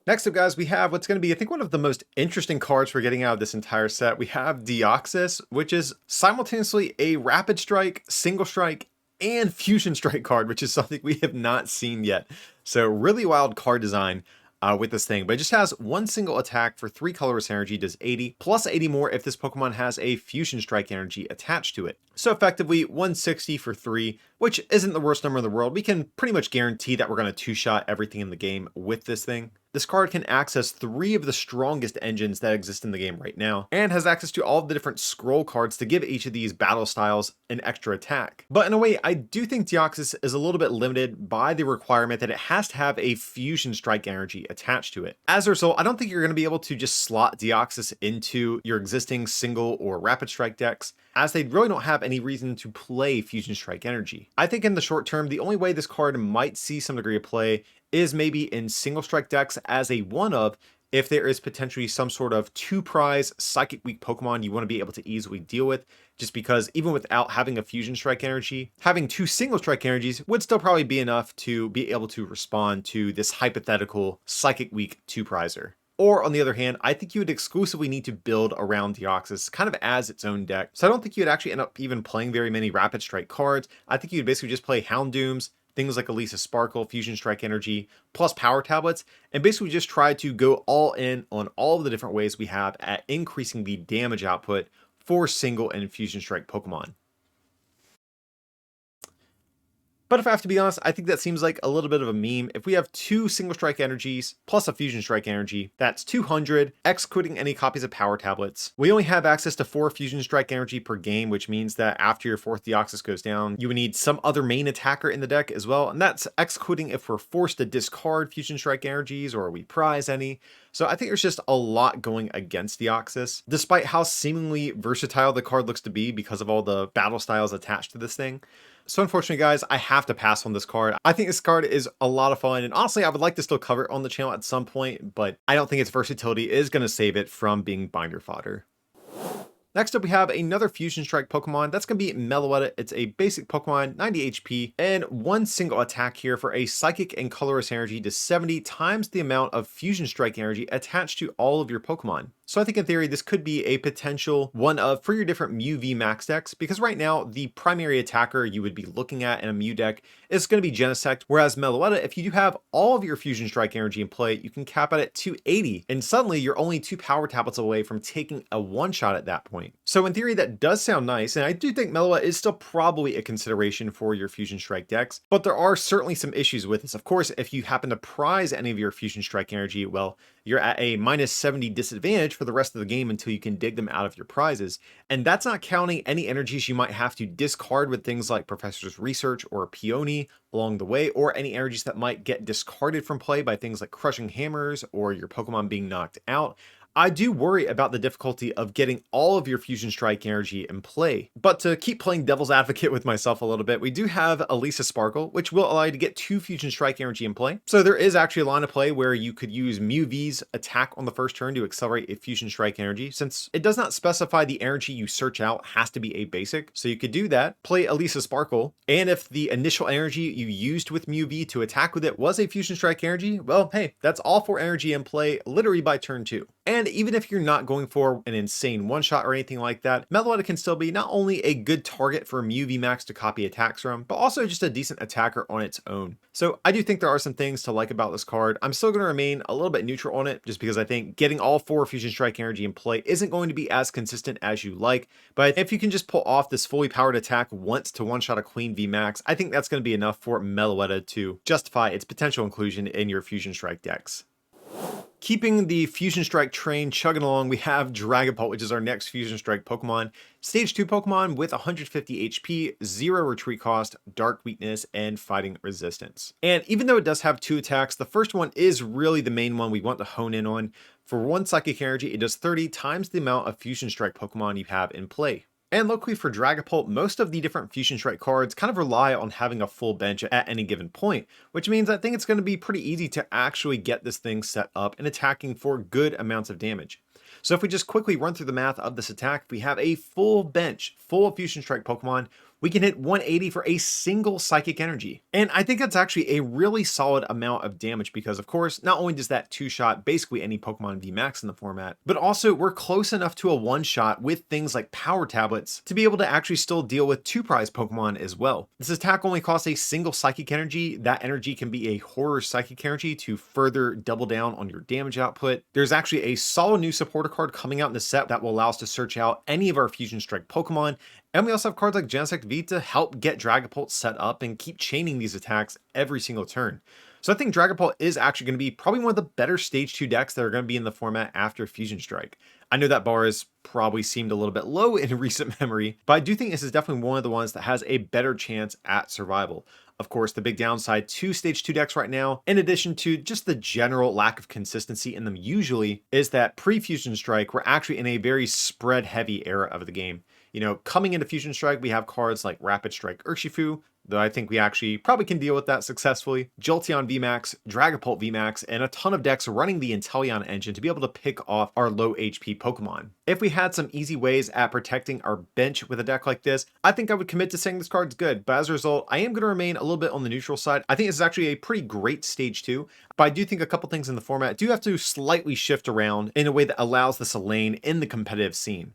Next up, guys, we have what's going to be, I think, one of the most interesting cards we're getting out of this entire set. We have Deoxys, which is simultaneously a Rapid Strike, Single Strike, and Fusion Strike card, which is something we have not seen yet. So really wild card design with this thing, but it just has one single attack for 3 colorless energy, does 80, plus 80 more if this Pokemon has a Fusion Strike energy attached to it. So effectively 160 for 3, which isn't the worst number in the world. We can pretty much guarantee that we're going to two-shot everything in the game with this thing. This card can access 3 of the strongest engines that exist in the game right now, and has access to all of the different scroll cards to give each of these battle styles an extra attack. But in a way, I do think Deoxys is a little bit limited by the requirement that it has to have a Fusion Strike energy attached to it. As a result, I don't think you're going to be able to just slot Deoxys into your existing single or Rapid Strike decks, as they really don't have any reason to play Fusion Strike energy. I think in the short term, the only way this card might see some degree of play is maybe in single strike decks as a one-of, if there is potentially some sort of 2-prize Psychic Weak Pokemon you want to be able to easily deal with. just because even without having a Fusion Strike energy, having 2 Single Strike energies would still probably be enough to be able to respond to this hypothetical Psychic Weak 2-prizer. Or on the other hand, I think you would exclusively need to build around Deoxys kind of as its own deck. So I don't think you would actually end up even playing very many Rapid Strike cards. I think you'd basically just play Houndooms, things like Elisa Sparkle, Fusion Strike Energy, plus Power Tablets, and basically just try to go all in on all of the different ways we have at increasing the damage output for single and Fusion Strike Pokemon. But if I have to be honest, I think that seems like a little bit of a meme. If we have 2 Single Strike energies plus a Fusion Strike energy, that's 200, excluding any copies of Power Tablets. We only have access to 4 Fusion Strike energy per game, which means that after your 4th Deoxys goes down, you would need some other main attacker in the deck as well, and that's excluding if we're forced to discard Fusion Strike energies or we prize any. So I think there's just a lot going against Deoxys, despite how seemingly versatile the card looks to be because of all the battle styles attached to this thing. So unfortunately, guys, I have to pass on this card. I think this card is a lot of fun, and honestly, I would like to still cover it on the channel at some point, but I don't think its versatility is going to save it from being binder fodder. Next up, we have another Fusion Strike Pokemon. That's going to be Meloetta. It's a basic Pokemon, 90 HP, and 1 single attack here for a Psychic and Colorless energy to 70 times the amount of Fusion Strike energy attached to all of your Pokemon. So I think in theory, this could be a potential one of for your different Mew VMAX decks, because right now, the primary attacker you would be looking at in a Mew deck is going to be Genesect, whereas Meloetta, if you do have all of your Fusion Strike energy in play, you can cap it at 280, and suddenly you're only 2 Power Tablets away from taking a one-shot at that point. So in theory, that does sound nice, and I do think Meloetta is still probably a consideration for your Fusion Strike decks, but there are certainly some issues with this. Of course, if you happen to prize any of your Fusion Strike energy, well, you're at a minus 70 disadvantage for the rest of the game until you can dig them out of your prizes. And that's not counting any energies you might have to discard with things like Professor's Research or Peony along the way, or any energies that might get discarded from play by things like Crushing Hammers or your Pokemon being knocked out. I do worry about the difficulty of getting all of your Fusion Strike energy in play. But to keep playing devil's advocate with myself a little bit, we do have Elisa Sparkle, which will allow you to get 2 Fusion Strike energy in play. So there is actually a line of play where you could use Mew V's attack on the first turn to accelerate a Fusion Strike energy, since it does not specify the energy you search out has to be a basic. So you could do that, play Elisa Sparkle, and if the initial energy you used with Mew V to attack with it was a Fusion Strike energy, well, hey, that's all 4 energy in play literally by turn 2. And even if you're not going for an insane one-shot or anything like that, Meloetta can still be not only a good target for Mew VMAX to copy attacks from, but also just a decent attacker on its own. So I do think there are some things to like about this card. I'm still going to remain a little bit neutral on it, just because I think getting all 4 Fusion Strike energy in play isn't going to be as consistent as you like. But if you can just pull off this fully powered attack once to one-shot a Queen VMAX, I think that's going to be enough for Meloetta to justify its potential inclusion in your Fusion Strike decks. Keeping the Fusion Strike train chugging along, we have Dragapult, which is our next Fusion Strike Pokemon. Stage 2 Pokemon with 150 HP, 0 retreat cost, Dark Weakness, and Fighting Resistance. And even though it does have 2 attacks, the first one is really the main one we want to hone in on. For 1 Psychic Energy, it does 30 times the amount of Fusion Strike Pokemon you have in play. And luckily for Dragapult, most of the different Fusion Strike cards kind of rely on having a full bench at any given point, which means I think it's going to be pretty easy to actually get this thing set up and attacking for good amounts of damage. So if we just quickly run through the math of this attack, if we have a full bench full of Fusion Strike Pokemon, we can hit 180 for a single Psychic Energy. And I think that's actually a really solid amount of damage because, of course, not only does that 2-shot basically any Pokemon VMAX in the format, but also we're close enough to a 1-shot with things like Power Tablets to be able to actually still deal with 2 prize Pokemon as well. This attack only costs a single Psychic Energy. That energy can be a Horror Psychic Energy to further double down on your damage output. There's actually a solid new supporter card coming out in the set that will allow us to search out any of our Fusion Strike Pokemon. And we also have cards like Genesect V to help get Dragapult set up and keep chaining these attacks every single turn. So I think Dragapult is actually going to be probably one of the better Stage 2 decks that are going to be in the format after Fusion Strike. I know that bar has probably seemed a little bit low in recent memory, but I do think this is definitely one of the ones that has a better chance at survival. Of course, the big downside to Stage 2 decks right now, in addition to just the general lack of consistency in them usually, is that pre-Fusion Strike, we're actually in a very spread-heavy era of the game. You know, coming into Fusion Strike, we have cards like Rapid Strike Urshifu, though I think we actually probably can deal with that successfully. Jolteon VMAX, Dragapult VMAX, and a ton of decks running the Inteleon engine to be able to pick off our low HP Pokemon. If we had some easy ways at protecting our bench with a deck like this, I think I would commit to saying this card's good, but as a result, I am going to remain a little bit on the neutral side. I think this is actually a pretty great stage 2, but I do think a couple things in the format do have to slightly shift around in a way that allows this a lane in the competitive scene.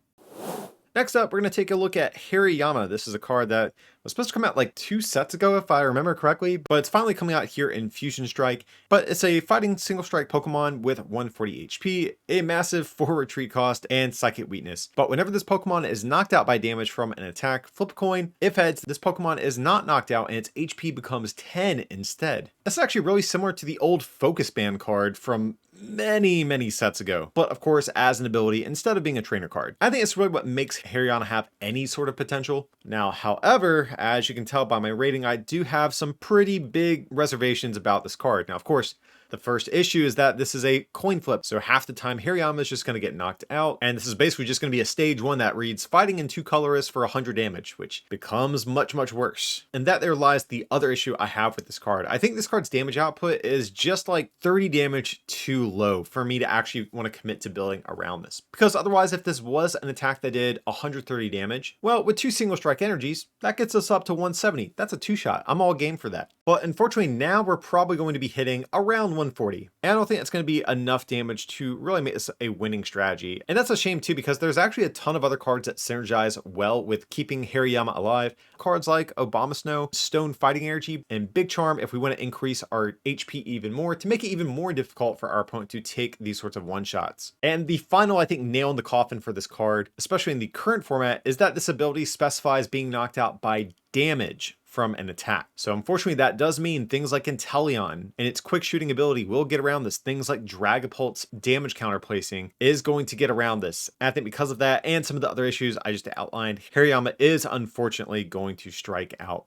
Next up, we're going to take a look at Hariyama. This is a card that was supposed to come out like 2 sets ago, if I remember correctly, but it's finally coming out here in Fusion Strike. But it's a fighting single strike Pokemon with 140 HP, a massive 4 retreat cost, and psychic weakness. But whenever this Pokemon is knocked out by damage from an attack, flip a coin. If heads, this Pokemon is not knocked out and its HP becomes 10 instead. That's actually really similar to the old Focus Band card from many sets ago, but of course as an ability instead of being a trainer card. I think it's really what makes Hariyama have any sort of potential. Now, however, as you can tell by my rating, I do have some pretty big reservations about this card. Now, of course, the first issue is that this is a coin flip, so half the time Hariyama is just going to get knocked out, and this is basically just going to be a stage 1 that reads fighting in 2 colorless for 100 damage, which becomes much worse. And that there lies the other issue I have with this card. I think this card's damage output is just like 30 damage too low for me to actually want to commit to building around this. Because otherwise, if this was an attack that did 130 damage, well, with 2 single strike energies, that gets us up to 170. That's a 2-shot. I'm all game for that. But unfortunately, now we're probably going to be hitting around 140. And I don't think it's going to be enough damage to really make this a winning strategy. And that's a shame too, because there's actually a ton of other cards that synergize well with keeping Hariyama alive. Cards like Abomasnow, Stone Fighting Energy, and Big Charm if we want to increase our HP even more to make it even more difficult for our opponent to take these sorts of one-shots. And the final, I think, nail in the coffin for this card, especially in the current format, is that this ability specifies being knocked out by damage from an attack. So unfortunately, that does mean things like Inteleon and its quick shooting ability will get around this. Things like Dragapult's damage counter placing is going to get around this. And I think because of that and some of the other issues I just outlined, Hariyama is unfortunately going to strike out.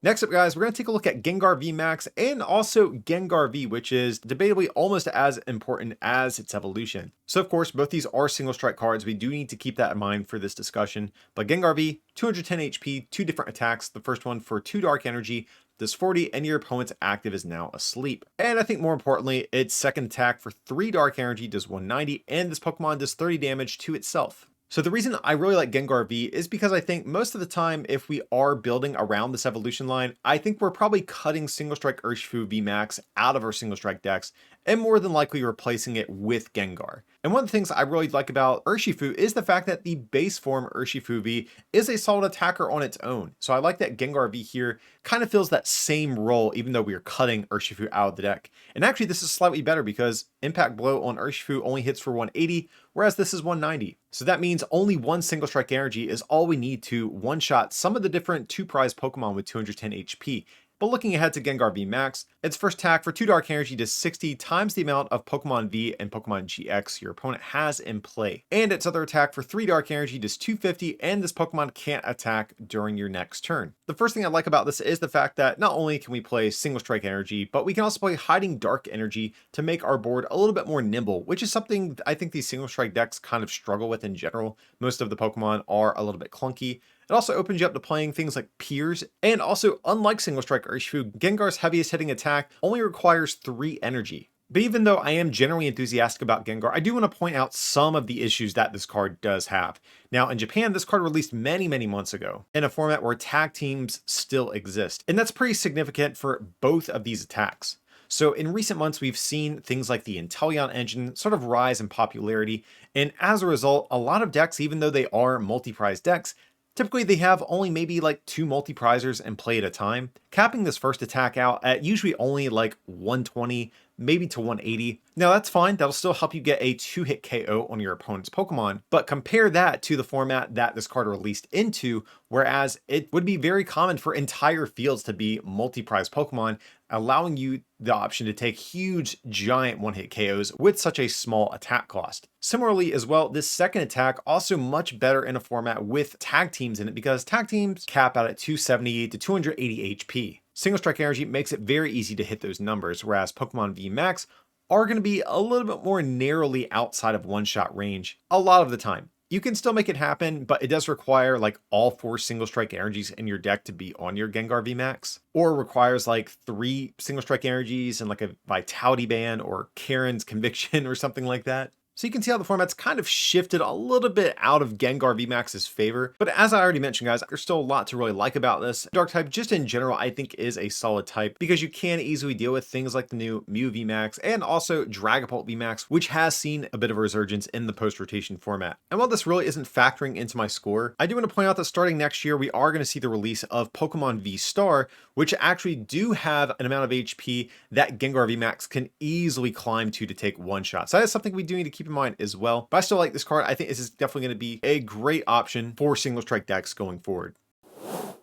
Next up, guys, we're going to take a look at Gengar VMAX and also Gengar V, which is debatably almost as important as its evolution. So, of course, both these are single strike cards. We do need to keep that in mind for this discussion. But Gengar V, 210 HP, 2 different attacks. The first one for 2 dark energy, does 40, and your opponent's active is now asleep. And I think more importantly, its second attack for 3 dark energy does 190, and this Pokemon does 30 damage to itself. So the reason I really like Gengar V is because I think most of the time, if we are building around this evolution line, I think we're probably cutting Single Strike Urshifu VMAX out of our Single Strike decks and more than likely replacing it with Gengar. And one of the things I really like about Urshifu is the fact that the base form Urshifu V is a solid attacker on its own. So I like that Gengar V here kind of fills that same role even though we are cutting Urshifu out of the deck. And actually this is slightly better because Impact Blow on Urshifu only hits for 180, whereas this is 190. So that means only 1 single strike energy is all we need to one-shot some of the different 2 prize Pokemon with 210 HP. But looking ahead to Gengar VMAX, its first attack for 2 dark energy does 60 times the amount of Pokemon V and Pokemon GX your opponent has in play. And its other attack for 3 dark energy does 250, and this Pokemon can't attack during your next turn. The first thing I like about this is the fact that not only can we play single strike energy, but we can also play hiding dark energy to make our board a little bit more nimble, which is something I think these single strike decks kind of struggle with in general. Most of the Pokemon are a little bit clunky. It also opens you up to playing things like Piers, and also, unlike Single Strike Urshifu, Gengar's heaviest hitting attack only requires 3 energy. But even though I am generally enthusiastic about Gengar, I do want to point out some of the issues that this card does have. Now, in Japan, this card released many months ago in a format where tag teams still exist, and that's pretty significant for both of these attacks. So in recent months, we've seen things like the Inteleon engine sort of rise in popularity, and as a result, a lot of decks, even though they are multi-prize decks, typically they have only maybe like 2 multi-prizers in play at a time, capping this first attack out at usually only like 120, maybe to 180. Now that's fine, that'll still help you get a 2-hit KO on your opponent's Pokemon, but compare that to the format that this card released into, whereas it would be very common for entire fields to be multi-prize Pokemon, allowing you the option to take huge, giant 1-hit KOs with such a small attack cost. Similarly as well, this second attack also much better in a format with tag teams in it because tag teams cap out at 270 to 280 HP. Single strike energy makes it very easy to hit those numbers, whereas Pokemon VMAX are going to be a little bit more narrowly outside of one-shot range a lot of the time. you can still make it happen, but it does require like all 4 single strike energies in your deck to be on your Gengar VMAX, or requires like 3 single strike energies and like a Vitality Band or Karen's Conviction or something like that. So you can see how the format's kind of shifted a little bit out of Gengar VMAX's favor. But as I already mentioned, guys, there's still a lot to really like about this. Dark type, just in general, I think is a solid type because you can easily deal with things like the new Mew VMAX and also Dragapult VMAX, which has seen a bit of a resurgence in the post-rotation format. And while this really isn't factoring into my score, I do want to point out that starting next year, we are going to see the release of Pokemon V Star, which actually do have an amount of HP that Gengar VMAX can easily climb to take one shot. So that's something we do need to keep in mind as well. But I still like this card. I think this is definitely going to be a great option for single strike decks going forward.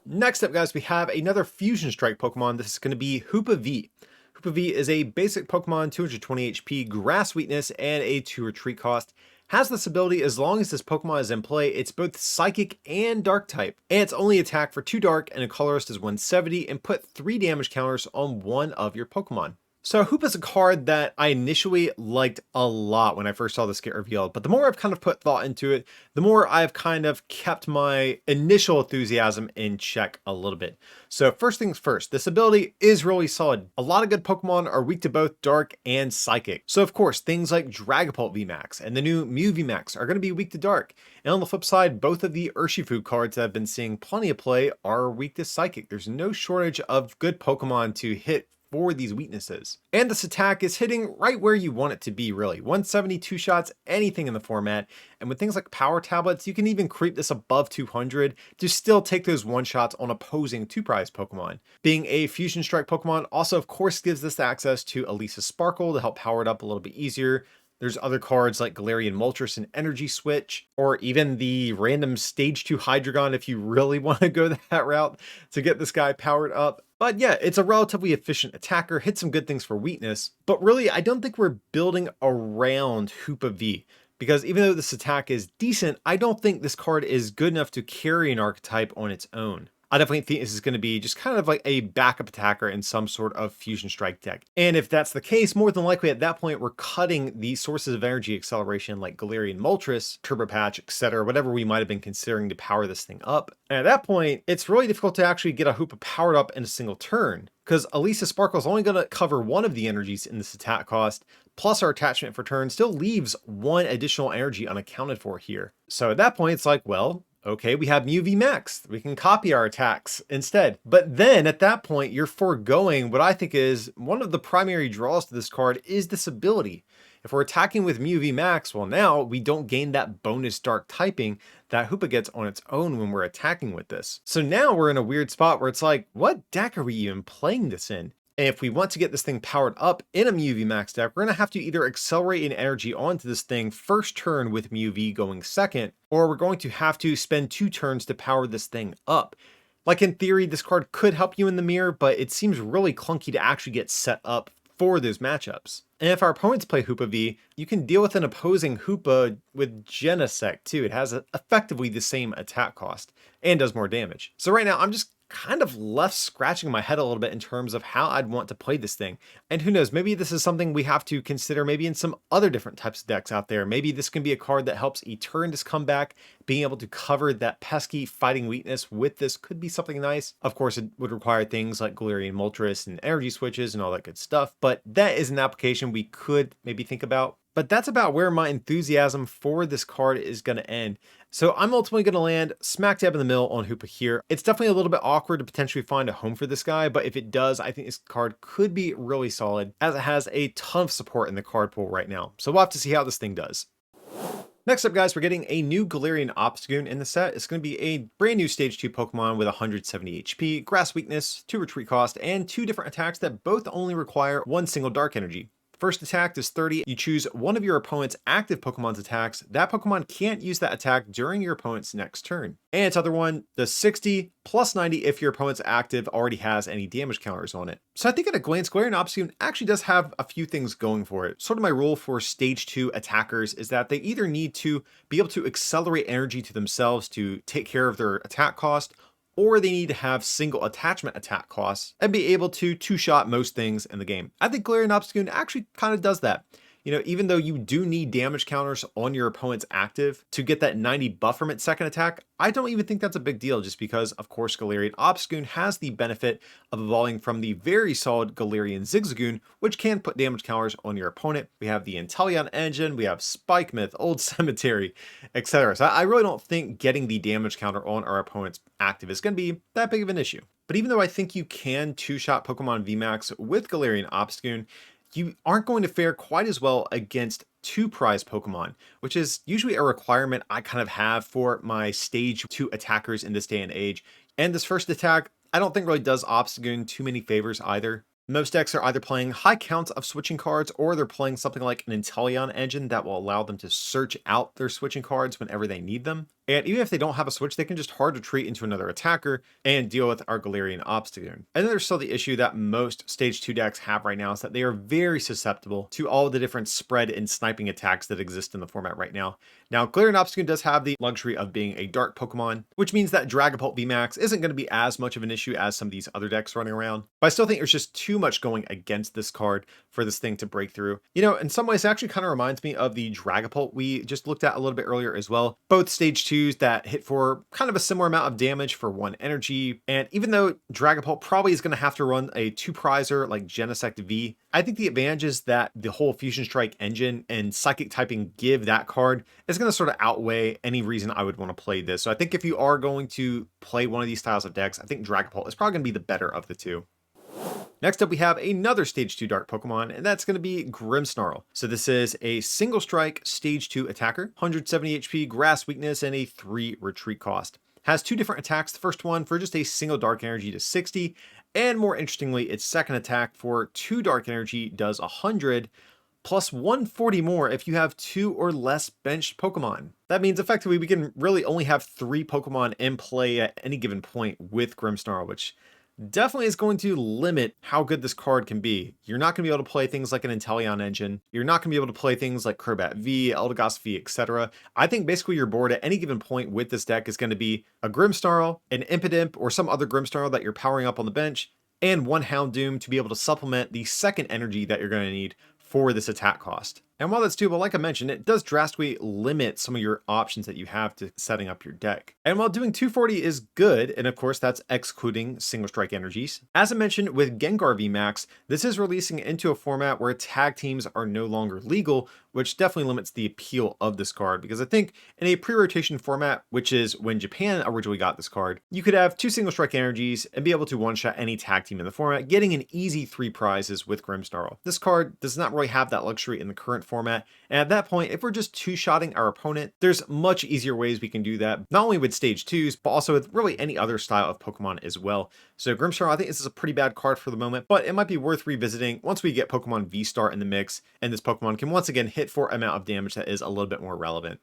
Next up, guys, we have another Fusion Strike Pokemon. This is going to be Hoopa V. Hoopa V is a basic Pokemon, 220 HP, Grass Weakness, and a 2 retreat cost. Has this ability as long as this Pokemon is in play. It's both Psychic and Dark type, and it's only attack for 2 Dark, and a Colorless is 170, and put 3 damage counters on one of your Pokemon. So Hoop is a card that I initially liked a lot when I first saw this get revealed, but the more I've kind of put thought into it, the more I've kind of kept my initial enthusiasm in check a little bit. So first things first, this ability is really solid. A lot of good Pokemon are weak to both Dark and Psychic. So of course, things like Dragapult VMAX and the new Mew VMAX are going to be weak to Dark. And on the flip side, both of the Urshifu cards that I've been seeing plenty of play are weak to Psychic. There's no shortage of good Pokemon to hit for these weaknesses. And this attack is hitting right where you want it to be, really. 172 shots, anything in the format. And with things like power tablets, you can even creep this above 200 to still take those one-shots on opposing 2-prize Pokemon. Being a Fusion Strike Pokemon also, of course, gives this access to Elisa Sparkle to help power it up a little bit easier. There's other cards like Galarian Moltres and Energy Switch, or even the random Stage 2 Hydreigon if you really want to go that route to get this guy powered up. But yeah, it's a relatively efficient attacker, hits some good things for weakness, but really I don't think we're building around Hoopa V, because even though this attack is decent, I don't think this card is good enough to carry an archetype on its own. I definitely think this is going to be just kind of like a backup attacker in some sort of Fusion Strike deck. And if that's the case, more than likely at that point, we're cutting the sources of energy acceleration like Galarian Moltres, Turbo Patch, etc., whatever we might have been considering to power this thing up. And at that point, it's really difficult to actually get a Hoopa powered up in a single turn, because Elisa Sparkle is only going to cover one of the energies in this attack cost, plus our attachment for turn still leaves one additional energy unaccounted for here. So at that point, it's like, well, okay, we have Mew VMAX. We can copy our attacks instead. But then at that point, you're foregoing what I think is one of the primary draws to this card is this ability. If we're attacking with Mew VMAX, well, now we don't gain that bonus Dark typing that Hoopa gets on its own when we're attacking with this. So now we're in a weird spot where it's like, what deck are we even playing this in? And if we want to get this thing powered up in a Mew VMAX deck, we're going to have to either accelerate an energy onto this thing first turn with Mew V going second, or we're going to have to spend 2 turns to power this thing up. Like in theory, this card could help you in the mirror, but it seems really clunky to actually get set up for those matchups. And if our opponents play Hoopa V, you can deal with an opposing Hoopa with Genesect too. It has effectively the same attack cost and does more damage. So right now I'm just kind of left scratching my head a little bit in terms of how I'd want to play this thing. And who knows, maybe this is something we have to consider maybe in some other different types of decks out there. Maybe this can be a card that helps Eternatus come back. Being able to cover that pesky fighting weakness with this could be something nice. Of course, it would require things like Galarian Moltres and energy switches and all that good stuff, but that is an application we could maybe think about. But that's about where my enthusiasm for this card is going to end. So I'm ultimately going to land smack dab in the middle on Hoopa here. It's definitely a little bit awkward to potentially find a home for this guy, but if it does, I think this card could be really solid, as it has a ton of support in the card pool right now. So we'll have to see how this thing does. Next up, guys, we're getting a new Galarian Obstagoon in the set. It's going to be a brand new Stage 2 Pokemon with 170 HP, Grass Weakness, 2 Retreat Cost, and 2 different attacks that both only require 1 single Dark Energy. First attack is 30. You choose one of your opponent's active Pokemon's attacks. That Pokemon can't use that attack during your opponent's next turn. And its other one, the 60 plus 90 if your opponent's active already has any damage counters on it. So I think at a glance, Galarian Obstagoon actually does have a few things going for it. Sort of my rule for Stage 2 attackers is that they either need to be able to accelerate energy to themselves to take care of their attack cost, or they need to have single attachment attack costs and be able to two-shot most things in the game. I think Galarian Obstagoon actually kind of does that. Even though you do need damage counters on your opponent's active to get that 90 buff from its second attack, I don't even think that's a big deal just because, of course, Galarian Obstagoon has the benefit of evolving from the very solid Galarian Zigzagoon, which can put damage counters on your opponent. We have the Inteleon engine, we have Spike Myth, Old Cemetery, etc. So I really don't think getting the damage counter on our opponent's active is going to be that big of an issue. But even though I think you can two-shot Pokemon VMAX with Galarian Obstagoon, you aren't going to fare quite as well against two prize Pokemon, which is usually a requirement I kind of have for my stage 2 attackers in this day and age. And this first attack, I don't think really does Obstagoon too many favors either. Most decks are either playing high counts of switching cards, or they're playing something like an Inteleon engine that will allow them to search out their switching cards whenever they need them. And even if they don't have a switch, they can just hard retreat into another attacker and deal with our Galarian Obstagoon. And then there's still the issue that most Stage 2 decks have right now is that they are very susceptible to all the different spread and sniping attacks that exist in the format right now. Now, Galarian Obstagoon does have the luxury of being a dark Pokemon, which means that Dragapult VMAX isn't going to be as much of an issue as some of these other decks running around. But I still think there's just too much going against this card for this thing to break through. In some ways, it actually kind of reminds me of the Dragapult we just looked at a little bit earlier as well. Both Stage 2s that hit for kind of a similar amount of damage for 1 energy. And even though Dragapult probably is going to have to run a 2-prizer like Genesect V, I think the advantages that the whole Fusion Strike engine and Psychic typing give that card is going to sort of outweigh any reason I would want to play this. So I think if you are going to play one of these styles of decks, I think Dragapult is probably going to be the better of the two. Next up, we have another Stage 2 Dark Pokemon, and that's going to be Grimmsnarl. So this is a single strike Stage 2 attacker, 170 HP, Grass Weakness, and a 3 retreat cost. Has 2 different attacks. The first one for just a single Dark Energy to 60, and more interestingly, its second attack for 2 Dark Energy does 100, plus 140 more if you have 2 or less benched Pokemon. That means effectively we can really only have 3 Pokemon in play at any given point with Grimmsnarl, which definitely is going to limit how good this card can be. You're not going to be able to play things like an Inteleon engine. You're not going to be able to play things like Crobat V, Eldegoss V, etc. I think basically your board at any given point with this deck is going to be a Grimmsnarl, an Impidimp, or some other Grimmsnarl that you're powering up on the bench, and 1 Houndoom to be able to supplement the second energy that you're going to need for this attack cost. And while that's doable, like I mentioned, it does drastically limit some of your options that you have to setting up your deck. And while doing 240 is good, and of course that's excluding single strike energies, as I mentioned with Gengar VMAX, this is releasing into a format where tag teams are no longer legal, which definitely limits the appeal of this card, because I think in a pre-rotation format, which is when Japan originally got this card, you could have 2 single strike energies and be able to one-shot any tag team in the format, getting an easy 3 prizes with Grimmsnarl. This card does not really have that luxury in the current format, and at that point, if we're just 2-shotting our opponent, there's much easier ways we can do that, not only with Stage 2s, but also with really any other style of Pokemon as well. So Grimmsnarl, I think this is a pretty bad card for the moment, but it might be worth revisiting once we get Pokemon V-Star in the mix, and this Pokemon can once again hit for amount of damage that is a little bit more relevant.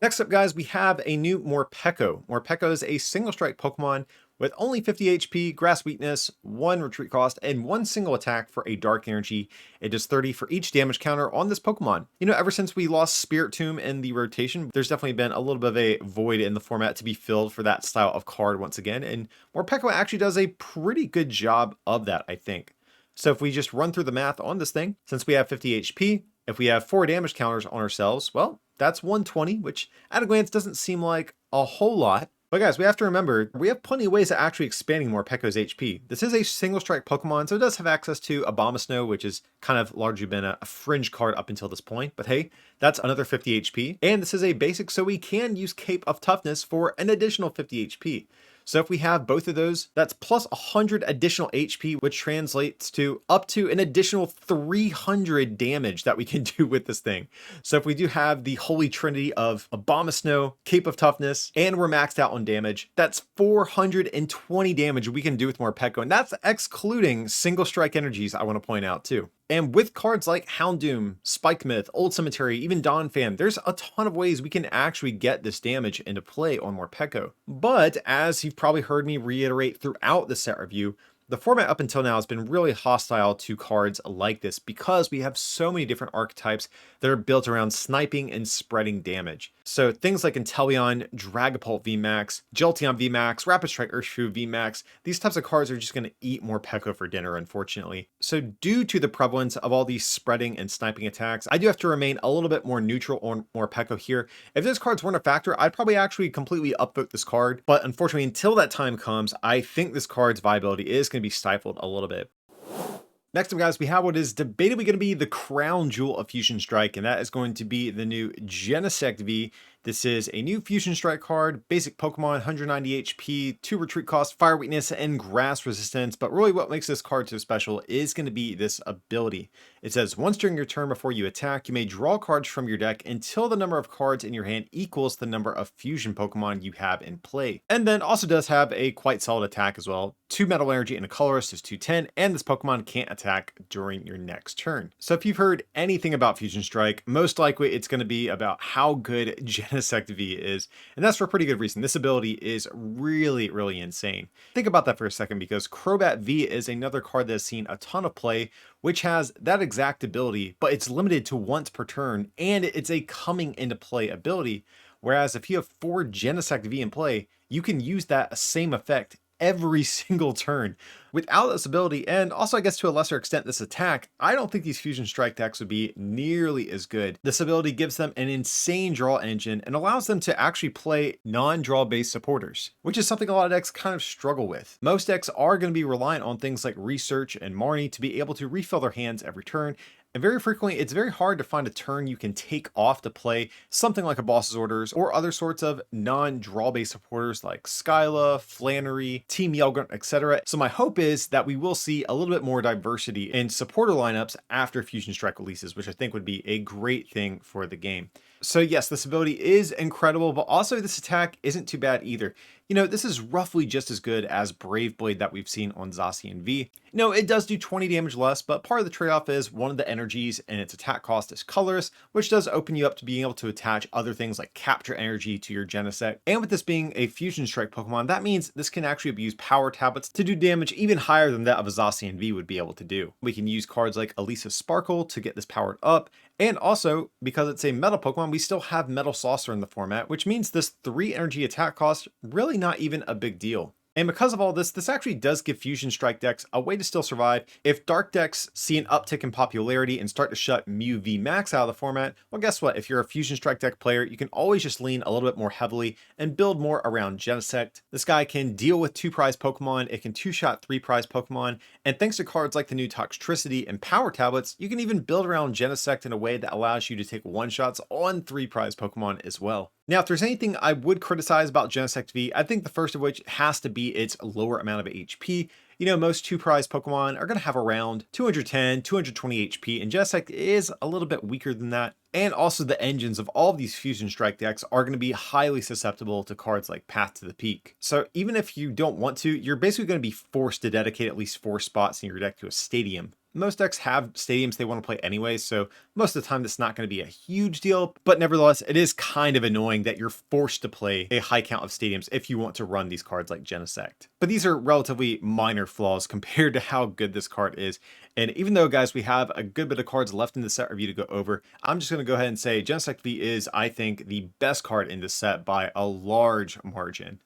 Next up, guys, we have a new Morpeko. Morpeko is a single strike Pokemon with only 50 HP, Grass Weakness, 1 retreat cost, and 1 single attack for a Dark Energy. It does 30 for each damage counter on this Pokemon. Ever since we lost Spiritomb in the rotation, there's definitely been a little bit of a void in the format to be filled for that style of card once again, and Morpeko actually does a pretty good job of that, I think. So if we just run through the math on this thing, since we have 50 HP, if we have 4 damage counters on ourselves, well, that's 120, which at a glance doesn't seem like a whole lot. But guys, we have to remember, we have plenty of ways of actually expanding Morpeko's HP. This is a single strike Pokemon, so it does have access to Abomasnow, which has kind of largely been a fringe card up until this point. But hey, that's another 50 HP. And this is a basic, so we can use Cape of Toughness for an additional 50 HP. So if we have both of those, that's plus 100 additional HP, which translates to up to an additional 300 damage that we can do with this thing. So if we do have the holy trinity of Abomasnow, Cape of Toughness, and we're maxed out on damage, that's 420 damage we can do with Morpeko. And that's excluding single strike energies, I want to point out too. And with cards like Houndoom, Spike Myth, Old Cemetery, even Donphan, there's a ton of ways we can actually get this damage into play on Morpeko. But as you've probably heard me reiterate throughout the set review, the format up until now has been really hostile to cards like this because we have so many different archetypes that are built around sniping and spreading damage. So things like Inteleon, Dragapult VMAX, Jolteon VMAX, Rapid Strike Urshifu VMAX, these types of cards are just going to eat more Peko for dinner, unfortunately. So due to the prevalence of all these spreading and sniping attacks, I do have to remain a little bit more neutral on more Peko here. If those cards weren't a factor, I'd probably actually completely upvote this card. But unfortunately, until that time comes, I think this card's viability is going to be stifled a little bit. Next up, guys, we have what is debatably going to be the crown jewel of Fusion Strike, and that is going to be the new Genesect V. This is a new Fusion Strike card, basic Pokemon, 190 HP, 2 retreat cost, fire weakness, and grass resistance. But really what makes this card so special is going to be this ability. It says, once during your turn before you attack, you may draw cards from your deck until the number of cards in your hand equals the number of Fusion Pokemon you have in play. And then also does have a quite solid attack as well. 2 Metal Energy and a Colorless is 210, and this Pokemon can't attack during your next turn. So if you've heard anything about Fusion Strike, most likely it's going to be about how good Genesect V is, and that's for a pretty good reason. This ability is really, really insane. Think about that for a second, because Crobat V is another card that has seen a ton of play, which has that exact ability, but it's limited to once per turn, and it's a coming into play ability. Whereas if you have 4 Genesect V in play, you can use that same effect every single turn. Without this ability, and also I guess to a lesser extent this attack, I don't think these Fusion Strike decks would be nearly as good. This ability gives them an insane draw engine and allows them to actually play non-draw based supporters, which is something a lot of decks kind of struggle with. Most decks are going to be reliant on things like Research and Marnie to be able to refill their hands every turn, and very frequently, it's very hard to find a turn you can take off to play something like a Boss's Orders or other sorts of non-draw-based supporters like Skyla, Flannery, Team Yelgrunt, etc. So my hope is that we will see a little bit more diversity in supporter lineups after Fusion Strike releases, which I think would be a great thing for the game. So yes, this ability is incredible, but also this attack isn't too bad either. You know, this is roughly just as good as Brave Blade that we've seen on Zacian V. No, it does do 20 damage less, but part of the trade-off is one of the energies and its attack cost is colorless, which does open you up to being able to attach other things like Capture Energy to your Genesect. And with this being a Fusion Strike Pokemon, that means this can actually abuse Power Tablets to do damage even higher than that of a Zacian V would be able to do. We can use cards like Elisa Sparkle to get this powered up, and also, because it's a Metal Pokemon, we still have Metal Saucer in the format, which means this 3 energy attack cost really not even a big deal. And because of all this, this actually does give Fusion Strike decks a way to still survive. If Dark decks see an uptick in popularity and start to shut Mew VMAX out of the format, well guess what? If you're a Fusion Strike deck player, you can always just lean a little bit more heavily and build more around Genesect. This guy can deal with 2 prize Pokemon, it can 2-shot 3 prize Pokemon, and thanks to cards like the new Toxtricity and Power Tablets, you can even build around Genesect in a way that allows you to take 1-shots on 3 prize Pokemon as well. Now, if there's anything I would criticize about Genesect V, I think the first of which has to be its lower amount of HP. You know, most 2 prize Pokemon are going to have around 210, 220 HP, and Genesect is a little bit weaker than that. And also the engines of all of these Fusion Strike decks are going to be highly susceptible to cards like Path to the Peak. So even if you don't want to, you're basically going to be forced to dedicate at least 4 spots in your deck to a stadium. Most decks have stadiums they want to play anyway, so most of the time that's not going to be a huge deal, but nevertheless, it is kind of annoying that you're forced to play a high count of stadiums if you want to run these cards like Genesect. But these are relatively minor flaws compared to how good this card is, and even though, guys, we have a good bit of cards left in the set review to go over, I'm just going to go ahead and say Genesect V is, I think, the best card in this set by a large margin.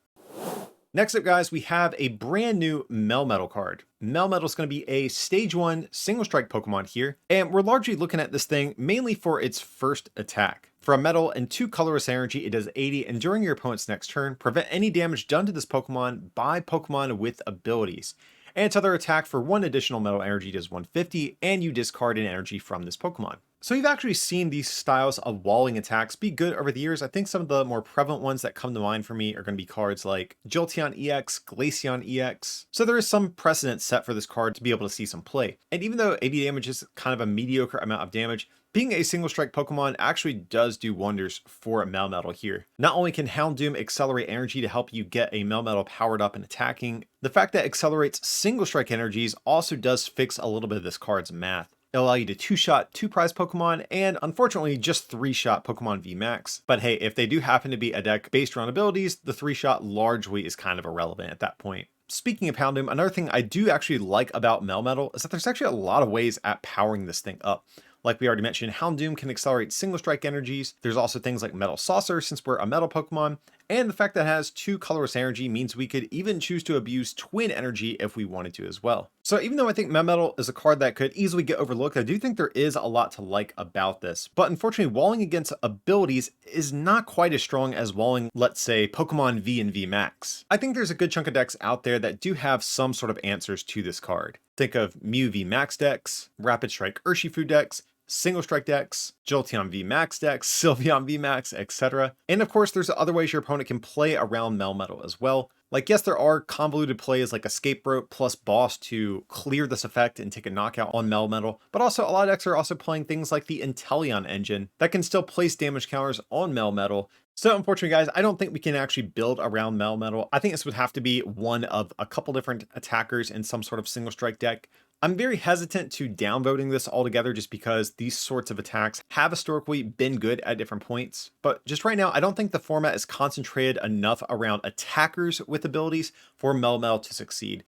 Next up, guys, we have a brand new Melmetal card. Melmetal is going to be a Stage 1 Single Strike Pokemon here, and we're largely looking at this thing mainly for its first attack. For a Metal and 2 Colorless Energy, it does 80, and during your opponent's next turn, prevent any damage done to this Pokemon by Pokemon with abilities. And its other attack for 1 additional Metal Energy does 150, and you discard an energy from this Pokemon. So you've actually seen these styles of walling attacks be good over the years. I think some of the more prevalent ones that come to mind for me are going to be cards like Jolteon EX, Glaceon EX. So there is some precedent set for this card to be able to see some play. And even though 80 damage is kind of a mediocre amount of damage, being a single strike Pokemon actually does do wonders for a Melmetal here. Not only can Houndoom accelerate energy to help you get a Melmetal powered up and attacking, the fact that it accelerates single strike energies also does fix a little bit of this card's math. It'll allow you to 2-shot 2 prize Pokemon, and unfortunately just 3-shot Pokemon VMAX. But hey, if they do happen to be a deck based around abilities, the 3-shot largely is kind of irrelevant at that point. Speaking of Houndoom, another thing I do actually like about Melmetal is that there's actually a lot of ways at powering this thing up. Like we already mentioned, Houndoom can accelerate single strike energies. There's also things like Metal Saucer since we're a metal Pokemon. And the fact that it has 2 colorless energy means we could even choose to abuse twin energy if we wanted to as well. So even though I think Melmetal is a card that could easily get overlooked, I do think there is a lot to like about this. But unfortunately, walling against abilities is not quite as strong as walling, let's say, Pokemon V and VMAX. I think there's a good chunk of decks out there that do have some sort of answers to this card. Think of Mew VMAX decks, Rapid Strike Urshifu decks, Single Strike decks, Jolteon VMAX decks, Sylveon VMAX, etc. And of course, there's other ways your opponent can play around Melmetal as well. Like, yes, there are convoluted plays like Escape Rope plus Boss to clear this effect and take a knockout on Melmetal, but also a lot of decks are also playing things like the Inteleon engine that can still place damage counters on Melmetal. So unfortunately, guys, I don't think we can actually build around Melmetal. I think this would have to be one of a couple different attackers in some sort of single strike deck. I'm very hesitant to downvoting this altogether just because these sorts of attacks have historically been good at different points. But just right now, I don't think the format is concentrated enough around attackers with abilities for Melmetal to succeed.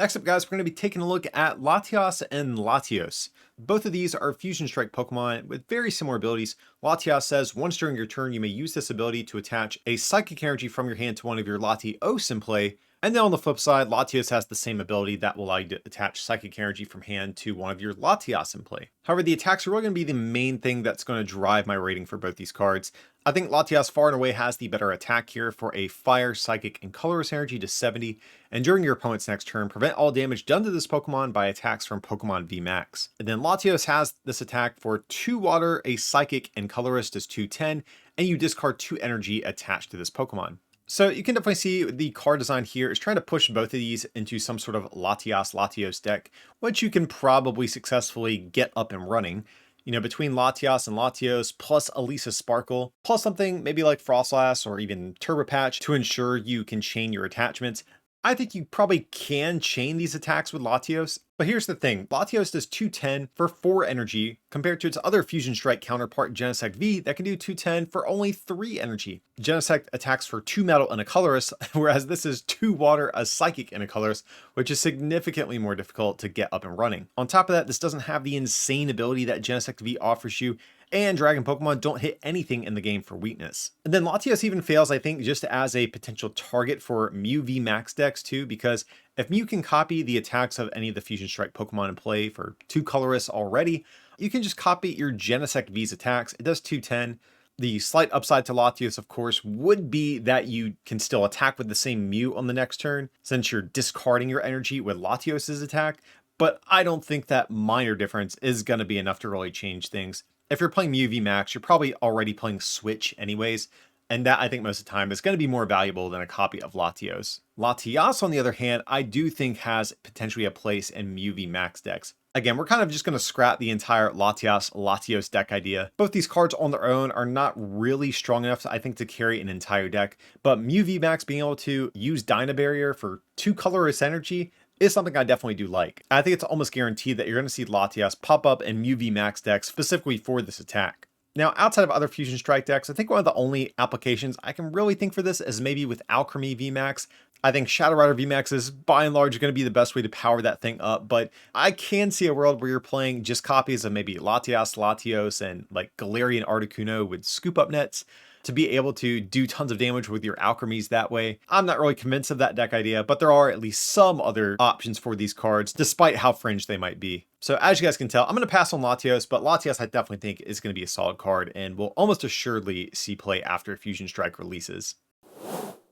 Next up, guys, we're going to be taking a look at Latios and Latios. Both of these are Fusion Strike Pokemon with very similar abilities. Latios says, once during your turn, you may use this ability to attach a Psychic Energy from your hand to one of your Latios in play. And then on the flip side, Latios has the same ability that will allow you to attach Psychic Energy from hand to one of your Latios in play. However, the attacks are really going to be the main thing that's going to drive my rating for both these cards. I think Latios far and away has the better attack here for a Fire, Psychic, and Colorless Energy to 70, and during your opponent's next turn, prevent all damage done to this Pokemon by attacks from Pokemon VMAX. And then Latios has this attack for 2 Water, a Psychic, and Colorless does 210, and you discard 2 energy attached to this Pokemon. So you can definitely see the card design here is trying to push both of these into some sort of Latios deck, which you can probably successfully get up and running. You know, between Latios and Latios, plus Elisa Sparkle, plus something maybe like Frostlass or even Turbo Patch to ensure you can chain your attachments. I think you probably can chain these attacks with Latios, but here's the thing. Latios does 210 for 4 energy compared to its other Fusion Strike counterpart Genesect V that can do 210 for only 3 energy. Genesect attacks for 2 metal and a colorless, whereas this is 2 water, a psychic, and a colorless, which is significantly more difficult to get up and running. On top of that, this doesn't have the insane ability that Genesect V offers you, and Dragon Pokemon don't hit anything in the game for weakness. And then Latios even fails, I think, just as a potential target for Mew VMAX decks too, because if Mew can copy the attacks of any of the Fusion Strike Pokemon in play for 2 colorless already, you can just copy your Genesect V's attacks. It does 210. The slight upside to Latios, of course, would be that you can still attack with the same Mew on the next turn, since you're discarding your energy with Latios' attack, but I don't think that minor difference is going to be enough to really change things. If you're playing Mew VMAX, you're probably already playing Switch anyways, and that I think most of the time is going to be more valuable than a copy of Latios. Latios, on the other hand, I do think has potentially a place in Mew VMAX decks. Again, we're kind of just going to scrap the entire Latios deck idea. Both these cards on their own are not really strong enough, I think, to carry an entire deck, but Mew VMAX being able to use Dyna Barrier for 2 colorless energy is something I definitely do like. I think it's almost guaranteed that you're going to see Latios pop up in Mew VMAX decks specifically for this attack. Now, outside of other Fusion Strike decks, I think one of the only applications I can really think for this is maybe with Alchemy VMAX. I think Shadow Rider VMAX is by and large going to be the best way to power that thing up, but I can see a world where you're playing just copies of maybe Latios, and like Galarian Articuno with scoop up nets to be able to do tons of damage with your alchemies that way. I'm not really convinced of that deck idea, but there are at least some other options for these cards, despite how fringe they might be. So as you guys can tell, I'm going to pass on Latios, but Latios I definitely think is going to be a solid card and will almost assuredly see play after Fusion Strike releases.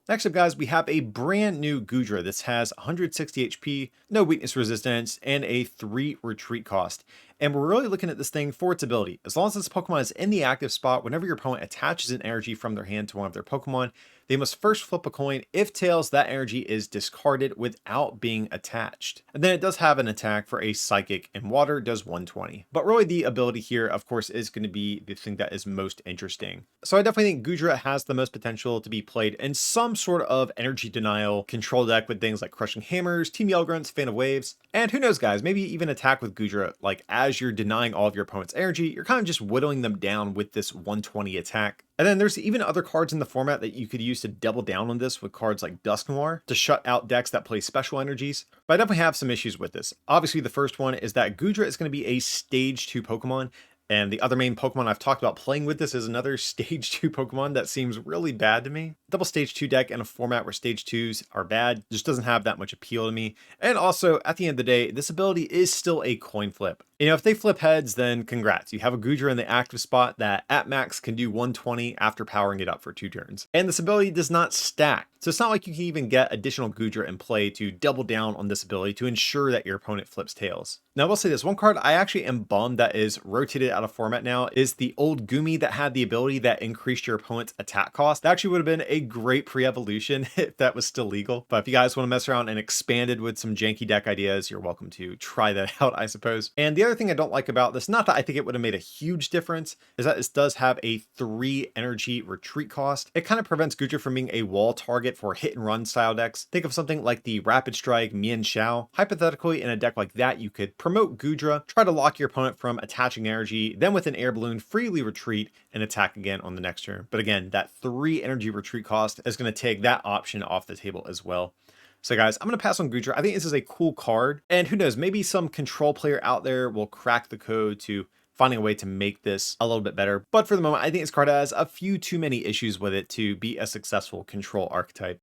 Next up, guys, we have a brand new Goodra. This has 160 HP, no weakness resistance, and a 3 retreat cost. And we're really looking at this thing for its ability. As long as this Pokemon is in the active spot, whenever your opponent attaches an energy from their hand to one of their Pokemon, they must first flip a coin. If tails, that energy is discarded without being attached. And then it does have an attack for a Psychic, and Water does 120. But really the ability here, of course, is going to be the thing that is most interesting. So I definitely think Goodra has the most potential to be played in some sort of energy denial control deck with things like Crushing Hammers, Team Yell Grunts, Fan of Waves, and who knows, guys, maybe even attack with Goodra like as as you're denying all of your opponent's energy, you're kind of just whittling them down with this 120 attack. And then there's even other cards in the format that you could use to double down on this with cards like Dusk Noir to shut out decks that play special energies. But I definitely have some issues with this. Obviously, the first one is that Goodra is going to be a stage 2 Pokemon. And the other main Pokemon I've talked about playing with this is another stage 2 Pokemon that seems really bad to me. Double stage 2 deck in a format where stage 2s are bad just doesn't have that much appeal to me. And also, at the end of the day, this ability is still a coin flip. You know, if they flip heads, then congrats. You have a Goodra in the active spot that at max can do 120 after powering it up for 2 turns. And this ability does not stack. So it's not like you can even get additional Goodra in play to double down on this ability to ensure that your opponent flips tails. Now I will say this, one card I actually am bummed that is rotated out of format now is the old Gumi that had the ability that increased your opponent's attack cost. That actually would have been a great pre-evolution if that was still legal. But if you guys want to mess around and expand it with some janky deck ideas, you're welcome to try that out, I suppose. And the other thing I don't like about this, not that I think it would have made a huge difference, is that this does have a 3 energy retreat cost. It kind of prevents Goodra from being a wall target for hit and run style decks. Think of something like the Rapid Strike Mian Xiao. Hypothetically, in a deck like that, you could promote Goodra, try to lock your opponent from attaching energy, then with an air balloon freely retreat and attack again on the next turn. But again, that 3 energy retreat cost is going to take that option off the table as well. So guys, I'm going to pass on Goodra. I think this is a cool card, and who knows, maybe some control player out there will crack the code to finding a way to make this a little bit better. But for the moment, I think this card has a few too many issues with it to be a successful control archetype.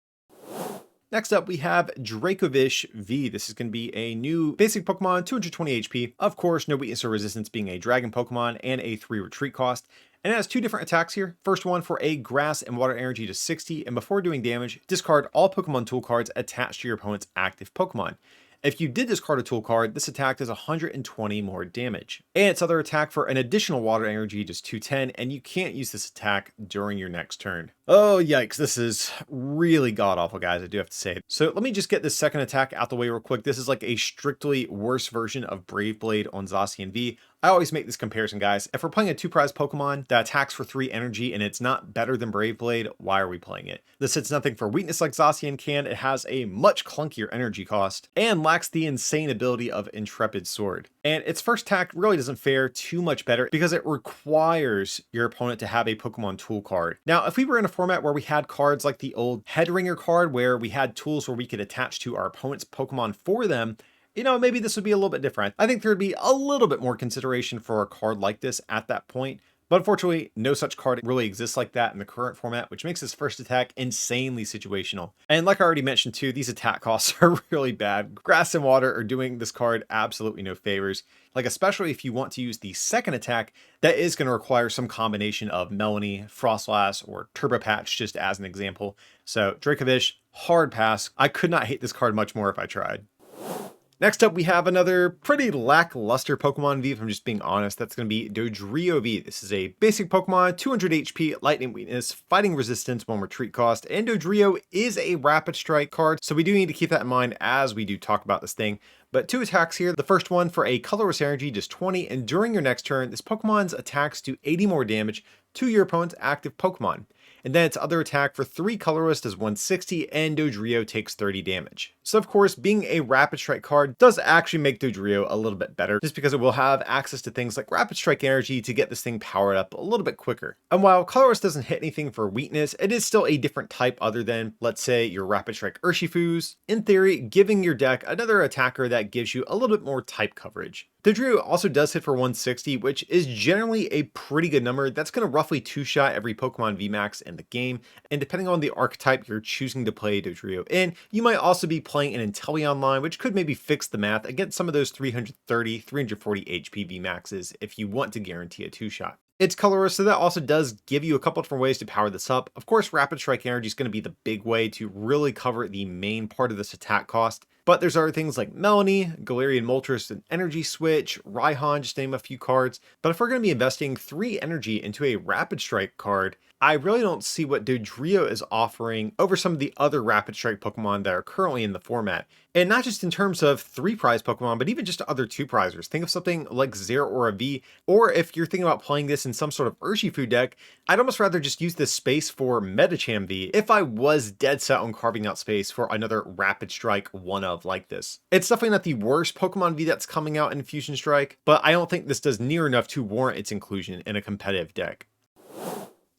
Next up, we have Dracovish V. This is going to be a new basic Pokemon, 220 HP. Of course, no weakness or resistance being a dragon Pokemon and a 3 retreat cost. And it has 2 different attacks here. First one for a grass and water energy to 60. And before doing damage, discard all Pokemon tool cards attached to your opponent's active Pokemon. If you did discard a tool card, this attack does 120 more damage. And its other attack for an additional water energy does 210, and you can't use this attack during your next turn. Oh, yikes. This is really god-awful, guys, I do have to say. So let me just get this second attack out the way real quick. This is like a strictly worse version of Brave Blade on Zacian V. I always make this comparison, guys. If we're playing a 2-prize Pokemon that attacks for 3 energy and it's not better than Brave Blade, why are we playing it? This hits nothing for weakness like Zacian can. It has a much clunkier energy cost and lacks the insane ability of Intrepid Sword. And its first attack really doesn't fare too much better because it requires your opponent to have a Pokemon tool card. Now, if we were in a format where we had cards like the old Headringer card where we had tools where we could attach to our opponent's Pokemon for them, you know, maybe this would be a little bit different. I think there would be a little bit more consideration for a card like this at that point. But unfortunately, no such card really exists like that in the current format, which makes this first attack insanely situational. And like I already mentioned too, these attack costs are really bad. Grass and water are doing this card absolutely no favors. Like especially if you want to use the second attack, that is going to require some combination of Melanie, Frostlass, or Turbo Patch, just as an example. So Dracovish, hard pass. I could not hate this card much more if I tried. Next up, we have another pretty lackluster Pokemon V, if I'm just being honest. That's going to be Dodrio V. This is a basic Pokemon, 200 HP, lightning weakness, fighting resistance, 1 retreat cost, and Dodrio is a rapid strike card, so we do need to keep that in mind as we do talk about this thing. But 2 attacks here. The first one for a colorless energy does 20, and during your next turn, this Pokemon's attacks do 80 more damage to your opponent's active Pokemon. And then its other attack for 3 colorless does 160, and Dodrio takes 30 damage. So of course, being a rapid strike card does actually make Dodrio a little bit better, just because it will have access to things like rapid strike energy to get this thing powered up a little bit quicker. And while colorless doesn't hit anything for weakness, it is still a different type other than, let's say, your rapid strike Urshifus, in theory, giving your deck another attacker that gives you a little bit more type coverage. Dodrio also does hit for 160, which is generally a pretty good number. That's going to roughly 2-shot every Pokemon VMAX in the game, and depending on the archetype you're choosing to play Dodrio in, you might also be playing an Inteleon line, which could maybe fix the math against some of those 330, 340 HP VMAXs if you want to guarantee a 2-shot. It's colorless, so that also does give you a couple different ways to power this up. Of course, Rapid Strike Energy is going to be the big way to really cover the main part of this attack cost. But there's other things like Melanie, Galarian Moltres, and Energy Switch, Raihan, just to name a few cards. But if we're going to be investing 3 energy into a Rapid Strike card, I really don't see what Dodrio is offering over some of the other Rapid Strike Pokemon that are currently in the format. And not just in terms of 3-prize Pokemon, but even just other 2-prizers. Think of something like Zeraora V, or if you're thinking about playing this in some sort of Urshifu deck, I'd almost rather just use this space for Medicham V if I was dead set on carving out space for another Rapid Strike 1-of of like this. It's definitely not the worst Pokemon V that's coming out in Fusion Strike, but I don't think this does near enough to warrant its inclusion in a competitive deck.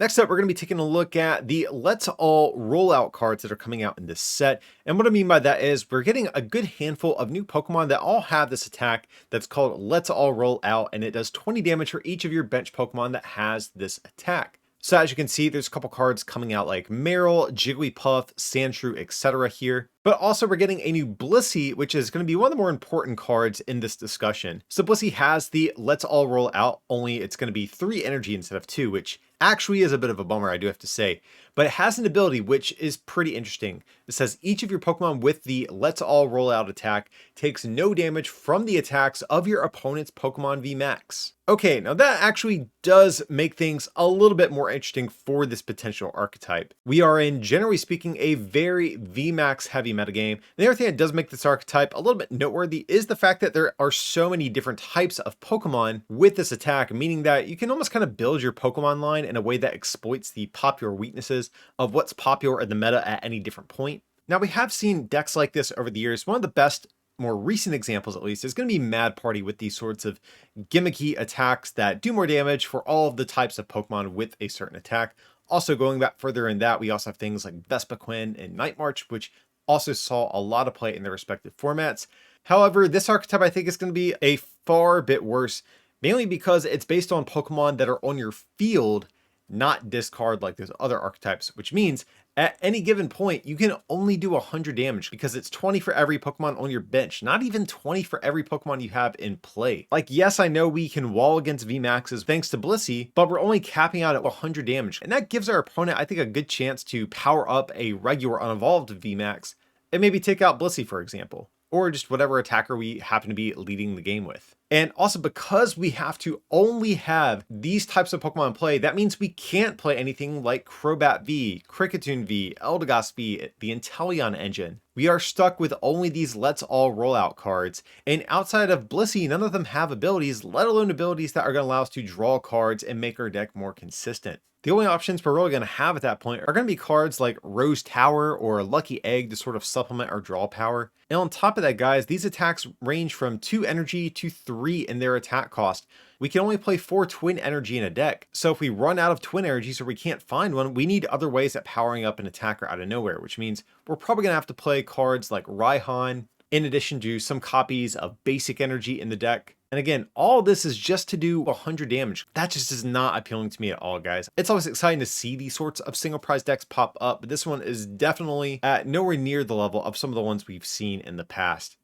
Next up, we're going to be taking a look at the Let's All rollout cards that are coming out in this set. And what I mean by that is we're getting a good handful of new Pokemon that all have this attack that's called Let's All Roll Out, and it does 20 damage for each of your bench Pokemon that has this attack. So as you can see, there's a couple cards coming out like Meryl, Jigglypuff, Sandshrew, etc. here. But also we're getting a new Blissey, which is going to be one of the more important cards in this discussion. So Blissey has the Let's All Roll Out, only it's going to be 3 energy instead of 2, which actually is a bit of a bummer, I do have to say. But it has an ability which is pretty interesting. It says each of your Pokemon with the Let's All Roll Out attack takes no damage from the attacks of your opponent's Pokemon VMAX. Okay, now that actually does make things a little bit more interesting for this potential archetype. We are in, generally speaking, a very VMAX heavy metagame. The other thing that does make this archetype a little bit noteworthy is the fact that there are so many different types of Pokemon with this attack, meaning that you can almost kind of build your Pokemon line in a way that exploits the popular weaknesses of what's popular in the meta at any different point. Now, we have seen decks like this over the years. One of the best, more recent examples at least, is going to be Mad Party with these sorts of gimmicky attacks that do more damage for all of the types of Pokemon with a certain attack. Also, going back further in that, we also have things like Vespiquen and Night March, which also saw a lot of play in their respective formats. However, this archetype I think is going to be a far bit worse, mainly because it's based on Pokemon that are on your field, not discard like those other archetypes, which means at any given point, you can only do 100 damage because it's 20 for every Pokemon on your bench, not even 20 for every Pokemon you have in play. Like, yes, I know we can wall against VMAXs thanks to Blissey, but we're only capping out at 100 damage. And that gives our opponent, I think, a good chance to power up a regular unevolved VMAX and maybe take out Blissey, for example, or just whatever attacker we happen to be leading the game with. And also, because we have to only have these types of Pokemon in play, that means we can't play anything like Crobat V, Kricketune V, Eldegoss V, the Inteleon engine. We are stuck with only these Let's All Rollout cards, and outside of Blissey, none of them have abilities, let alone abilities that are going to allow us to draw cards and make our deck more consistent. The only options we're really going to have at that point are going to be cards like Rose Tower or Lucky Egg to sort of supplement our draw power. And on top of that, guys, these attacks range from 2 energy to 3 in their attack cost. We can only play 4 twin energy in a deck. So if we run out of twin energies or we can't find one, we need other ways at powering up an attacker out of nowhere, which means we're probably going to have to play cards like Raihan, in addition to some copies of basic energy in the deck. And again, all this is just to do 100 damage. That just is not appealing to me at all, guys. It's always exciting to see these sorts of single prize decks pop up, but this one is definitely at nowhere near the level of some of the ones we've seen in the past.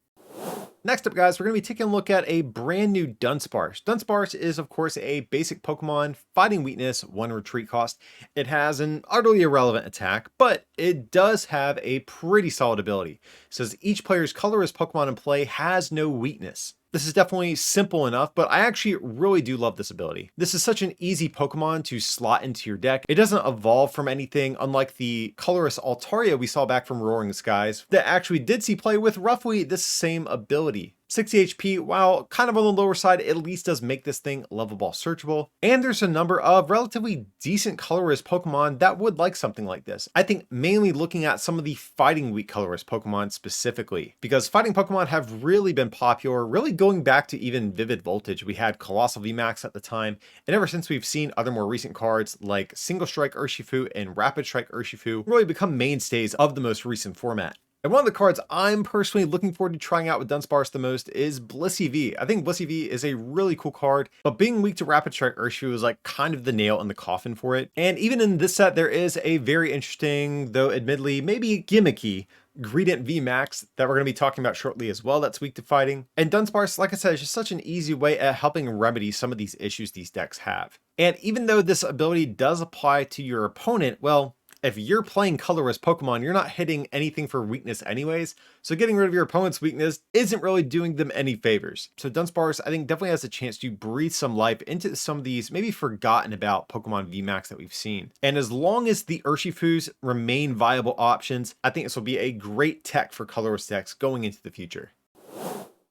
Next up, guys, we're going to be taking a look at a brand new Dunsparce. Dunsparce is, of course, a basic Pokemon, fighting weakness, 1 retreat cost. It has an utterly irrelevant attack, but it does have a pretty solid ability. It says each player's colorless Pokemon in play has no weakness. This is definitely simple enough, but I actually really do love this ability. This is such an easy Pokemon to slot into your deck. It doesn't evolve from anything, unlike the colorless Altaria we saw back from Roaring Skies, that actually did see play with roughly this same ability. 60 HP, while kind of on the lower side, at least does make this thing lovable, searchable. And there's a number of relatively decent colorless Pokemon that would like something like this. I think mainly looking at some of the fighting weak colorless Pokemon specifically, because fighting Pokemon have really been popular, really going back to even Vivid Voltage. We had Colossal VMAX at the time, and ever since we've seen other more recent cards like Single Strike Urshifu and Rapid Strike Urshifu really become mainstays of the most recent format. And one of the cards I'm personally looking forward to trying out with Dunsparce the most is Blissey V. I think Blissey V is a really cool card, but being weak to Rapid Strike Urshifu is like kind of the nail in the coffin for it. And even in this set, there is a very interesting, though admittedly maybe gimmicky, Greedent VMAX that we're going to be talking about shortly as well that's weak to fighting. And Dunsparce, like I said, is just such an easy way at helping remedy some of these issues these decks have. And even though this ability does apply to your opponent, well, if you're playing colorless Pokemon, you're not hitting anything for weakness anyways, so getting rid of your opponent's weakness isn't really doing them any favors. So Dunsparce, I think, definitely has a chance to breathe some life into some of these maybe forgotten about Pokemon VMAX that we've seen. And as long as the Urshifus remain viable options, I think this will be a great tech for colorless decks going into the future.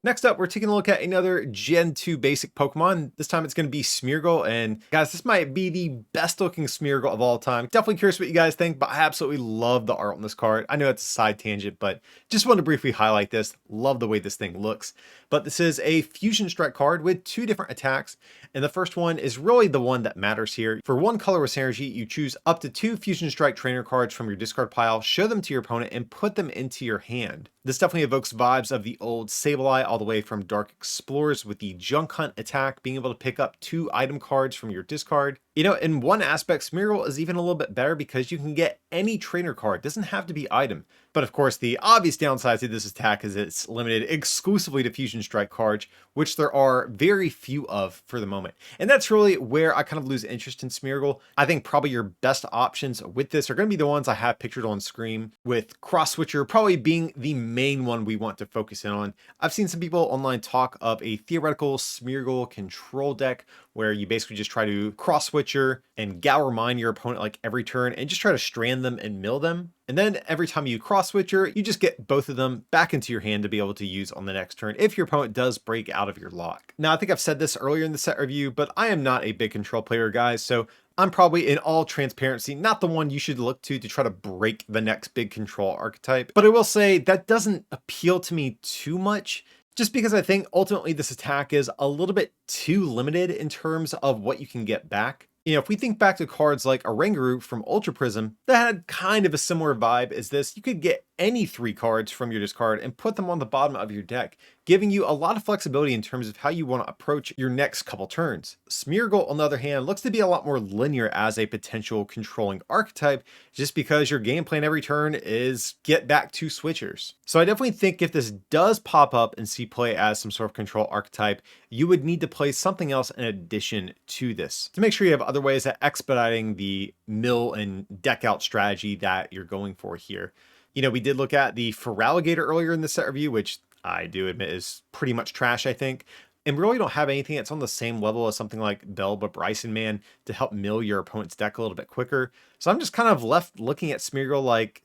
Next up, we're taking a look at another Gen 2 basic Pokemon. This time it's going to be Smeargle, and guys, this might be the best looking Smeargle of all time. Definitely curious what you guys think, but I absolutely love the art on this card. I know it's a side tangent, but just wanted to briefly highlight this. Love the way this thing looks. But this is a Fusion Strike card with two different attacks, and the first one is really the one that matters here. For one colorless energy, you choose up to 2 Fusion Strike trainer cards from your discard pile, show them to your opponent, and put them into your hand. This definitely evokes vibes of the old Sableye all the way from Dark Explorers with the Junk Hunt attack, being able to pick up 2 item cards from your discard. You know, in one aspect, Smeargle is even a little bit better because you can get any trainer card. It doesn't have to be item. But of course, the obvious downside to this attack is it's limited exclusively to Fusion Strike cards, which there are very few of for the moment. And that's really where I kind of lose interest in Smeargle. I think probably your best options with this are going to be the ones I have pictured on screen, with Cross Switcher probably being the main one we want to focus in on. I've seen some people online talk of a theoretical Smeargle control deck where you basically just try to Cross Switcher and Gower Mine your opponent like every turn and just try to strand them and mill them. And then every time you Cross Switcher, you just get both of them back into your hand to be able to use on the next turn if your opponent does break out of your lock. Now, I think I've said this earlier in the set review, but I am not a big control player, guys, so I'm probably, in all transparency, not the one you should look to try to break the next big control archetype. But I will say that doesn't appeal to me too much, just because I think ultimately this attack is a little bit too limited in terms of what you can get back. You know, if we think back to cards like Oranguru from Ultra Prism that had kind of a similar vibe as this, you could get any 3 cards from your discard and put them on the bottom of your deck, giving you a lot of flexibility in terms of how you want to approach your next couple turns. Smeargle, on the other hand, looks to be a lot more linear as a potential controlling archetype, just because your game plan every turn is get back 2 switchers. So I definitely think if this does pop up and see play as some sort of control archetype, you would need to play something else in addition to this to make sure you have other ways of expediting the mill and deck out strategy that you're going for here. You know, we did look at the Feraligatr earlier in the set review, which I do admit is pretty much trash, I think. And we really don't have anything that's on the same level as something like Belba Bryson Man to help mill your opponent's deck a little bit quicker. So I'm just kind of left looking at Smeargle like,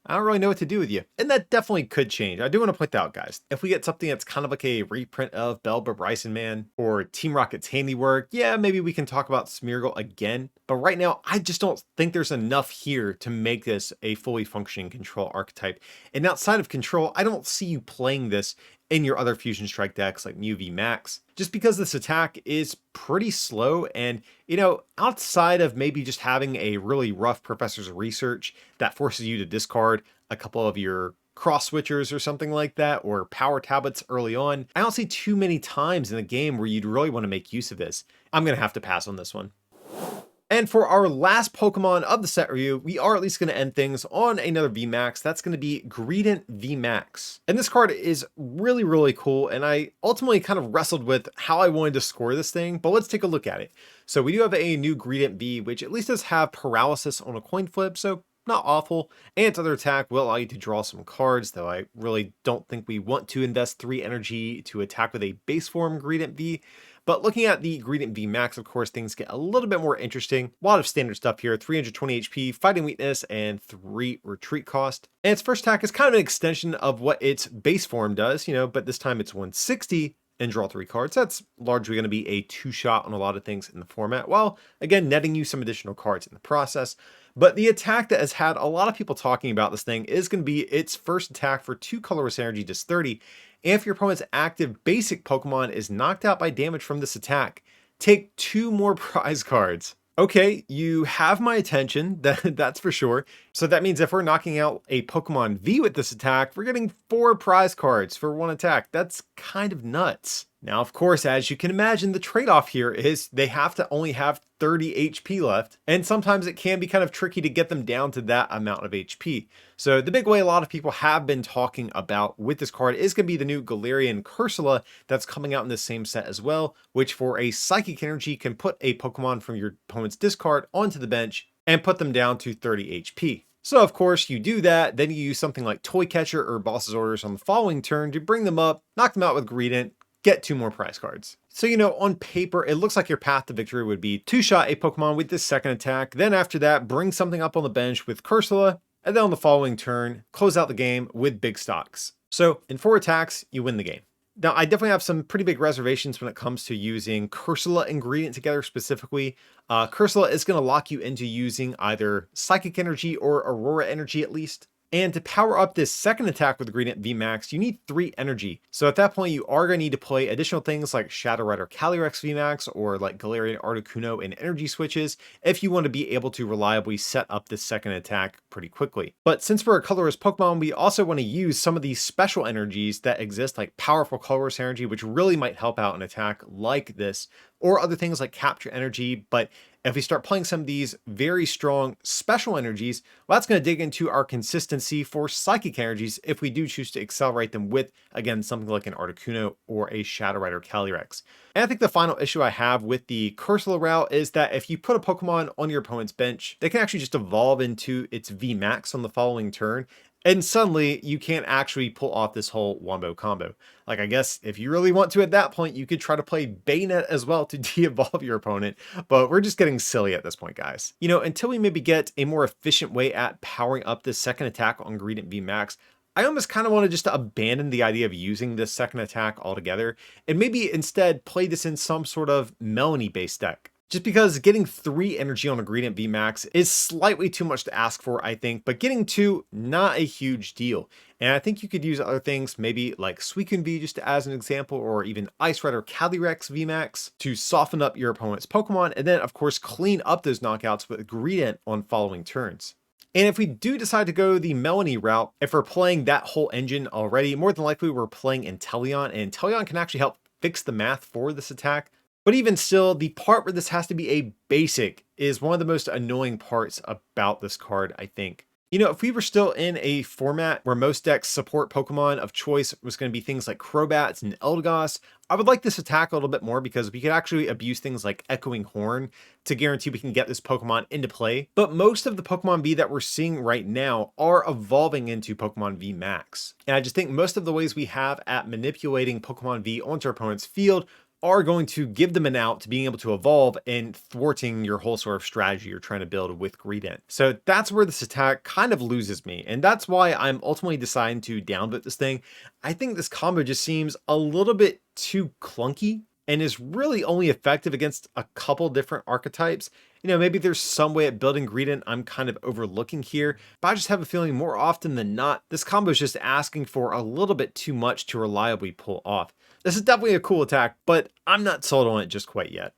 I don't really know what to do with you. And that definitely could change. I do want to point that out, guys. If we get something that's kind of like a reprint of Belba Bryson Man or Team Rocket's handiwork, yeah, maybe we can talk about Smeargle again. But right now, I just don't think there's enough here to make this a fully functioning control archetype. And outside of control, I don't see you playing this in your other Fusion Strike decks like Mew VMAX, just because this attack is pretty slow. And, you know, outside of maybe just having a really rough Professor's Research that forces you to discard a couple of your cross switchers or something like that, or power tablets early on, I don't see too many times in the game where you'd really want to make use of this. I'm going to have to pass on this one. And for our last Pokemon of the set review, we are at least going to end things on another VMAX. That's going to be Greedent VMAX. And this card is really, really cool. And I ultimately kind of wrestled with how I wanted to score this thing, but let's take a look at it. So we do have a new Greedent V, which at least does have paralysis on a coin flip, so not awful. And its other attack will allow you to draw some cards, though I really don't think we want to invest 3 energy to attack with a base form Greedent V. But looking at the Greedent VMAX, of course, things get a little bit more interesting. A lot of standard stuff here, 320 HP, fighting weakness, and 3 retreat cost. And its first attack is kind of an extension of what its base form does, you know, but this time it's 160 and draw 3 cards. That's largely going to be a 2-shot on a lot of things in the format, while again netting you some additional cards in the process. But the attack that has had a lot of people talking about this thing is going to be its first attack for 2 colorless energy, just 30. And if your opponent's active basic Pokemon is knocked out by damage from this attack, take 2 more prize cards. Okay, you have my attention, that's for sure. So that means if we're knocking out a Pokemon V with this attack, we're getting 4 prize cards for 1 attack. That's kind of nuts. Now, of course, as you can imagine, the trade-off here is they have to only have 30 HP left, and sometimes it can be kind of tricky to get them down to that amount of HP. So the big way a lot of people have been talking about with this card is going to be the new Galarian Cursula that's coming out in the same set as well, which for a Psychic Energy can put a Pokemon from your opponent's discard onto the bench and put them down to 30 HP. So of course you do that, then you use something like Toy Catcher or Boss's Orders on the following turn to bring them up, knock them out with Greedent, get 2 more prize cards. So, you know, on paper, it looks like your path to victory would be 2-shot a Pokemon with this second attack. Then after that, bring something up on the bench with Cursula. And then on the following turn, close out the game with big stocks. So in 4 attacks, you win the game. Now, I definitely have some pretty big reservations when it comes to using Cursula ingredient together specifically. Cursula is going to lock you into using either Psychic Energy or Aurora Energy at least. And to power up this second attack with Gradient VMAX, you need 3 energy. So at that point, you are going to need to play additional things like Shadow Rider Calyrex VMAX or like Galarian Articuno and energy switches if you want to be able to reliably set up this second attack pretty quickly. But since we're a colorless Pokemon, we also want to use some of these special energies that exist, like powerful colorless energy, which really might help out an attack like this, or other things like capture energy. But if we start playing some of these very strong special energies, well, that's going to dig into our consistency for psychic energies if we do choose to accelerate them with, again, something like an Articuno or a Shadow Rider Calyrex. And I think the final issue I have with the Cursula route is that if you put a Pokemon on your opponent's bench, they can actually just evolve into its VMAX on the following turn. And suddenly you can't actually pull off this whole wombo combo. Like, I guess if you really want to at that point, you could try to play Bayonet as well to de-evolve your opponent, but we're just getting silly at this point, guys. You know, until we maybe get a more efficient way at powering up this second attack on Gradient VMAX, I almost kind of want to just abandon the idea of using this second attack altogether, and maybe instead play this in some sort of Melanie-based deck. Just because getting 3 energy on a Gradient VMAX is slightly too much to ask for, I think, but getting 2, not a huge deal. And I think you could use other things, maybe like Suicune V just as an example, or even Ice Rider Calyrex VMAX to soften up your opponent's Pokemon, and then of course clean up those knockouts with Gradient on following turns. And if we do decide to go the Melanie route, if we're playing that whole engine already, more than likely we're playing Inteleon, and Inteleon can actually help fix the math for this attack. But even still, the part where this has to be a basic is one of the most annoying parts about this card, I think. You know, if we were still in a format where most decks support Pokemon of choice was going to be things like Crobats and Eldegoss, I would like this attack a little bit more because we could actually abuse things like Echoing Horn to guarantee we can get this Pokemon into play. But most of the Pokemon V that we're seeing right now are evolving into Pokemon V Max. And I just think most of the ways we have at manipulating Pokemon V onto our opponent's field are going to give them an out to being able to evolve and thwarting your whole sort of strategy you're trying to build with Gradient. So that's where this attack kind of loses me, and that's why I'm ultimately deciding to downvote this thing. I think this combo just seems a little bit too clunky and is really only effective against a couple different archetypes. You know, maybe there's some way at building Gradient I'm kind of overlooking here, but I just have a feeling more often than not, this combo is just asking for a little bit too much to reliably pull off. This is definitely a cool attack, but I'm not sold on it just quite yet.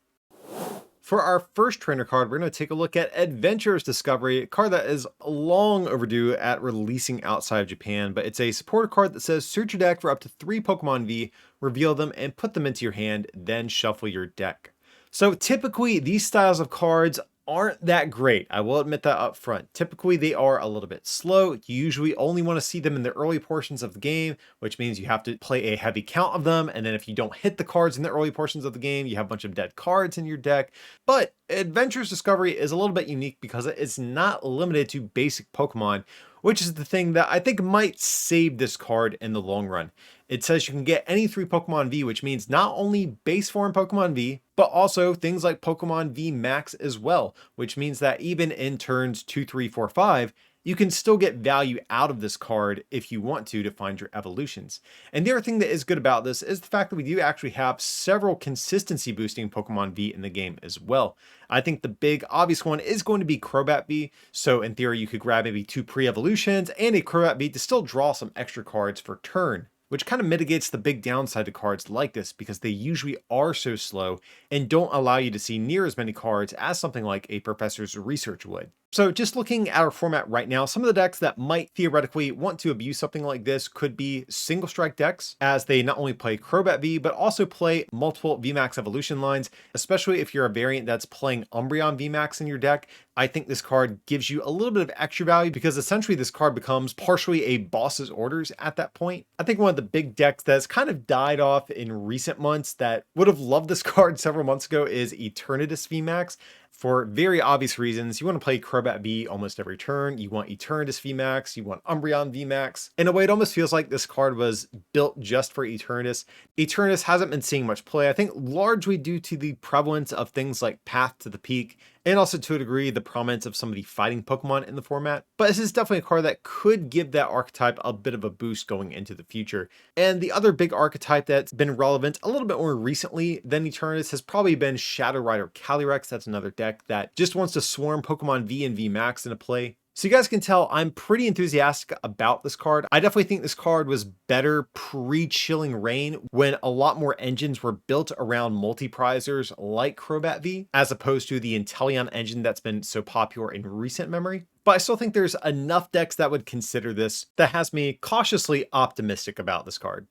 For our first trainer card, we're going to take a look at Adventurer's Discovery, a card that is long overdue at releasing outside of Japan, but it's a supporter card that says search your deck for up to 3 Pokemon V, reveal them, and put them into your hand, then shuffle your deck. So typically, these styles of cards aren't that great. I will admit that up front. Typically, they are a little bit slow. You usually only want to see them in the early portions of the game, which means you have to play a heavy count of them. And then if you don't hit the cards in the early portions of the game, you have a bunch of dead cards in your deck. But Adventurer's Discovery is a little bit unique because it is not limited to basic Pokemon, which is the thing that I think might save this card in the long run. It says you can get any 3 Pokemon V, which means not only base form Pokemon V, but also things like Pokemon V Max as well, which means that even in turns 2, 3, 4, 5, you can still get value out of this card if you want to find your evolutions. And the other thing that is good about this is the fact that we do actually have several consistency boosting Pokemon V in the game as well. I think the big obvious one is going to be Crobat V. So in theory, you could grab maybe 2 pre-evolutions and a Crobat V to still draw some extra cards for turn, which kind of mitigates the big downside to cards like this because they usually are so slow and don't allow you to see near as many cards as something like a Professor's Research would. So just looking at our format right now, some of the decks that might theoretically want to abuse something like this could be single strike decks, as they not only play Crobat V, but also play multiple VMAX evolution lines, especially if you're a variant that's playing Umbreon VMAX in your deck. I think this card gives you a little bit of extra value because essentially this card becomes partially a boss's orders at that point. I think one of the big decks that's kind of died off in recent months that would have loved this card several months ago is Eternatus VMAX. for very obvious reasons. You want to play Crobat V almost every turn. You want Eternatus VMAX. You want Umbreon VMAX. In a way, it almost feels like this card was built just for Eternatus. Eternatus hasn't been seeing much play, I think largely due to the prevalence of things like Path to the Peak, and also to a degree the prominence of some of the fighting Pokemon in the format. But this is definitely a card that could give that archetype a bit of a boost going into the future. And the other big archetype that's been relevant a little bit more recently than Eternatus has probably been Shadow Rider Calyrex. That's another deck that just wants to swarm Pokemon V and V Max into play. So you guys can tell I'm pretty enthusiastic about this card. I definitely think this card was better pre-Chilling Reign when a lot more engines were built around multi-prizers like Crobat V, as opposed to the Inteleon engine that's been so popular in recent memory. But I still think there's enough decks that would consider this that has me cautiously optimistic about this card.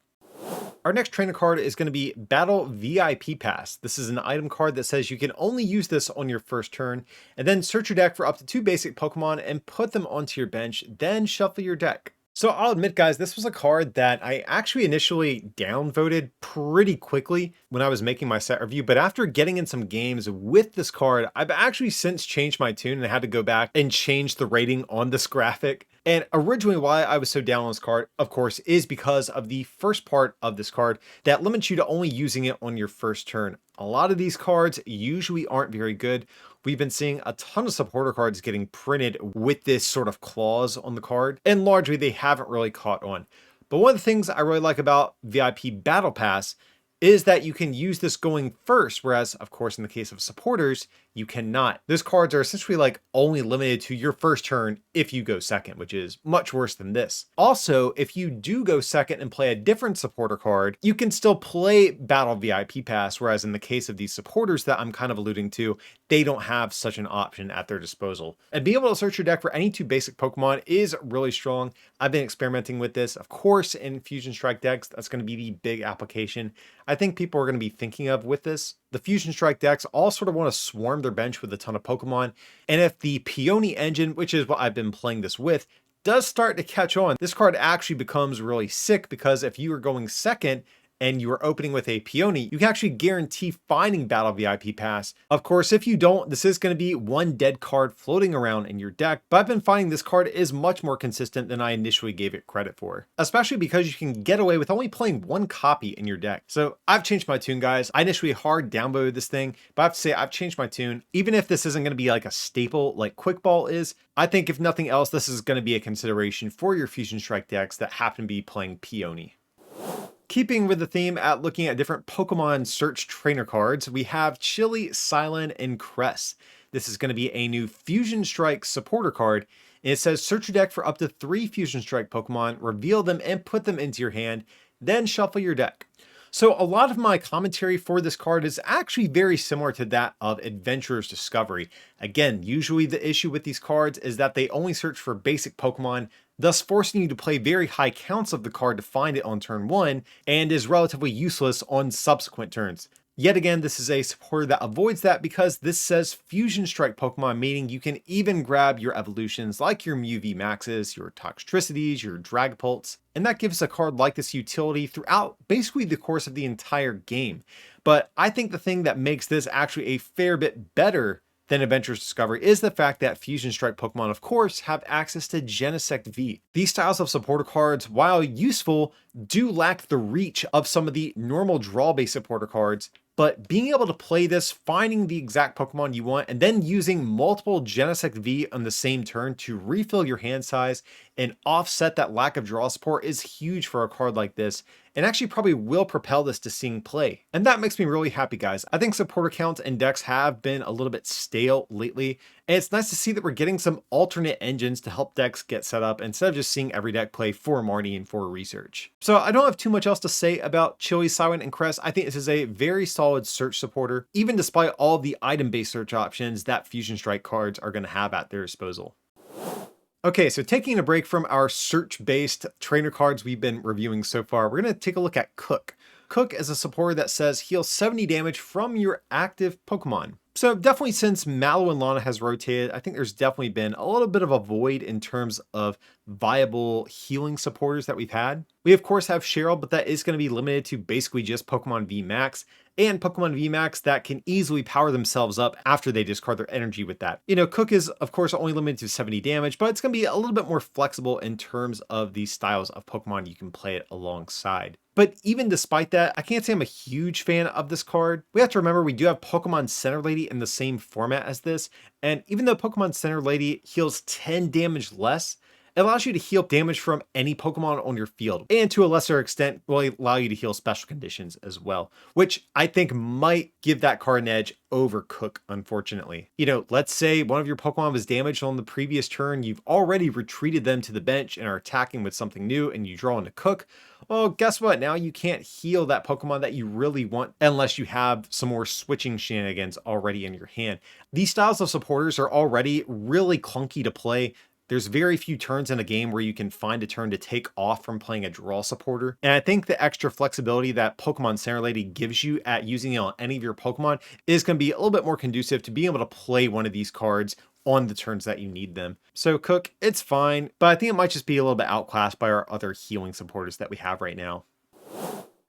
Our next trainer card is going to be Battle VIP Pass. This is an item card that says you can only use this on your first turn, and then search your deck for up to 2 basic Pokemon and put them onto your bench, then shuffle your deck. So I'll admit, guys, this was a card that I actually initially downvoted pretty quickly when I was making my set review, but after getting in some games with this card, I've actually since changed my tune and I had to go back and change the rating on this graphic. And originally why I was so down on this card, of course, is because of the first part of this card that limits you to only using it on your first turn. A lot of these cards usually aren't very good. We've been seeing a ton of supporter cards getting printed with this sort of clause on the card, and largely they haven't really caught on. But one of the things I really like about VIP Battle Pass is that you can use this going first, whereas, of course, in the case of supporters, you cannot. Those cards are essentially like only limited to your first turn if you go second, which is much worse than this. Also, if you do go second and play a different supporter card, you can still play Battle VIP Pass, whereas in the case of these supporters that I'm kind of alluding to, they don't have such an option at their disposal. And being able to search your deck for any 2 basic Pokemon is really strong. I've been experimenting with this, of course, in Fusion Strike decks. That's going to be the big application I think people are going to be thinking of with this. The Fusion Strike decks all sort of want to swarm their bench with a ton of Pokemon, and if the Peony engine, which is what I've been playing this with, does start to catch on, this card actually becomes really sick, because if you are going second and you are opening with a Peony, you can actually guarantee finding Battle VIP Pass. Of course, if you don't, this is going to be one dead card floating around in your deck, but I've been finding this card is much more consistent than I initially gave it credit for, especially because you can get away with only playing 1 copy in your deck. So I've changed my tune, guys. I initially hard downvoted this thing, but I have to say I've changed my tune. Even if this isn't going to be like a staple like Quick Ball is, I think if nothing else, this is going to be a consideration for your Fusion Strike decks that happen to be playing Peony. Keeping with the theme at looking at different Pokemon search trainer cards, we have Chili, Silent, and Cress. This is going to be a new Fusion Strike supporter card, and it says search your deck for up to 3 Fusion Strike Pokemon, reveal them and put them into your hand, then shuffle your deck. So a lot of my commentary for this card is actually very similar to that of Adventurer's Discovery. Again, usually the issue with these cards is that they only search for basic Pokemon, thus forcing you to play very high counts of the card to find it on turn 1, and is relatively useless on subsequent turns. Yet again, this is a supporter that avoids that because this says Fusion Strike Pokemon, meaning you can even grab your evolutions like your Mew VMAXs, your Toxtricities, your Dragapults, and that gives a card like this utility throughout basically the course of the entire game. But I think the thing that makes this actually a fair bit better than Adventurer's Discovery is the fact that Fusion Strike Pokemon, of course, have access to Genesect V. These styles of supporter cards, while useful, do lack the reach of some of the normal draw-based supporter cards, but being able to play this, finding the exact Pokemon you want, and then using multiple Genesect V on the same turn to refill your hand size and offset that lack of draw support is huge for a card like this, and actually probably will propel this to seeing play. And that makes me really happy, guys. I think supporter counts and decks have been a little bit stale lately, and it's nice to see that we're getting some alternate engines to help decks get set up instead of just seeing every deck play for Marty and for research. So I don't have too much else to say about Chili, Silent, and Cress. I think this is a very solid search supporter, even despite all the item-based search options that Fusion Strike cards are going to have at their disposal. Okay, so taking a break from our search-based trainer cards we've been reviewing so far, we're going to take a look at Cook. Cook is a supporter that says heal 70 damage from your active Pokemon. So definitely since Mallow and Lana has rotated, I think there's definitely been a little bit of a void in terms of viable healing supporters that we've had. We of course have Cheryl, but that is going to be limited to basically just Pokemon VMAX. and Pokemon VMAX that can easily power themselves up after they discard their energy with that. Cook is of course only limited to 70 damage, but it's going to be a little bit more flexible in terms of the styles of Pokemon you can play it alongside. But even despite that, I can't say I'm a huge fan of this card. We have to remember we do have Pokemon Center Lady in the same format as this, and even though Pokemon Center Lady heals 10 damage less, it allows you to heal damage from any Pokemon on your field, and to a lesser extent will allow you to heal special conditions as well, which I think might give that card an edge over Cook, unfortunately. Let's say one of your Pokemon was damaged on the previous turn, you've already retreated them to the bench and are attacking with something new, and you draw into Cook. Well, guess what? Now you can't heal that Pokemon that you really want unless you have some more switching shenanigans already in your hand. These styles of supporters are already really clunky to play. There's very few turns in a game where you can find a turn to take off from playing a draw supporter. And I think the extra flexibility that Pokemon Center Lady gives you at using it on any of your Pokemon is going to be a little bit more conducive to being able to play one of these cards on the turns that you need them. So Cook, it's fine, but I think it might just be a little bit outclassed by our other healing supporters that we have right now.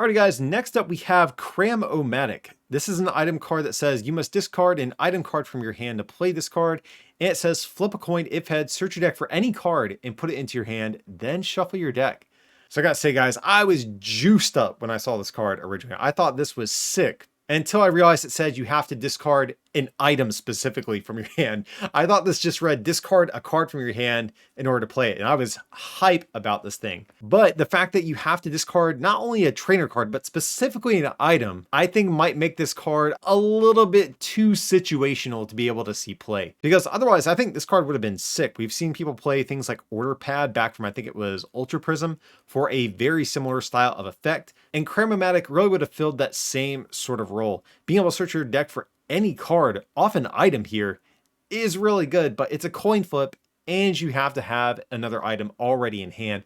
Alrighty guys, next up we have Cram-O-Matic. This is an item card that says you must discard an item card from your hand to play this card. And it says flip a coin if head, search your deck for any card and put it into your hand, then shuffle your deck. So I gotta say guys, I was juiced up when I saw this card originally. I thought this was sick until I realized it said you have to discard an item specifically from your hand. I thought this just read discard a card from your hand in order to play it, and I was hype about this thing. But the fact that you have to discard not only a trainer card, but specifically an item, I think might make this card a little bit too situational to be able to see play. Because otherwise, I think this card would have been sick. We've seen people play things like Order Pad back from, I think it was Ultra Prism, for a very similar style of effect, and Cram-O-Matic really would have filled that same sort of role. Being able to search your deck for any card off an item here is really good, but it's a coin flip and you have to have another item already in hand.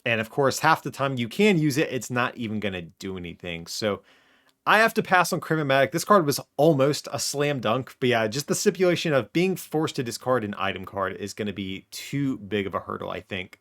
And of course, half the time you can use it, it's not even going to do anything. So I have to pass on Cram-O-Matic. This card was almost a slam dunk, but yeah, just the stipulation of being forced to discard an item card is going to be too big of a hurdle, I think.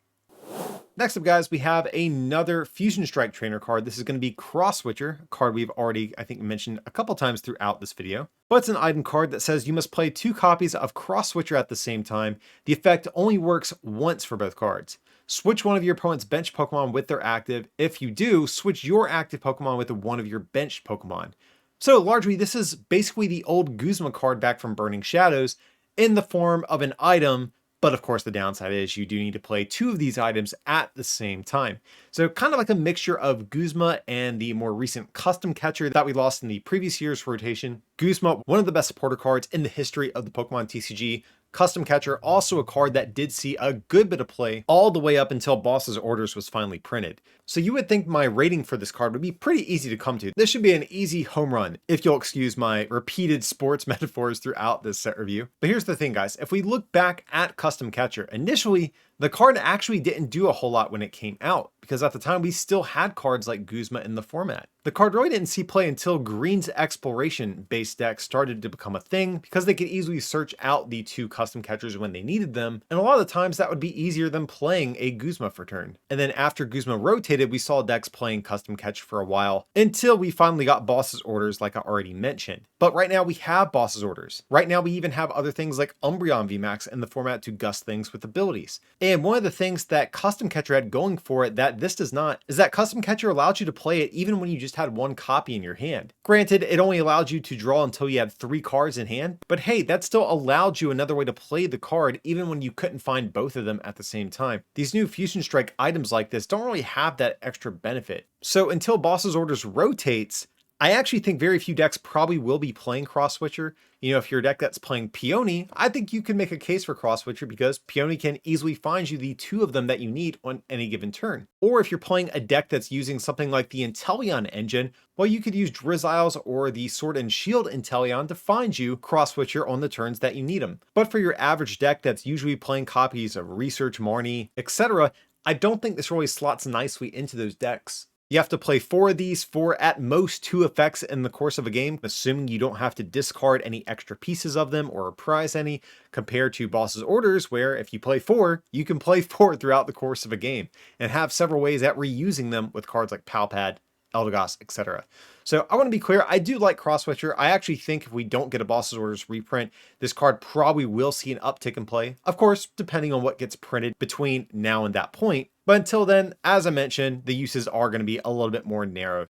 Next up, guys, we have another Fusion Strike trainer card. This is going to be Cross Switcher, a card we've already, I think, mentioned a couple times throughout this video. But it's an item card that says you must play 2 copies of Cross Switcher at the same time. The effect only works once for both cards. Switch one of your opponent's bench Pokemon with their active. If you do, switch your active Pokemon with one of your benched Pokemon. So largely, this is basically the old Guzma card back from Burning Shadows in the form of an item. But of course, the downside is you do need to play 2 of these items at the same time. So kind of like a mixture of Guzma and the more recent Custom Catcher that we lost in the previous year's rotation. Guzma, one of the best supporter cards in the history of the Pokemon TCG. Custom Catcher, also a card that did see a good bit of play all the way up until Boss's Orders was finally printed. So you would think my rating for this card would be pretty easy to come to. This should be an easy home run, if you'll excuse my repeated sports metaphors throughout this set review. But here's the thing, guys. If we look back at Custom Catcher, initially, the card actually didn't do a whole lot when it came out, because at the time we still had cards like Guzma in the format. The card really didn't see play until Green's Exploration-based deck started to become a thing, because they could easily search out the 2 Custom Catchers when they needed them, and a lot of the times that would be easier than playing a Guzma for turn. And then after Guzma rotated, we saw decks playing Custom Catcher for a while, until we finally got Boss's Orders like I already mentioned. But right now we have Boss's Orders. Right now we even have other things like Umbreon VMAX in the format to gust things with abilities. And one of the things that Custom Catcher had going for it that this does not is that Custom Catcher allowed you to play it even when you just had 1 copy in your hand. Granted, it only allowed you to draw until you had 3 cards in hand, but hey, that still allowed you another way to play the card even when you couldn't find both of them at the same time. These new Fusion Strike items like this don't really have that extra benefit. So until Boss's Orders rotates, I actually think very few decks probably will be playing Cross Switcher. If you're a deck that's playing Peony, I think you can make a case for Cross Switcher because Peony can easily find you the 2 of them that you need on any given turn. Or if you're playing a deck that's using something like the Inteleon engine, well, you could use Drizziles or the Sword and Shield Inteleon to find you Cross Switcher on the turns that you need them. But for your average deck that's usually playing copies of Research, Marnie, etc., I don't think this really slots nicely into those decks. You have to play 4 of these for at most 2 effects in the course of a game, assuming you don't have to discard any extra pieces of them or prize any, compared to Boss's Orders, where if you play 4, you can play 4 throughout the course of a game, and have several ways at reusing them with cards like Palpad, Eldegoss, etc. So I want to be clear, I do like Cross Switcher. I actually think if we don't get a Boss's Orders reprint, this card probably will see an uptick in play. Of course, depending on what gets printed between now and that point. But until then, as I mentioned, the uses are going to be a little bit more narrow.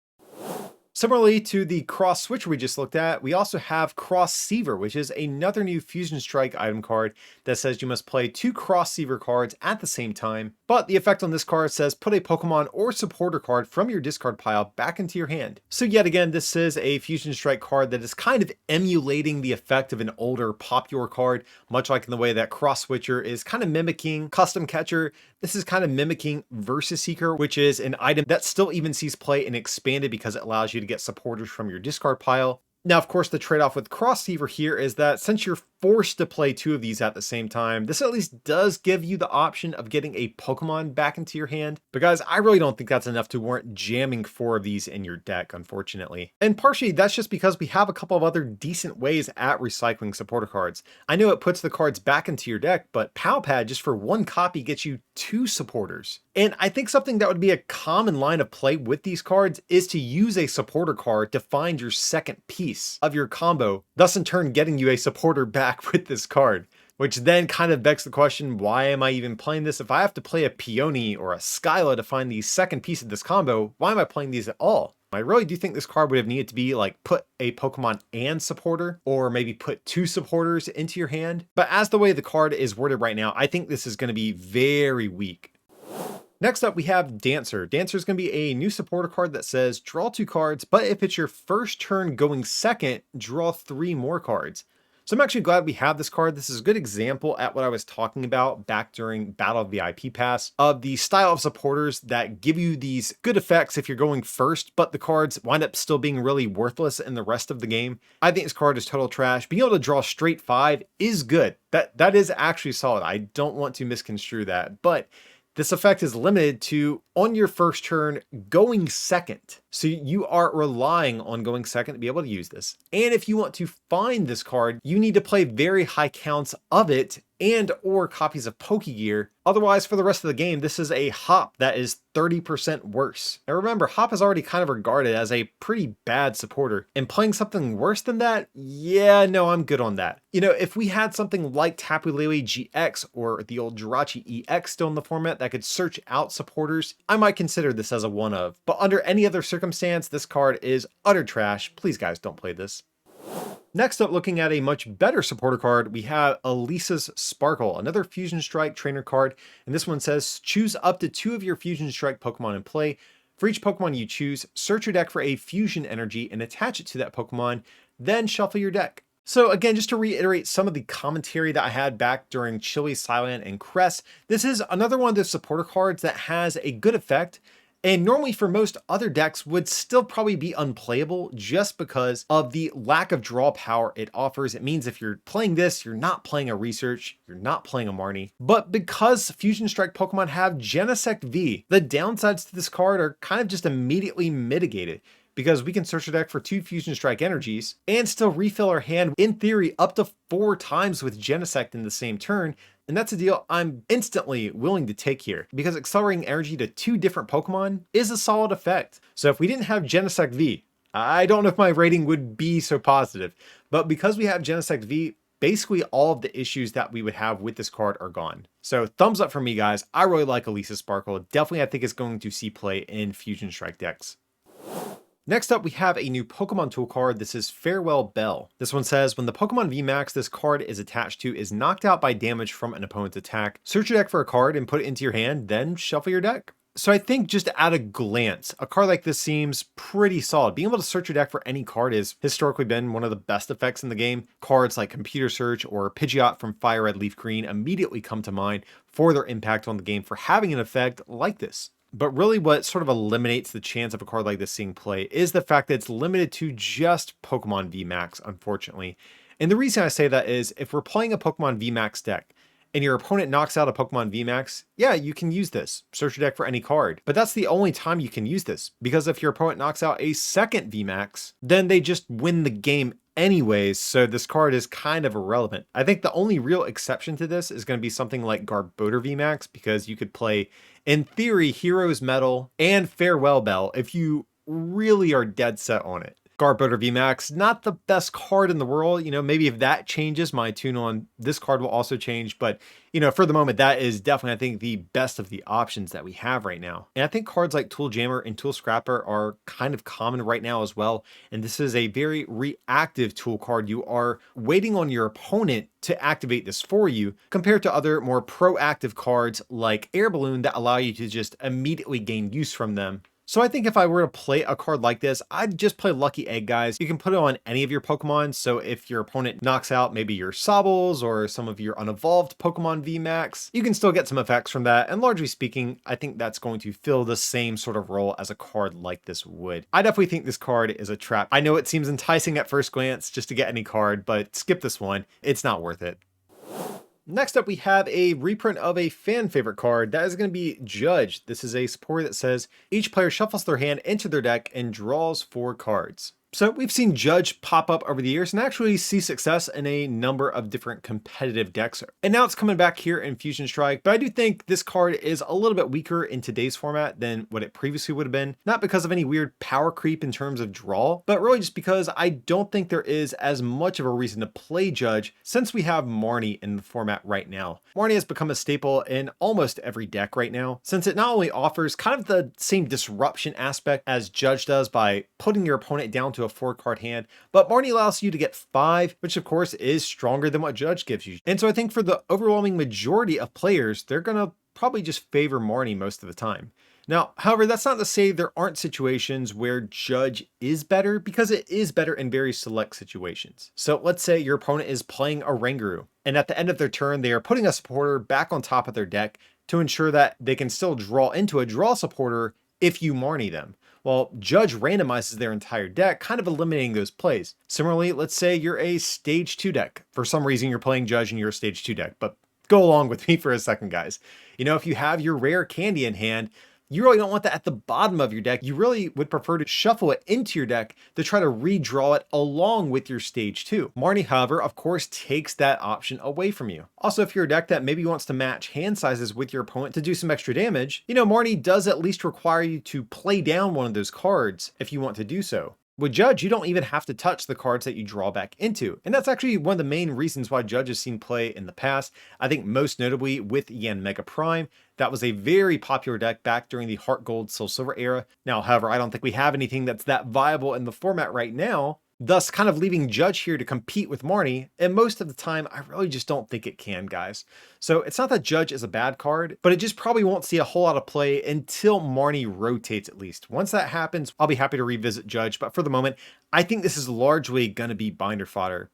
Similarly to the Cross Switcher we just looked at, we also have Cross Seaver, which is another new Fusion Strike item card that says you must play 2 Cross Seaver cards at the same time. But the effect on this card says put a Pokemon or supporter card from your discard pile back into your hand. So yet again, this is a Fusion Strike card that is kind of emulating the effect of an older popular card, much like in the way that Cross Switcher is kind of mimicking Custom Catcher. This is kind of mimicking Versus Seeker, which is an item that still even sees play and expanded because it allows you to get supporters from your discard pile. Now, of course, the trade-off with Cross Seaver here is that since you're forced to play 2 of these at the same time, this at least does give you the option of getting a Pokemon back into your hand. But guys, I really don't think that's enough to warrant jamming 4 of these in your deck, unfortunately. And partially, that's just because we have a couple of other decent ways at recycling supporter cards. I know it puts the cards back into your deck, but Pal Pad just for 1 copy gets you 2 supporters. And I think something that would be a common line of play with these cards is to use a supporter card to find your second piece of your combo, thus in turn getting you a supporter back with this card. Which then kind of begs the question, why am I even playing this? If I have to play a Peony or a Skyla to find the second piece of this combo, why am I playing these at all? I really do think this card would have needed to be like put a Pokemon and supporter, or maybe put 2 supporters into your hand. But as the way the card is worded right now, I think this is going to be very weak. Next up, we have Dancer. Dancer is going to be a new supporter card that says draw 2 cards, but if it's your first turn going second, draw 3 more cards. So I'm actually glad we have this card. This is a good example at what I was talking about back during Battle of the IP Pass of the style of supporters that give you these good effects if you're going first, but the cards wind up still being really worthless in the rest of the game. I think this card is total trash. Being able to draw straight 5 is good. That is actually solid. I don't want to misconstrue that, but this effect is limited to on your first turn going second. So you are relying on going second to be able to use this. And if you want to find this card, you need to play very high counts of it and or copies of Pokegear. Otherwise, for the rest of the game, this is a hop that is 30% worse. Now remember, hop is already kind of regarded as a pretty bad supporter, and playing something worse than that, yeah, no, I'm good on that. You know, if we had something like Tapu Lele GX or the old Jirachi EX still in the format that could search out supporters, I might consider this as a one of. But under any other circumstance, this card is utter trash. Please guys, don't play this. Next up, looking at a much better supporter card, we have Elisa's Sparkle, another Fusion Strike trainer card. And this one says, choose up to 2 of your Fusion Strike Pokemon in play. For each Pokemon you choose, search your deck for a Fusion Energy and attach it to that Pokemon, then shuffle your deck. So again, just to reiterate some of the commentary that I had back during Chili, Silent, and Crest, this is another one of those supporter cards that has a good effect, and normally for most other decks would still probably be unplayable just because of the lack of draw power it offers. It means if you're playing this, you're not playing a Research, you're not playing a Marnie. But because Fusion Strike Pokemon have Genesect V, the downsides to this card are kind of just immediately mitigated, because we can search our deck for 2 Fusion Strike energies and still refill our hand, in theory, up to 4 times with Genesect in the same turn. And that's a deal I'm instantly willing to take here, because accelerating energy to 2 different Pokemon is a solid effect. So if we didn't have Genesect V, I don't know if my rating would be so positive, but because we have Genesect V, basically all of the issues that we would have with this card are gone. So thumbs up for me, guys. I really like Elisa Sparkle. Definitely, I think it's going to see play in Fusion Strike decks. Next up, we have a new Pokemon tool card. This is Farewell Bell. This one says, when the Pokemon VMAX this card is attached to is knocked out by damage from an opponent's attack, search your deck for a card and put it into your hand, then shuffle your deck. So I think just at a glance, a card like this seems pretty solid. Being able to search your deck for any card has historically been one of the best effects in the game. Cards like Computer Search or Pidgeot from Fire Red Leaf Green immediately come to mind for their impact on the game for having an effect like this. But really what sort of eliminates the chance of a card like this seeing play is the fact that it's limited to just Pokemon VMAX, unfortunately. And the reason I say that is if we're playing a Pokemon VMAX deck and your opponent knocks out a Pokemon VMAX, yeah, you can use this. Search your deck for any card. But that's the only time you can use this, because if your opponent knocks out a second VMAX, then they just win the game anyways, so this card is kind of irrelevant. I think the only real exception to this is going to be something like Garbodor VMAX, because you could play, in theory, Hero's Medal and Farewell Bell if you really are dead set on it. Mew VMAX, not the best card in the world. Maybe if that changes, my tune on this card will also change. But, for the moment, that is definitely, I think, the best of the options that we have right now. And I think cards like Tool Jammer and Tool Scrapper are kind of common right now as well. And this is a very reactive tool card. You are waiting on your opponent to activate this for you, compared to other more proactive cards like Air Balloon that allow you to just immediately gain use from them. So I think if I were to play a card like this, I'd just play Lucky Egg, guys. You can put it on any of your Pokemon. So if your opponent knocks out maybe your Sobbles or some of your unevolved Pokemon VMAX, you can still get some effects from that. And largely speaking, I think that's going to fill the same sort of role as a card like this would. I definitely think this card is a trap. I know it seems enticing at first glance just to get any card, but skip this one. It's not worth it. Next up, we have a reprint of a fan favorite card. That is going to be Judge. This is a support that says each player shuffles their hand into their deck and draws 4 cards. So we've seen Judge pop up over the years and actually see success in a number of different competitive decks. And now it's coming back here in Fusion Strike, but I do think this card is a little bit weaker in today's format than what it previously would have been. Not because of any weird power creep in terms of draw, but really just because I don't think there is as much of a reason to play Judge since we have Marnie in the format right now. Marnie has become a staple in almost every deck right now, since it not only offers kind of the same disruption aspect as Judge does by putting your opponent down to a 4-card hand, but Marnie allows you to get 5, which of course is stronger than what Judge gives you. And so I think for the overwhelming majority of players, they're gonna probably just favor Marnie most of the time. Now, however, that's not to say there aren't situations where Judge is better, because it is better in very select situations. So let's say your opponent is playing a Ranguru, and at the end of their turn, they are putting a supporter back on top of their deck to ensure that they can still draw into a draw supporter if you Marnie them. Well, Judge randomizes their entire deck, kind of eliminating those plays. Similarly, let's say you're a stage 2 deck. For some reason, you're playing Judge and you're a stage 2 deck, but go along with me for a second, guys. If you have your rare candy in hand, you really don't want that at the bottom of your deck. You really would prefer to shuffle it into your deck to try to redraw it along with your stage 2. Marnie, however, of course, takes that option away from you. Also, if you're a deck that maybe wants to match hand sizes with your opponent to do some extra damage, Marnie does at least require you to play down one of those cards if you want to do so. With Judge, you don't even have to touch the cards that you draw back into. And that's actually one of the main reasons why Judge has seen play in the past. I think most notably with Yanmega Prime. That was a very popular deck back during the Heart Gold, Soul Silver era. Now, however, I don't think we have anything that's that viable in the format right now, thus kind of leaving Judge here to compete with Marnie, and most of the time, I really just don't think it can, guys. So it's not that Judge is a bad card, but it just probably won't see a whole lot of play until Marnie rotates at least. Once that happens, I'll be happy to revisit Judge, but for the moment, I think this is largely going to be binder fodder.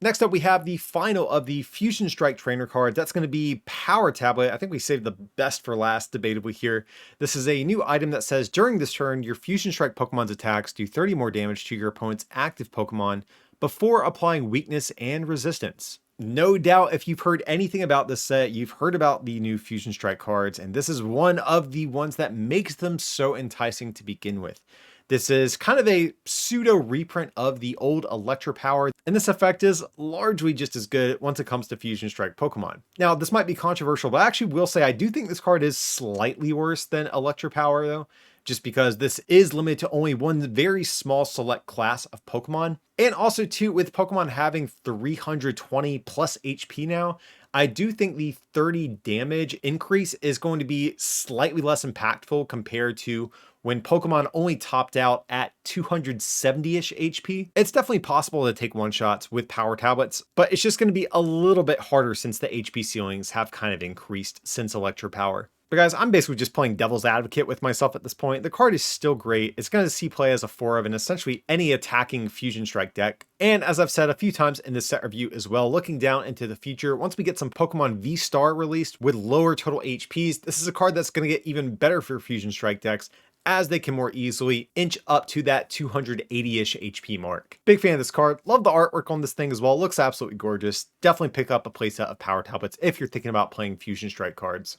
Next up, we have the final of the Fusion Strike trainer card. That's going to be Power Tablet. I think we saved the best for last, debatably here. This is a new item that says, during this turn, your Fusion Strike Pokemon's attacks do 30 more damage to your opponent's active Pokemon before applying weakness and resistance. No doubt if you've heard anything about this set, you've heard about the new Fusion Strike cards, and this is one of the ones that makes them so enticing to begin with. This is kind of a pseudo reprint of the old Electro Power, and this effect is largely just as good once it comes to Fusion Strike Pokemon. Now, this might be controversial, but I actually will say I do think this card is slightly worse than Electro Power, though, just because this is limited to only one very small select class of Pokemon. And also, too, with Pokemon having 320 plus HP now, I do think the 30 damage increase is going to be slightly less impactful compared to when Pokemon only topped out at 270-ish HP. It's definitely possible to take one-shots with Power Tablets, but it's just going to be a little bit harder since the HP ceilings have kind of increased since Electro Power. But guys, I'm basically just playing devil's advocate with myself at this point. The card is still great. It's going to see play as a 4 of in essentially any attacking Fusion Strike deck. And as I've said a few times in this set review as well, looking down into the future, once we get some Pokemon V-Star released with lower total HPs, this is a card that's going to get even better for Fusion Strike decks, as they can more easily inch up to that 280-ish HP mark. Big fan of this card. Love the artwork on this thing as well. It looks absolutely gorgeous. Definitely pick up a playset of Power Tablets if you're thinking about playing Fusion Strike cards.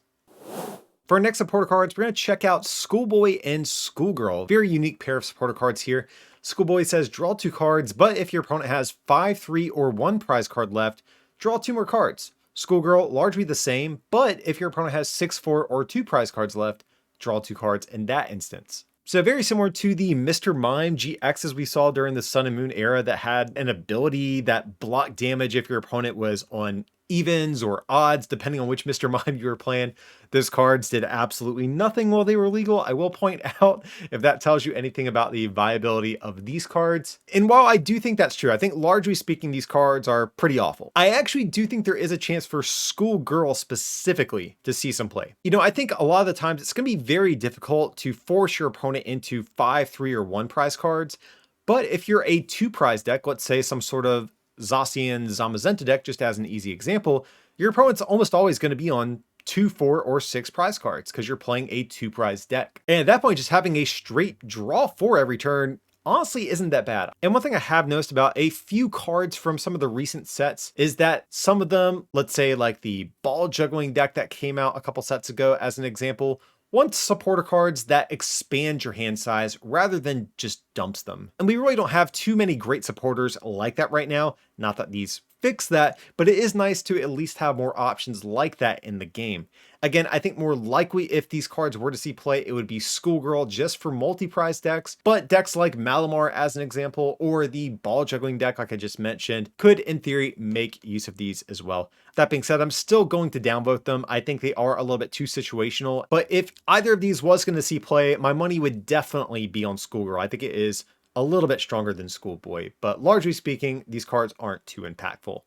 For our next supporter cards, we're going to check out Schoolboy and Schoolgirl. Very unique pair of supporter cards here. Schoolboy says draw 2 cards, but if your opponent has 5, 3, or 1 prize card left, draw 2 more cards. Schoolgirl, largely the same, but if your opponent has 6, 4, or 2 prize cards left, draw 2 cards in that instance. So very similar to the Mr. Mime GXs we saw during the Sun and Moon era that had an ability that blocked damage if your opponent was on evens or odds, depending on which Mr. Mime you were playing. Those cards did absolutely nothing while they were legal. I will point out, if that tells you anything about the viability of these cards. And while I do think that's true, I think largely speaking, these cards are pretty awful. I actually do think there is a chance for Schoolgirl specifically to see some play. You know, I think a lot of the times it's going to be very difficult to force your opponent into 5, 3, or 1 prize cards. But if you're a 2 prize deck, let's say some sort of Zacian Zamazenta deck, just as an easy example, your opponent's almost always going to be on 2, 4, or 6 prize cards because you're playing a 2 prize deck. And at that point, just having a straight draw 4 every turn honestly isn't that bad. And one thing I have noticed about a few cards from some of the recent sets is that some of them, let's say like the ball juggling deck that came out a couple sets ago as an example, want supporter cards that expand your hand size rather than just dumps them. And we really don't have too many great supporters like that right now. Not that these fix that, but it is nice to at least have more options like that in the game. Again, I think more likely if these cards were to see play, it would be Schoolgirl just for multi-prize decks, but decks like Malamar as an example, or the ball juggling deck like I just mentioned, could in theory make use of these as well. That being said, I'm still going to downvote them. I think they are a little bit too situational, but if either of these was going to see play, my money would definitely be on Schoolgirl. I think it is a little bit stronger than Schoolboy, but largely speaking, these cards aren't too impactful.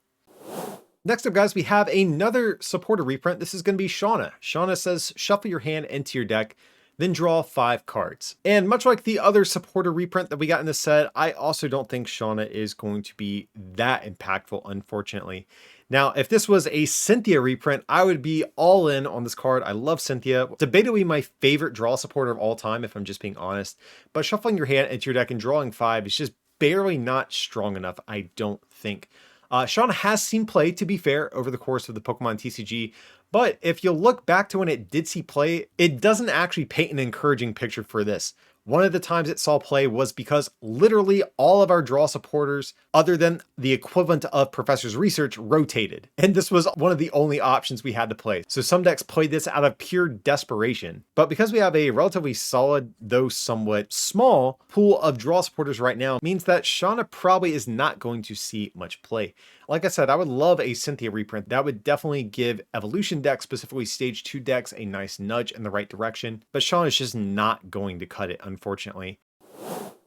Next up, guys, we have another supporter reprint. This is going to be Shauna. Shauna says, shuffle your hand into your deck, then draw 5 cards. And much like the other supporter reprint that we got in this set, I also don't think Shauna is going to be that impactful, unfortunately. Now, if this was a Cynthia reprint, I would be all in on this card. I love Cynthia. Debatably my favorite draw supporter of all time, if I'm just being honest. But shuffling your hand into your deck and drawing 5 is just barely not strong enough, I don't think. Shauna has seen play, to be fair, over the course of the Pokemon TCG, but if you look back to when it did see play, it doesn't actually paint an encouraging picture for this. One of the times it saw play was because literally all of our draw supporters, other than the equivalent of Professor's Research, rotated. And this was one of the only options we had to play. So some decks played this out of pure desperation. But because we have a relatively solid, though somewhat small, pool of draw supporters right now, means that Shauna probably is not going to see much play. Like I said, I would love a Cynthia reprint. That would definitely give Evolution decks, specifically Stage 2 decks, a nice nudge in the right direction. But Shauna is just not going to cut it, unfortunately.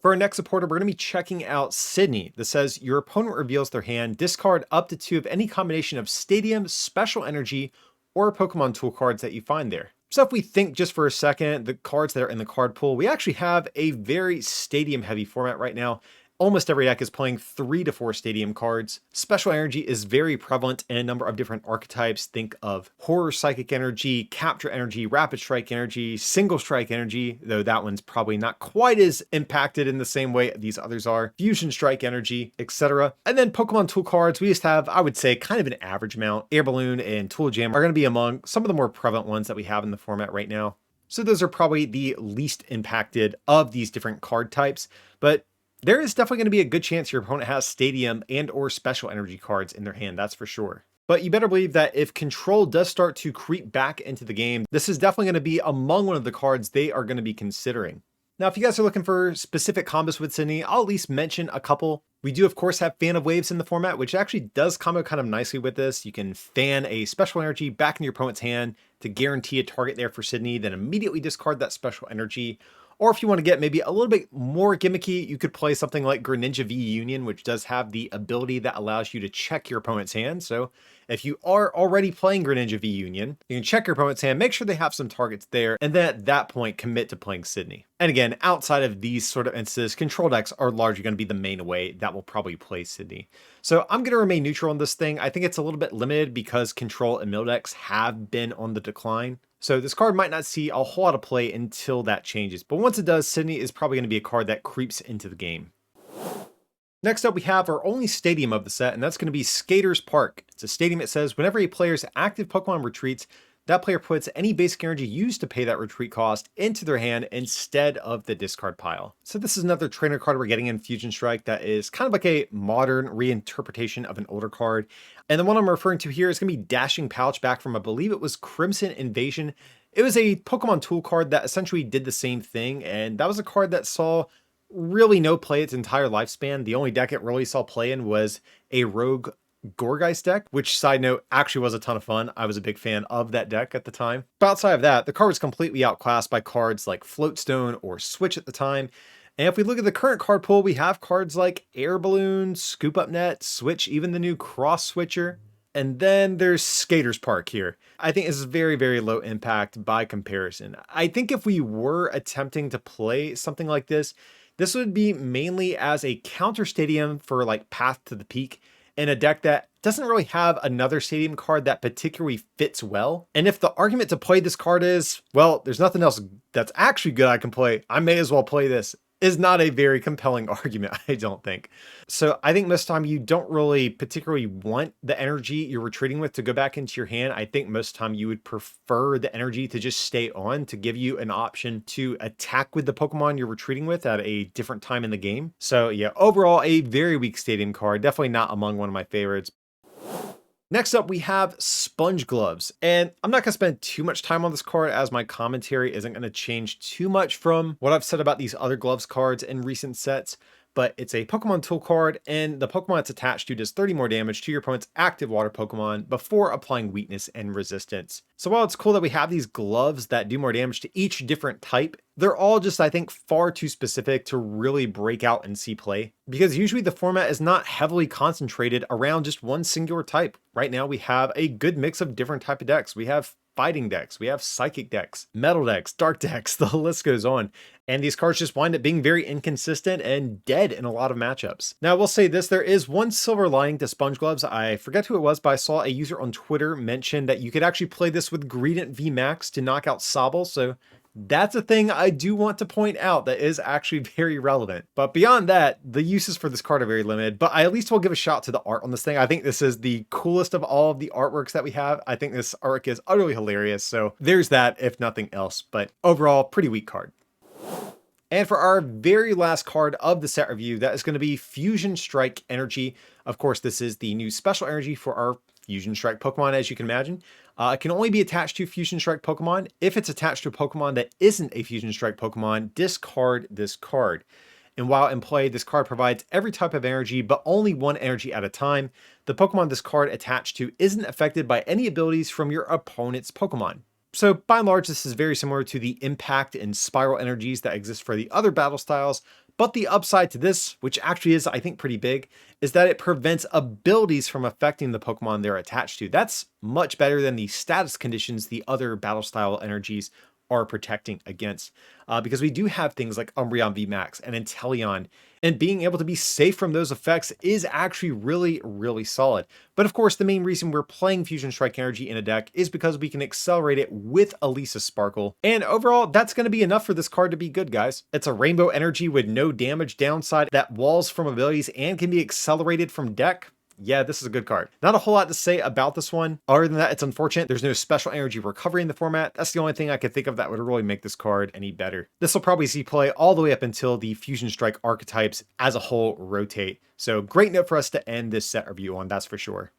For our next supporter, we're going to be checking out Sydney. That says, your opponent reveals their hand, discard up to 2 of any combination of Stadium, Special Energy, or Pokemon tool cards that you find there. So if we think just for a second, the cards that are in the card pool, we actually have a very Stadium heavy format right now. Almost every deck is playing 3 to 4 Stadium cards. Special Energy is very prevalent in a number of different archetypes. Think of Horror Psychic Energy, Capture Energy, Rapid Strike Energy, Single Strike Energy, though that one's probably not quite as impacted in the same way these others are. Fusion Strike Energy, etc. And then Pokemon tool cards, we just have, I would say, kind of an average amount. Air Balloon and Tool Jam are going to be among some of the more prevalent ones that we have in the format right now. So those are probably the least impacted of these different card types, but there is definitely going to be a good chance your opponent has Stadium and or Special Energy cards in their hand, that's for sure. But you better believe that if Control does start to creep back into the game, this is definitely going to be among one of the cards they are going to be considering. Now, if you guys are looking for specific combos with Sydney, I'll at least mention a couple. We do, of course, have Fan of Waves in the format, which actually does combo kind of nicely with this. You can fan a Special Energy back in your opponent's hand to guarantee a target there for Sydney, then immediately discard that Special Energy. Or if you want to get maybe a little bit more gimmicky, you could play something like Greninja V Union, which does have the ability that allows you to check your opponent's hand. So if you are already playing Greninja V Union, you can check your opponent's hand, make sure they have some targets there, and then at that point, commit to playing Sydney. And again, outside of these sort of instances, control decks are largely going to be the main way that will probably play Sydney. So I'm going to remain neutral on this thing. I think it's a little bit limited because control and mill decks have been on the decline. So this card might not see a whole lot of play until that changes. But once it does, Sydney is probably going to be a card that creeps into the game. Next up, we have our only stadium of the set, and that's going to be Skater's Park. It's a stadium that says, whenever a player's active Pokemon retreats, that player puts any basic energy used to pay that retreat cost into their hand instead of the discard pile. So this is another trainer card we're getting in Fusion Strike that is kind of like a modern reinterpretation of an older card. And the one I'm referring to here is going to be Dashing Pouch back from, I believe it was Crimson Invasion. It was a Pokemon tool card that essentially did the same thing, and that was a card that saw really no play its entire lifespan. The only deck it really saw play in was a Rogue Gorgeist deck, which, side note, actually was a ton of fun. I was a big fan of that deck at the time. But outside of that, the card was completely outclassed by cards like Floatstone or Switch at the time. And if we look at the current card pool, we have cards like Air Balloon, Scoop Up Net, Switch, even the new Cross Switcher. And then there's Skater's Park here. I think this is very, very low impact by comparison. I think if we were attempting to play something like this would be mainly as a counter stadium for like Path to the Peak in a deck that doesn't really have another stadium card that particularly fits well. And if the argument to play this card is, well, there's nothing else that's actually good I can play, I may as well play this, is not a very compelling argument, I don't think. So I think most of the time you don't really particularly want the energy you're retreating with to go back into your hand. I think most of the time you would prefer the energy to just stay on to give you an option to attack with the Pokemon you're retreating with at a different time in the game. So yeah, overall a very weak stadium card, definitely not among one of my favorites. Next up, we have Sponge Gloves, and I'm not going to spend too much time on this card as my commentary isn't going to change too much from what I've said about these other Gloves cards in recent sets, but it's a Pokemon tool card, and the Pokemon it's attached to does 30 more damage to your opponent's active water Pokemon before applying weakness and resistance. So while it's cool that we have these gloves that do more damage to each different type, they're all just, I think, far too specific to really break out and see play, because usually the format is not heavily concentrated around just one singular type. Right now we have a good mix of different type of decks. We have fighting decks, we have psychic decks, metal decks, dark decks, the list goes on. And these cards just wind up being very inconsistent and dead in a lot of matchups. Now, I will say this, there is one silver lining to Sponge Gloves. I forget who it was, but I saw a user on Twitter mention that you could actually play this with Greedent VMAX to knock out Sobble, so that's a thing I do want to point out that is actually very relevant. But beyond that, the uses for this card are very limited, but I at least will give a shout to the art on this thing. I think this is the coolest of all of the artworks that we have. I think this artwork is utterly hilarious, so there's that if nothing else, but overall, pretty weak card. And for our very last card of the set review, that is going to be Fusion Strike Energy. Of course, this is the new special energy for our Fusion Strike Pokemon, as you can imagine. It can only be attached to Fusion Strike Pokemon. If it's attached to a Pokemon that isn't a Fusion Strike Pokemon, discard this card. And while in play, this card provides every type of energy, but only one energy at a time. The Pokemon this card attached to isn't affected by any abilities from your opponent's Pokemon. So by and large, this is very similar to the impact and spiral energies that exist for the other battle styles, but the upside to this, which actually is, I think, pretty big, is that it prevents abilities from affecting the Pokemon they're attached to. That's much better than the status conditions the other battle style energies are protecting against, because we do have things like Umbreon VMAX and Inteleon, and being able to be safe from those effects is actually really, really solid. But of course, the main reason we're playing Fusion Strike Energy in a deck is because we can accelerate it with Elisa Sparkle, and overall, that's going to be enough for this card to be good, guys. It's a rainbow energy with no damage downside that walls from abilities and can be accelerated from deck. Yeah, this is a good card. Not a whole lot to say about this one. Other than that, it's unfortunate there's no special energy recovery in the format. That's the only thing I could think of that would really make this card any better. This will probably see play all the way up until the Fusion Strike archetypes as a whole rotate. So great note for us to end this set review on, that's for sure.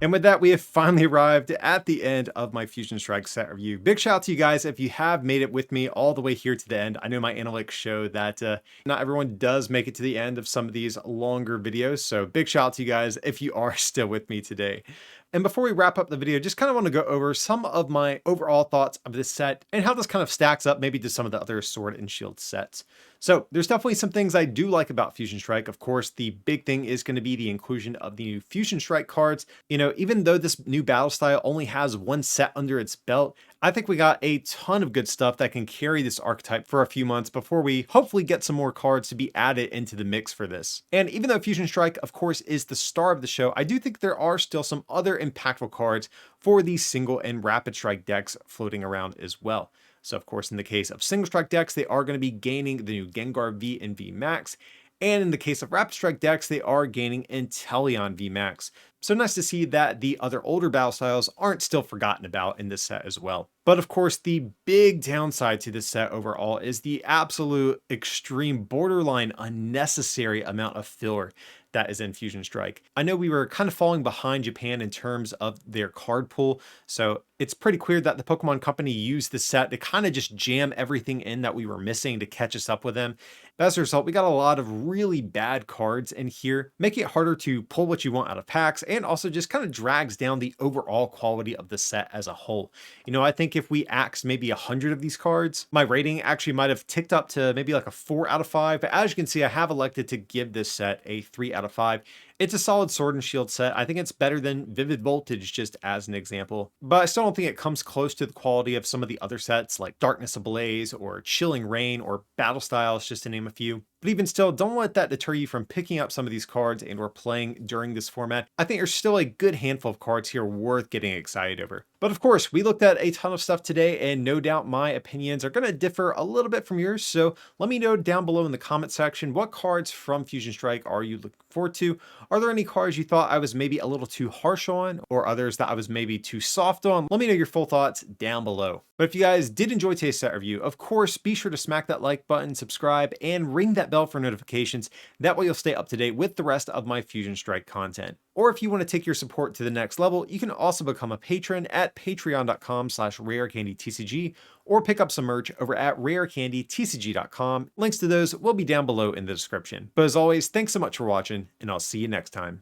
And with that, we have finally arrived at the end of my Fusion Strike set review. Big shout out to you guys if you have made it with me all the way here to the end. I know my analytics show that not everyone does make it to the end of some of these longer videos, so big shout out to you guys if you are still with me today. And before we wrap up the video, just kind of want to go over some of my overall thoughts of this set and how this kind of stacks up maybe to some of the other Sword and Shield sets. So there's definitely some things I do like about Fusion Strike. Of course, the big thing is going to be the inclusion of the new Fusion Strike cards. You know, even though this new battle style only has one set under its belt, I think we got a ton of good stuff that can carry this archetype for a few months before we hopefully get some more cards to be added into the mix for this. And even though Fusion Strike, of course, is the star of the show, I do think there are still some other impactful cards for these single and rapid strike decks floating around as well. So of course, in the case of single strike decks, they are going to be gaining the new Gengar V and VMAX. And in the case of Rapid Strike decks, they are gaining Inteleon VMAX. So nice to see that the other older battle styles aren't still forgotten about in this set as well. But of course, the big downside to this set overall is the absolute extreme borderline unnecessary amount of filler that is in Fusion Strike. I know we were kind of falling behind Japan in terms of their card pool, so it's pretty clear that the Pokemon Company used the set to kind of just jam everything in that we were missing to catch us up with them. As a result, we got a lot of really bad cards in here, making it harder to pull what you want out of packs, and also just kind of drags down the overall quality of the set as a whole. You know, I think if we axed maybe 100 of these cards, my rating actually might have ticked up to maybe like a 4 out of 5. But as you can see, I have elected to give this set a 3 out of 5. It's a solid Sword and Shield set. I think it's better than Vivid Voltage, just as an example. But I still don't think it comes close to the quality of some of the other sets like Darkness Ablaze or Chilling Rain or Battle Styles, just to name a few. But even still, don't let that deter you from picking up some of these cards and or playing during this format. I think there's still a good handful of cards here worth getting excited over. But of course, we looked at a ton of stuff today, and no doubt my opinions are going to differ a little bit from yours. So let me know down below in the comment section, what cards from Fusion Strike are you looking forward to? Are there any cards you thought I was maybe a little too harsh on, or others that I was maybe too soft on? Let me know your full thoughts down below. But if you guys did enjoy today's set review, of course, be sure to smack that like button, subscribe, and ring that bell for notifications. That way you'll stay up to date with the rest of my Fusion Strike content. Or if you want to take your support to the next level, you can also become a patron at patreon.com/rarecandytcg, or pick up some merch over at rarecandytcg.com. Links to those will be down below in the description. But as always, thanks so much for watching, and I'll see you next time.